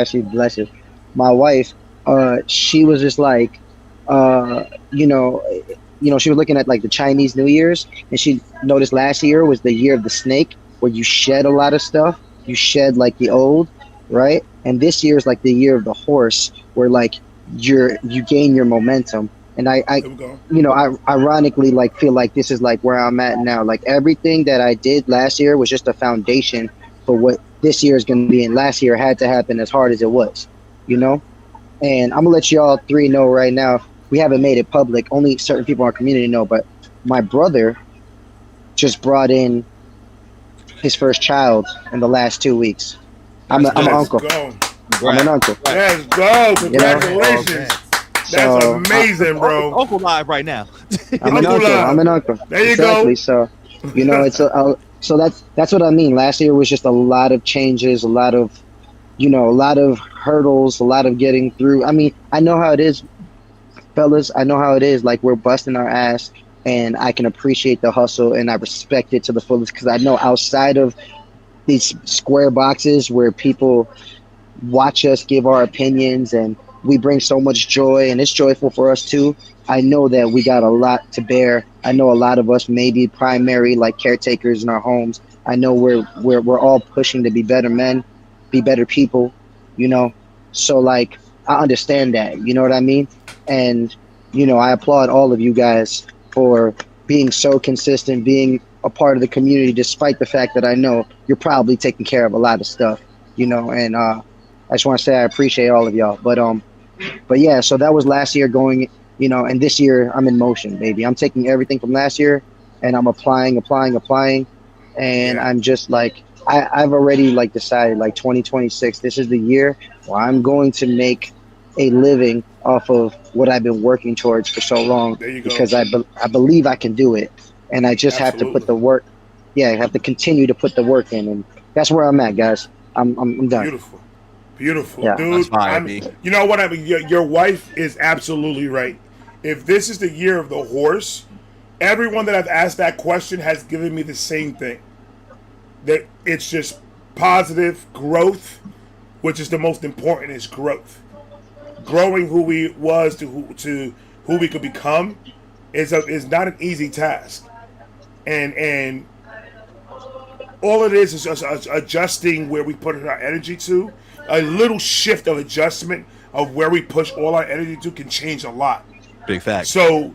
S7: she bless you. My wife, she was just like, she was looking at like the Chinese New Year's, and she noticed last year was the year of the snake, where you shed a lot of stuff. You shed like the old, right? And this year is like the year of the horse, where like you gain your momentum. And I ironically like feel like this is like where I'm at now. Like everything that I did last year was just a foundation for what this year is going to be. And last year had to happen as hard as it was, And I'm gonna let y'all three know right now. We haven't made it public. Only certain people in our community know. But my brother just brought in his first child in the last 2 weeks. I'm an uncle. I'm an uncle.
S1: Let's go. Congratulations. That's amazing, bro.
S5: Uncle live right now.
S7: I'm an uncle.
S1: There you
S7: exactly.
S1: go.
S7: So, it's So that's what I mean. Last year was just a lot of changes, a lot of a lot of hurdles, a lot of getting through. I mean, I know how it is, fellas. I know how it is. Like, we're busting our ass, and I can appreciate the hustle, and I respect it to the fullest, because I know outside of these square boxes where people watch us give our opinions and we bring so much joy, and it's joyful for us too. I know that we got a lot to bear. I know a lot of us may be primary, like, caretakers in our homes. I know we're all pushing to be better men, be better people, So, like, I understand that, you know what I mean? And I applaud all of you guys for being so consistent, being a part of the community, despite the fact that I know you're probably taking care of a lot of stuff, and I just want to say I appreciate all of y'all. But yeah, so that was last year going, and this year I'm in motion, baby. I'm taking everything from last year and I'm applying. And I'm just like, I've already like decided, like, 2026, this is the year where I'm going to make a living off of what I've been working towards for so long, because I believe I can do it. And I just have to put the work. Yeah, I have to continue to put the work in. And that's where I'm at, guys. I'm done.
S1: Beautiful,
S7: Yeah.
S1: dude.
S5: That's fire,
S1: you know what I mean? Your wife is absolutely right. If this is the year of the horse, everyone that I've asked that question has given me the same thing. That it's just positive growth, which is the most important, is growth. Growing who we was to who we could become is not an easy task, and all it is just adjusting where we put our energy to. A little shift of adjustment of where we push all our energy to can change a lot.
S5: Big fact.
S1: So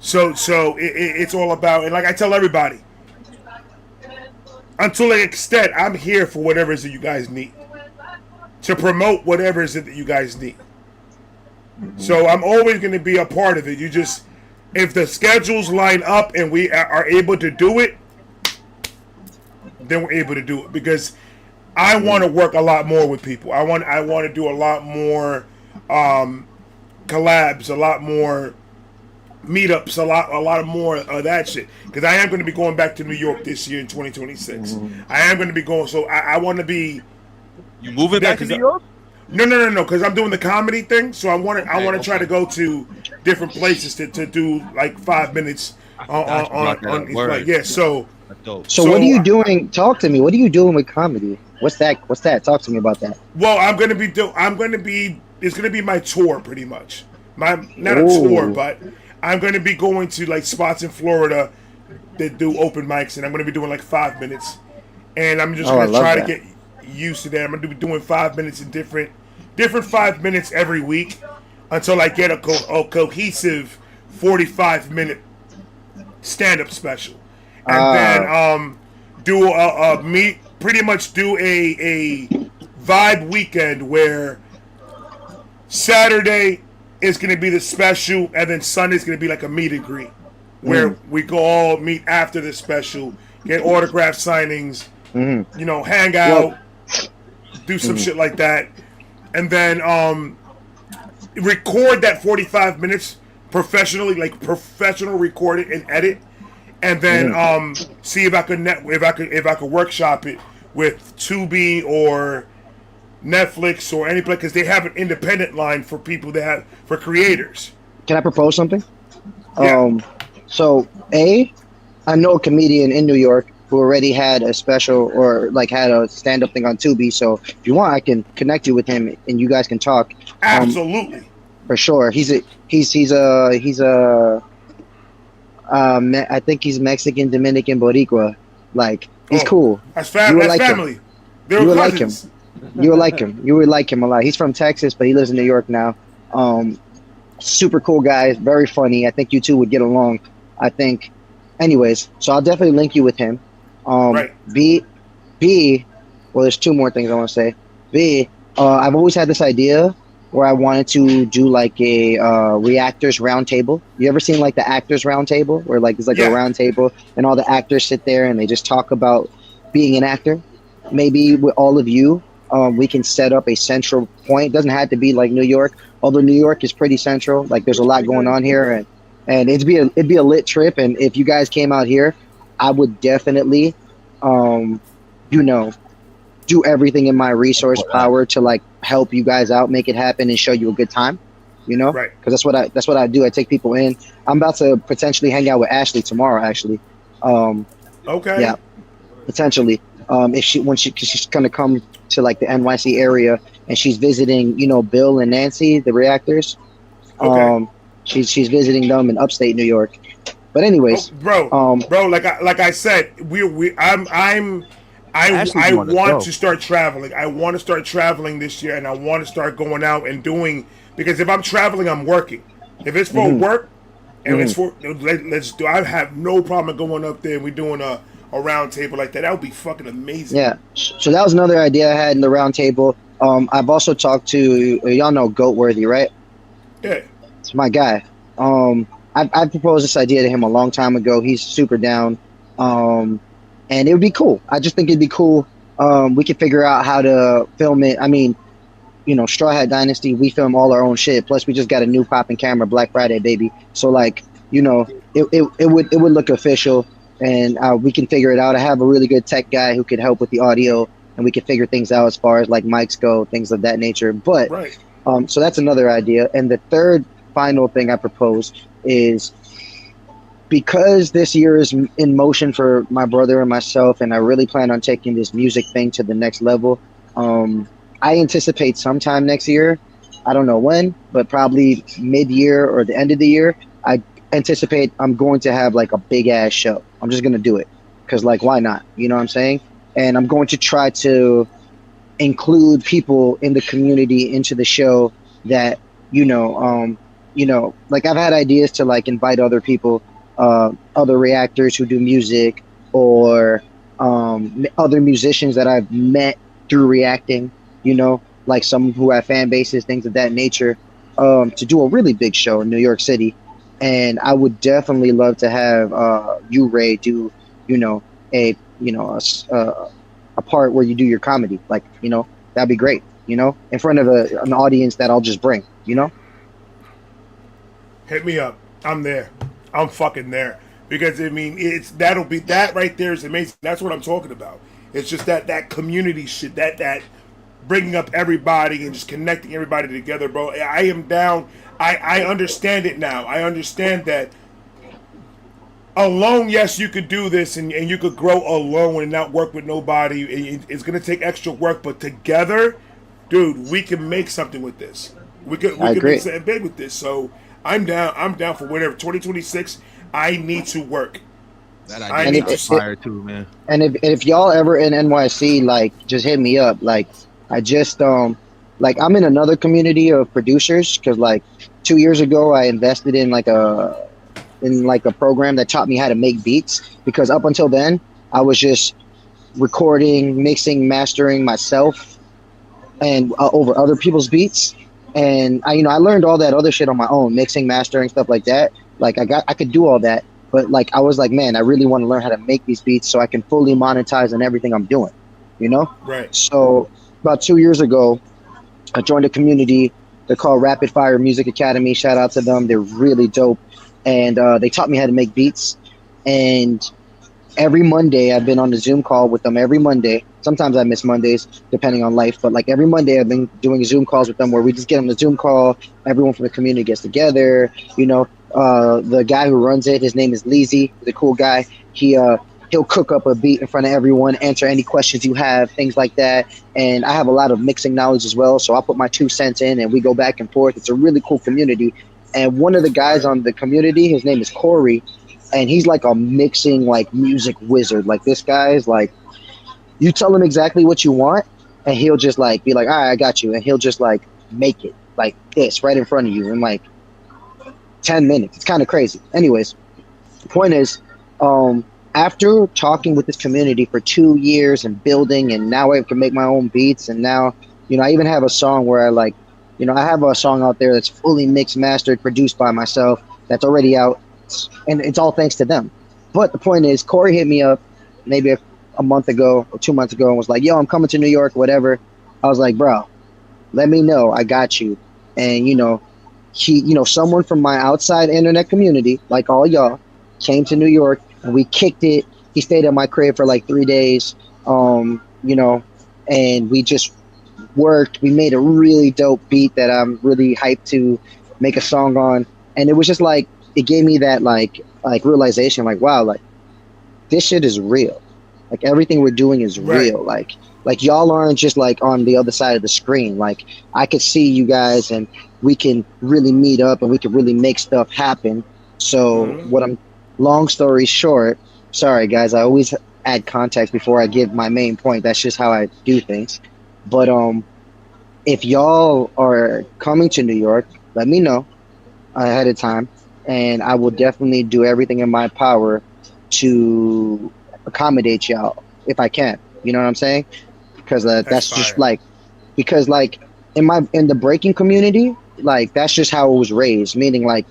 S1: it's all about, and like I tell everybody, until an extent, I'm here for whatever it is that you guys need, to promote whatever it is that you guys need. So I'm always going to be a part of it. You just, if the schedules line up and we are able to do it, then we're able to do it, because I want to work a lot more with people. I want to do a lot more collabs, a lot more meetups, a lot more of that shit. Because I am going to be going back to New York this year in 2026. I am going to be going. So I want to be.
S5: You moving back to New York?
S1: No. Because I'm doing the comedy thing. So I want to try to go to different places to do like 5 minutes on each flight. Yeah. So
S7: what are you doing? Talk to me. What are you doing with comedy? What's that? Talk to me about that.
S1: Well, it's gonna be my tour, pretty much. Not a tour, but I'm gonna be going to like spots in Florida that do open mics, and I'm gonna be doing like 5 minutes, and I'm just gonna try to get used to that. I'm gonna be doing 5 minutes in different 5 minutes every week until I get a cohesive 45-minute stand-up special, and then do pretty much do a vibe weekend where Saturday is going to be the special, and then Sunday's going to be like a meet and greet where we go all meet after the special, get autograph signings, hang out, do some shit like that, and then record that 45 minutes professionally, like professional, record it and edit, and then see if I could workshop it with Tubi or Netflix or any place, because they have an independent line for people that have for creators.
S7: Can I propose something?
S1: Yeah.
S7: So I know a comedian in New York who already had a special, or like had a stand-up thing on Tubi. So if you want, I can connect you with him and you guys can talk.
S1: Absolutely.
S7: For sure. I think he's Mexican, Dominican, Boricua. Like, he's cool.
S1: That's family.
S7: You would like him. You would like him. You would like him a lot. He's from Texas, but he lives in New York now. Super cool guy. Very funny. I think you two would get along. I think. Anyways, so I'll definitely link you with him.
S1: Right.
S7: B. Well, there's two more things I want to say. B. I've always had this idea where I wanted to do like a reactors round table. You ever seen like the actors round table, where like it's like a round table and all the actors sit there and they just talk about being an actor? Maybe with all of you, we can set up a central point. It doesn't have to be like New York, although New York is pretty central. Like, there's a lot going on here, and it'd be a lit trip. And if you guys came out here, I would definitely you know, do everything in my resource power to like help you guys out, make it happen, and show you a good time. You know,
S1: Right.
S7: because that's what I do. I take people in. I'm about to potentially hang out with Ashley tomorrow. Actually,
S1: Okay.
S7: yeah, potentially. If she when she cause she's gonna come to like the NYC area and she's visiting, you know, Bill and Nancy, the reactors.
S1: Okay.
S7: She's visiting them in upstate New York. But anyways,
S1: bro, like I said,
S5: Ashley's
S1: I
S5: on the
S1: want
S5: show.
S1: to start traveling. I want to start traveling this year, and I want to start going out and doing, because if I'm traveling, I'm working. If it's for work, and it's for let's do. I have no problem going up there and we doing a round table like that. That would be fucking amazing.
S7: yeah. So that was another idea I had in the round table. I've also talked to y'all know Goatworthy, right?
S1: Yeah.
S7: It's my guy. I proposed this idea to him a long time ago. He's super down. And it would be cool. I just think it'd be cool. We could figure out how to film it. I mean, you know, Straw Hat Dynasty, we film all our own shit. Plus, we just got a new popping camera, Black Friday, baby. So, like, you know, it would look official, and we can figure it out. I have a really good tech guy who could help with the audio, and we can figure things out as far as like mics go, things of that nature. But
S1: Right.
S7: so that's another idea. And the third final thing I propose is, because this year is in motion for my brother and myself, and I really plan on taking this music thing to the next level. I anticipate sometime next year, I don't know when, but probably mid-year or the end of the year, I anticipate I'm going to have like a big ass show. I'm just going to do it because, like, why not? You know what I'm saying? And I'm going to try to include people in the community into the show that, like, I've had ideas to like invite other people, other reactors who do music, or other musicians that I've met through reacting, you know, like some who have fan bases, things of that nature, to do a really big show in New York City. And I would definitely love to have you, Ray, do, a part where you do your comedy. Like, that'd be great, in front of an audience that I'll just bring,
S1: Hit me up. I'm there. I'm fucking there. Because I mean, that'll be that right there is amazing. That's what I'm talking about. It's just that community shit, that bringing up everybody and just connecting everybody together, bro. I am down. I understand it now. I understand that alone, yes, you could do this and you could grow alone and not work with nobody. It's gonna take extra work, but together, dude, we can make something with this. We can make something big with this. So I'm down. I'm down for whatever. 2026. I need to work.
S5: That idea is fire too, man.
S7: And if y'all ever in NYC, like, just hit me up. Like, I just like, I'm in another community of producers because, like, 2 years ago I invested in a program that taught me how to make beats, because up until then I was just recording, mixing, mastering myself and over other people's beats. And I learned all that other shit on my own, mixing, mastering, stuff like that. Like, I could do all that, but like, I was like, man, I really want to learn how to make these beats so I can fully monetize on everything I'm doing,
S1: Right.
S7: So about 2 years ago, I joined a community. They're called Rapid Fire Music Academy. Shout out to them. They're really dope. And they taught me how to make beats. And every Monday, I've been on a Zoom call with them every Monday. Sometimes I miss Mondays, depending on life. But like every Monday, I've been doing Zoom calls with them where we just get on the Zoom call. Everyone from the community gets together. The guy who runs it, his name is Leezy. He's a cool guy. He'll cook up a beat in front of everyone, answer any questions you have, things like that. And I have a lot of mixing knowledge as well. So I'll put my 2 cents in and we go back and forth. It's a really cool community. And one of the guys on the community, his name is Corey. And he's like a mixing, like, music wizard. Like, this guy is like, you tell him exactly what you want and he'll just like be like, all right, I got you. And he'll just like make it like this right in front of you in like 10 minutes. It's kind of crazy. Anyways, the point is, after talking with this community for 2 years and building, and now I can make my own beats, and now, I even have a song where I have a song out there that's fully mixed, mastered, produced by myself, that's already out, and it's all thanks to them. But the point is, Corey hit me up maybe a month ago or 2 months ago and was like, yo, I'm coming to New York, whatever. I was like, bro, let me know. I got you. And, someone from my outside internet community, like all y'all, came to New York and we kicked it He stayed at my crib for like 3 days. You know, and we just worked. We made a really dope beat that I'm really hyped to make a song on. And it was just like it gave me that like realization, like wow, like this shit is real. Like everything we're doing is real. Like y'all aren't just like on the other side of the screen. Like I could see you guys, and we can really meet up, and we can really make stuff happen. So long story short, sorry guys, I always add context before I give my main point. That's just how I do things. But if y'all are coming to New York, let me know ahead of time, and I will definitely do everything in my power to accommodate y'all if I can. You know what I'm saying? Because that's just like, because like in the breaking community, like that's just how it was raised. Meaning like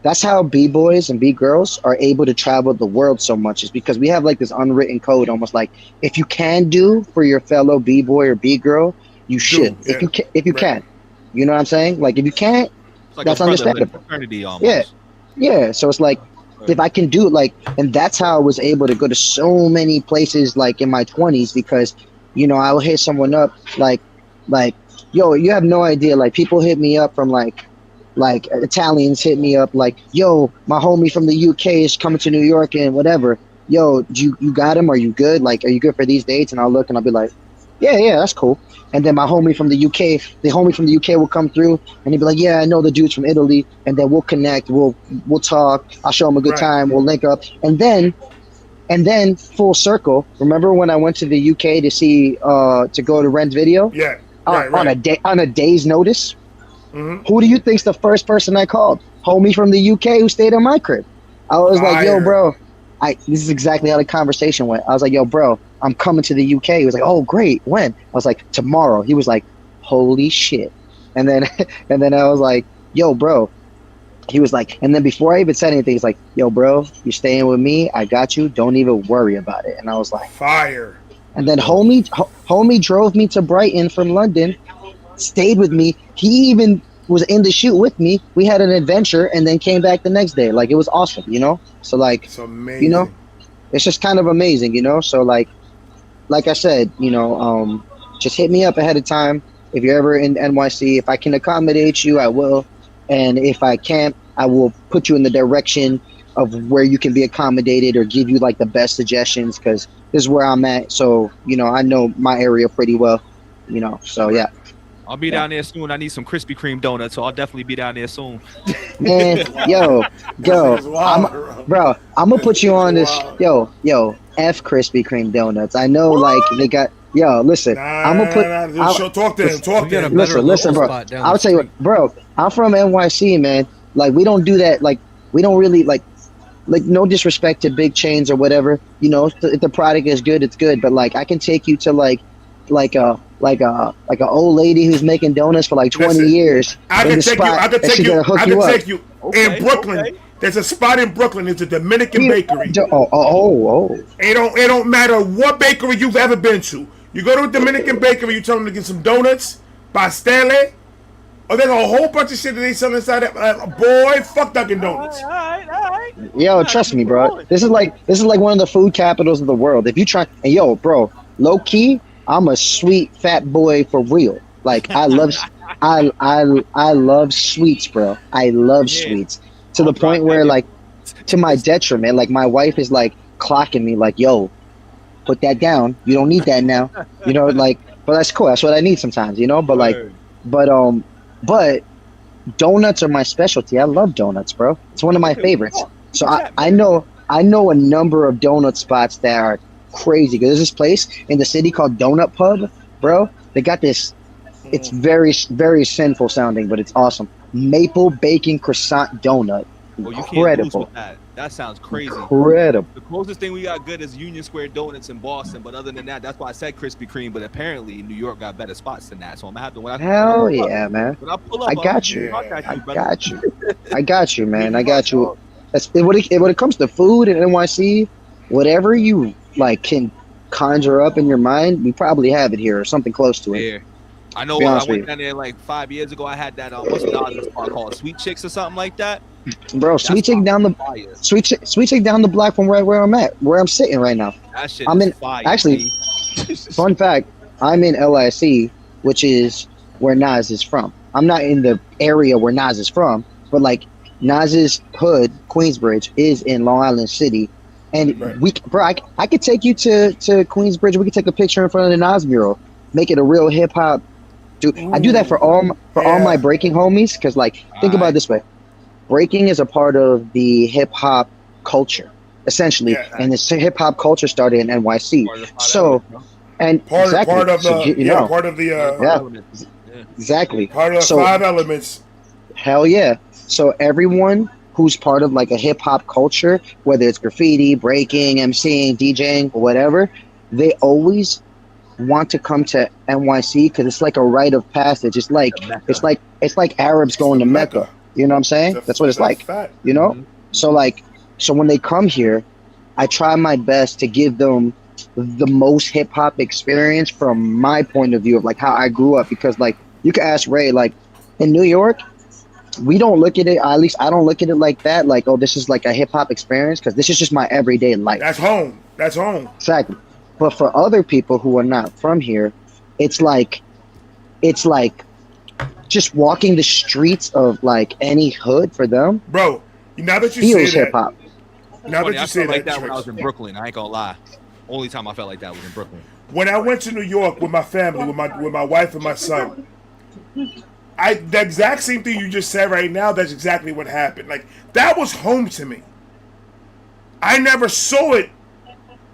S7: that's how b-boys and b-girls are able to travel the world so much, is because we have like this unwritten code, almost like if you can do for your fellow b-boy or b-girl, you should. If you can, you know what I'm saying? Like if you can't,
S5: Like
S7: that's understandable.
S5: Almost.
S7: Yeah. So it's like if I can do it, like, and that's how I was able to go to so many places like in my 20s, because you know I will hit someone up like yo, you have no idea. Like people hit me up from like Italians hit me up like, yo, my homie from the UK is coming to New York and whatever. Yo, you got him? Are you good? Like, are you good for these dates? And I'll look and I'll be like, yeah, that's cool. And then the homie from the UK will come through and he'll be like, yeah, I know the dudes from Italy. And then we'll connect. We'll talk. I'll show him a good time. We'll link up. And then full circle. Remember when I went to the UK to see to go to Ren's video?
S1: Yeah.
S7: On a day's notice.
S1: Mm-hmm.
S7: Who do you think's the first person I called? Homie from the UK who stayed at my crib. I was like, yo, bro, this is exactly how the conversation went. I was like, yo, bro, I'm coming to the UK. He was like, oh, great. When? I was like, tomorrow. He was like, holy shit. And then I was like, yo, bro. He was like, and then before I even said anything, he's like, yo, bro, you're staying with me. I got you. Don't even worry about it. And I was like,
S1: fire.
S7: And then homie drove me to Brighton from London, stayed with me. He even was in the shoot with me. We had an adventure and then came back the next day. Like, it was awesome, you know? So, like,
S1: it's amazing.
S7: You know, it's just kind of amazing, you know? So, like I said, you know, just hit me up ahead of time. If you're ever in NYC, if I can accommodate you, I will. And if I can't, I will put you in the direction of where you can be accommodated or give you, like, the best suggestions, because this is where I'm at. So, you know, I know my area pretty well, you know? So, yeah.
S5: I'll be down there soon. I need some Krispy Kreme donuts, so I'll definitely be down there soon.
S7: Man, yo, I'm gonna put you on this. Yo, F Krispy Kreme donuts. I know, like they got. Yo, listen, I'm gonna put.
S1: Talk to him.
S7: Listen, bro. I'll tell you what, bro. I'm from NYC, man. Like we don't do that. Like we don't really like no disrespect to big chains or whatever. You know, if the product is good, it's good. But like I can take you to like a old lady who's making donuts for like 20 years.
S1: I can take you in Brooklyn. Okay. There's a spot in Brooklyn. It's a Dominican bakery.
S7: Oh.
S1: It don't matter what bakery you've ever been to. You go to a Dominican bakery, you tell them to get some donuts, pastele. Oh, there's a whole bunch of shit that they sell inside that. Boy, fuck Dunkin' Donuts.
S5: All right.
S7: Yo, trust me, bro. This is like one of the food capitals of the world. If you try, and yo, bro, low key, I'm a sweet fat boy for real. Like I love sweets, bro. I love sweets to the point where like to my detriment. Like my wife is like clocking me like, yo, put that down. You don't need that now. You know, like, but that's cool. That's what I need sometimes, you know. But like, but donuts are my specialty. I love donuts, bro. It's one of my favorites. So I know a number of donut spots that are crazy. There's this place in the city called Donut Pub, bro. They got this. It's very, very sinful sounding, but it's awesome. Maple bacon croissant donut. Incredible.
S5: That sounds crazy.
S7: Incredible.
S5: The closest thing we got good is Union Square Donuts in Boston, but other than that, that's why I said Krispy Kreme. But apparently, New York got better spots than that. So I'm gonna have to. Man.
S7: I got you. I got you, man. I got you. When it comes to food in NYC, whatever you like can conjure up in your mind, we probably have it here or something close to it.
S5: I know
S7: Be
S5: I
S7: honest with
S5: went down there like 5 years ago. I had that what's the other spot called, Sweet Chicks or something like that.
S7: Bro, Sweet Chick down the
S5: fire.
S7: Sweet Chick down the block from right where I'm at, where I'm sitting right now.
S5: That shit
S7: I'm
S5: is
S7: in
S5: fire.
S7: actually. Fun fact: I'm in LIC, which is where Nas is from. I'm not in the area where Nas is from, but like Nas's hood, Queensbridge, is in Long Island City, and I could take you to Queensbridge. We could take a picture in front of the Nas mural, make it a real hip hop. Dude, I do that for all my breaking homies, because like think about it this way: breaking is a part of the hip hop culture, essentially, and this hip hop culture started in NYC. So, and
S1: part
S7: exactly,
S1: of the
S7: part of the exactly
S1: part of the 5 elements.
S7: Hell yeah! So everyone who's part of like a hip hop culture, whether it's graffiti, breaking, MCing, DJing, or whatever, they always want to come to NYC because it's like a rite of passage. It's like Arabs going to Mecca. You know what I'm saying? That's what it's like. You know? Mm-hmm. So when they come here, I try my best to give them the most hip hop experience from my point of view of like how I grew up, because like you can ask Ray, like in New York, we don't look at it, at least I don't look at it like that, like, oh, this is like a hip hop experience, because this is just my everyday life.
S1: That's home.
S7: Exactly. But for other people who are not from here, it's like just walking the streets of like any hood for them.
S1: Bro, now that you
S7: feels
S1: say
S7: hip hop.
S1: Now that you say
S5: like that when I was in Brooklyn, I ain't gonna lie. Only time I felt like that was in Brooklyn.
S1: When I went to New York with my family, with my wife and my son, the exact same thing you just said right now, that's exactly what happened. Like, that was home to me. I never saw it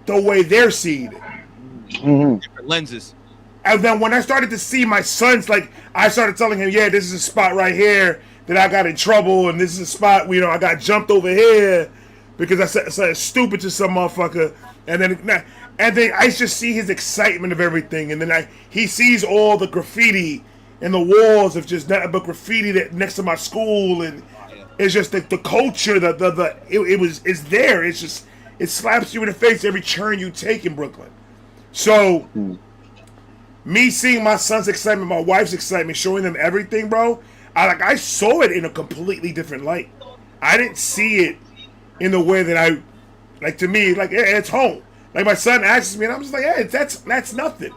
S1: the way they're seeing it.
S7: Mm-hmm.
S5: Different lenses.
S1: And then when I started to see my sons, like, I started telling him, yeah, this is a spot right here that I got in trouble, and this is a spot, you know, I got jumped over here because I said stupid to some motherfucker. And then I just see his excitement of everything, and then he sees all the graffiti and the walls of just nothing but graffiti that next to my school, and it's just the culture, it's there. It's just, it slaps you in the face every turn you take in Brooklyn. So, me seeing my son's excitement, my wife's excitement, showing them everything, bro, I saw it in a completely different light. I didn't see it in the way that like, to me, like, it's home. Like, my son asks me, and I'm just like, hey, that's nothing.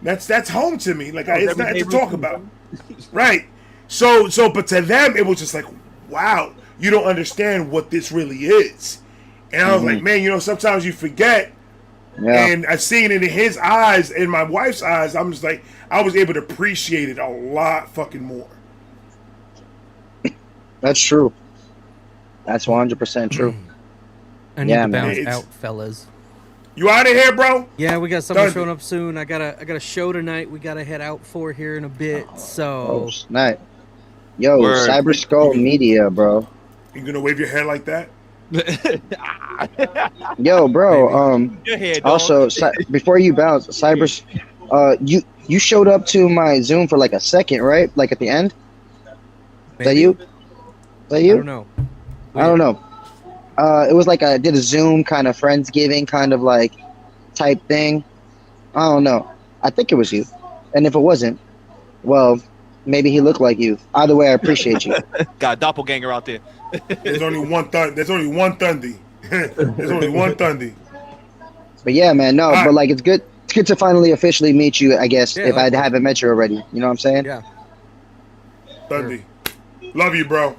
S1: That's home to me. Like, it's nothing to talk about. Right. So, but to them, it was just like, wow, you don't understand what this really is. And I was like, man, you know, sometimes you forget. Yeah. And I seen it in his eyes, in my wife's eyes. I'm just like, I was able to appreciate it a lot fucking more.
S7: That's true. That's 100% true.
S4: I need to bounce out, fellas.
S1: You out of here, bro?
S4: Yeah, we got someone showing up soon. I got a show tonight. We gotta head out for here in a bit. So,
S7: nice. Yo, Cyber Skull Media, bro.
S1: You gonna wave your hair like that?
S7: Yo, bro. Also, before you bounce, you showed up to my Zoom for like a second, right? Like at the end. Maybe. Is that you?
S4: I don't know.
S7: I don't know. It was like I did a Zoom kind of Friendsgiving kind of like type thing. I don't know. I think it was you. And if it wasn't, well, maybe he looked like you. Either way, I appreciate you.
S5: Got a doppelganger out there.
S1: There's only one Thundy. There's only one Thundy.
S7: But yeah, man, no, but like it's good to finally officially meet you, I guess, if I haven't met you already. You know what I'm saying?
S4: Yeah.
S1: Thundy. Love you, bro.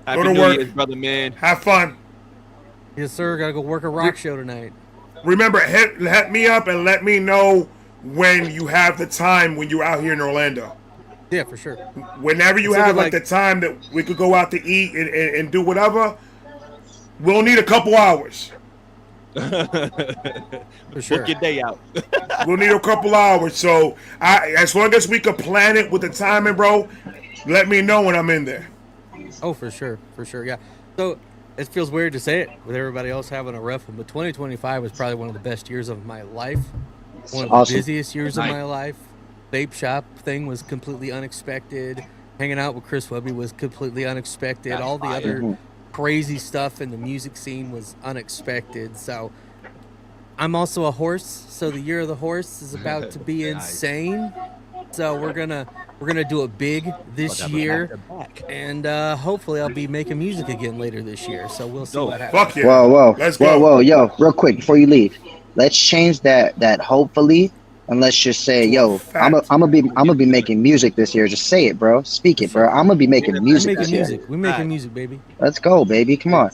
S5: Happy
S1: Go to
S5: New
S1: work.
S5: Year's, brother, man.
S1: Have fun.
S4: Yes, sir. Gotta go work a rock show tonight.
S1: Remember, hit me up and let me know when you have the time when you're out here in Orlando.
S4: Yeah, for sure.
S1: Whenever you have like the time that we could go out to eat and do whatever, we'll need a couple hours.
S4: For sure.
S5: Book your day out.
S1: We'll need a couple hours. So as long as we could plan it with the timing, bro, let me know when I'm in there.
S4: Oh, for sure. Yeah. So it feels weird to say it with everybody else having a rough one, but 2025 was probably one of the best years of my life. One of the busiest years of my life. Vape shop thing was completely unexpected. Hanging out with Chris Webby was completely unexpected. All the other crazy stuff in the music scene was unexpected. So I'm also a horse, so the year of the horse is about to be insane. So we're gonna do it big this year, and hopefully I'll be making music again later this year. So we'll see what happens.
S1: Fuck yeah.
S7: Whoa,
S1: Let's go.
S7: whoa, yo, real quick before you leave, let's change that hopefully, and let's just say, yo, I'm gonna be making music this year. Just say it, bro. Speak it, bro. I'm gonna be making music this year.
S4: We're making music, baby.
S7: Let's go, baby. Come on.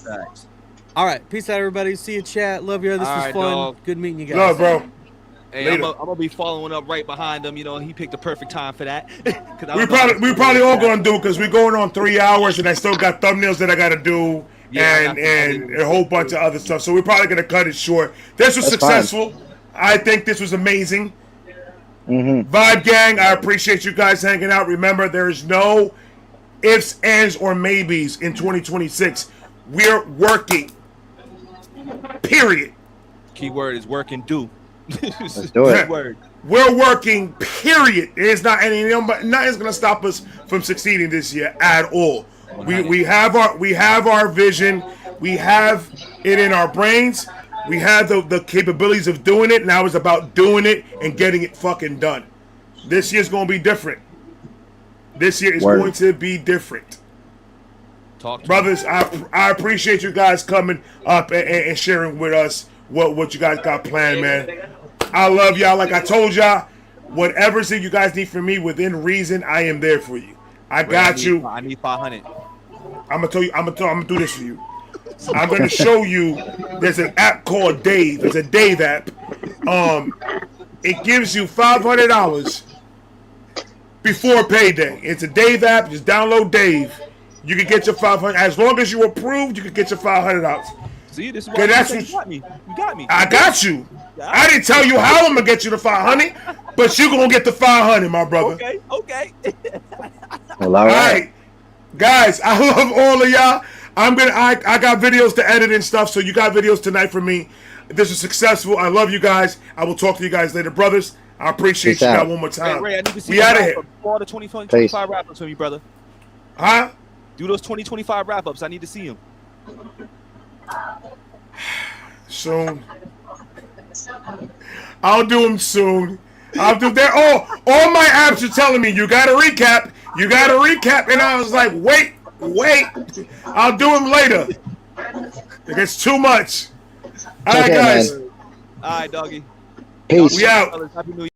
S4: All right, peace out, everybody. See you, chat. Love you. This was fun.
S5: Dog.
S4: Good meeting you guys.
S1: Love, bro.
S5: Hey, I'm gonna be following up right behind him. You know, he picked the perfect time for that.
S1: We probably all gonna do because we're going on 3 hours and I still got thumbnails that I gotta do and a whole bunch of other stuff. So we're probably gonna cut it short. This was successful. I think this was amazing. Vibe Gang, I appreciate you guys hanging out. Remember, there's no ifs, ands, or maybes in 2026. We're working. Period.
S5: Keyword is work and do.
S7: Let's do it.
S5: Word.
S1: We're working, period. It's not nothing's gonna stop us from succeeding this year at all. We have our vision, we have it in our brains, we have the capabilities of doing it. Now it's about doing it and getting it fucking done. This year's gonna be different. This year is going to be different. Brothers, I appreciate you guys coming up and sharing with us what you guys got planned, man. I love y'all. Like I told y'all, whatever you guys need from me within reason, I am there for you. I got you.
S5: I need 500.
S1: I'm gonna tell you. I'm gonna do this for you. I'm gonna show you. There's an app called Dave. It's a Dave app. It gives you $500 before payday. It's a Dave app. Just download Dave. You can get your $500 as long as you're approved. You can get your $500.
S5: See, this is why you got me. You got me.
S1: I got you. I didn't tell you how I'm gonna get you the 500, but you gonna get the 500, my brother.
S5: Okay.
S7: Well,
S1: all right, guys. I love all of y'all. I got videos to edit and stuff, so you got videos tonight for me. This was successful. I love you guys. I will talk to you guys later, brothers. I appreciate you guys one more time.
S5: Hey, Ray, I need to see
S1: we out of here.
S5: All the 2025 wrap-ups from you, brother.
S1: Huh?
S5: Do those 2025 wrap-ups. I need to see them.
S1: Soon. I'll do them soon. I'll do that. All my apps are telling me you gotta recap. You gotta recap, and I was like, wait. I'll do them later. It gets too much. All right, guys.
S7: Man.
S5: All right, doggy.
S7: Peace.
S1: We out.
S5: Happy New Year.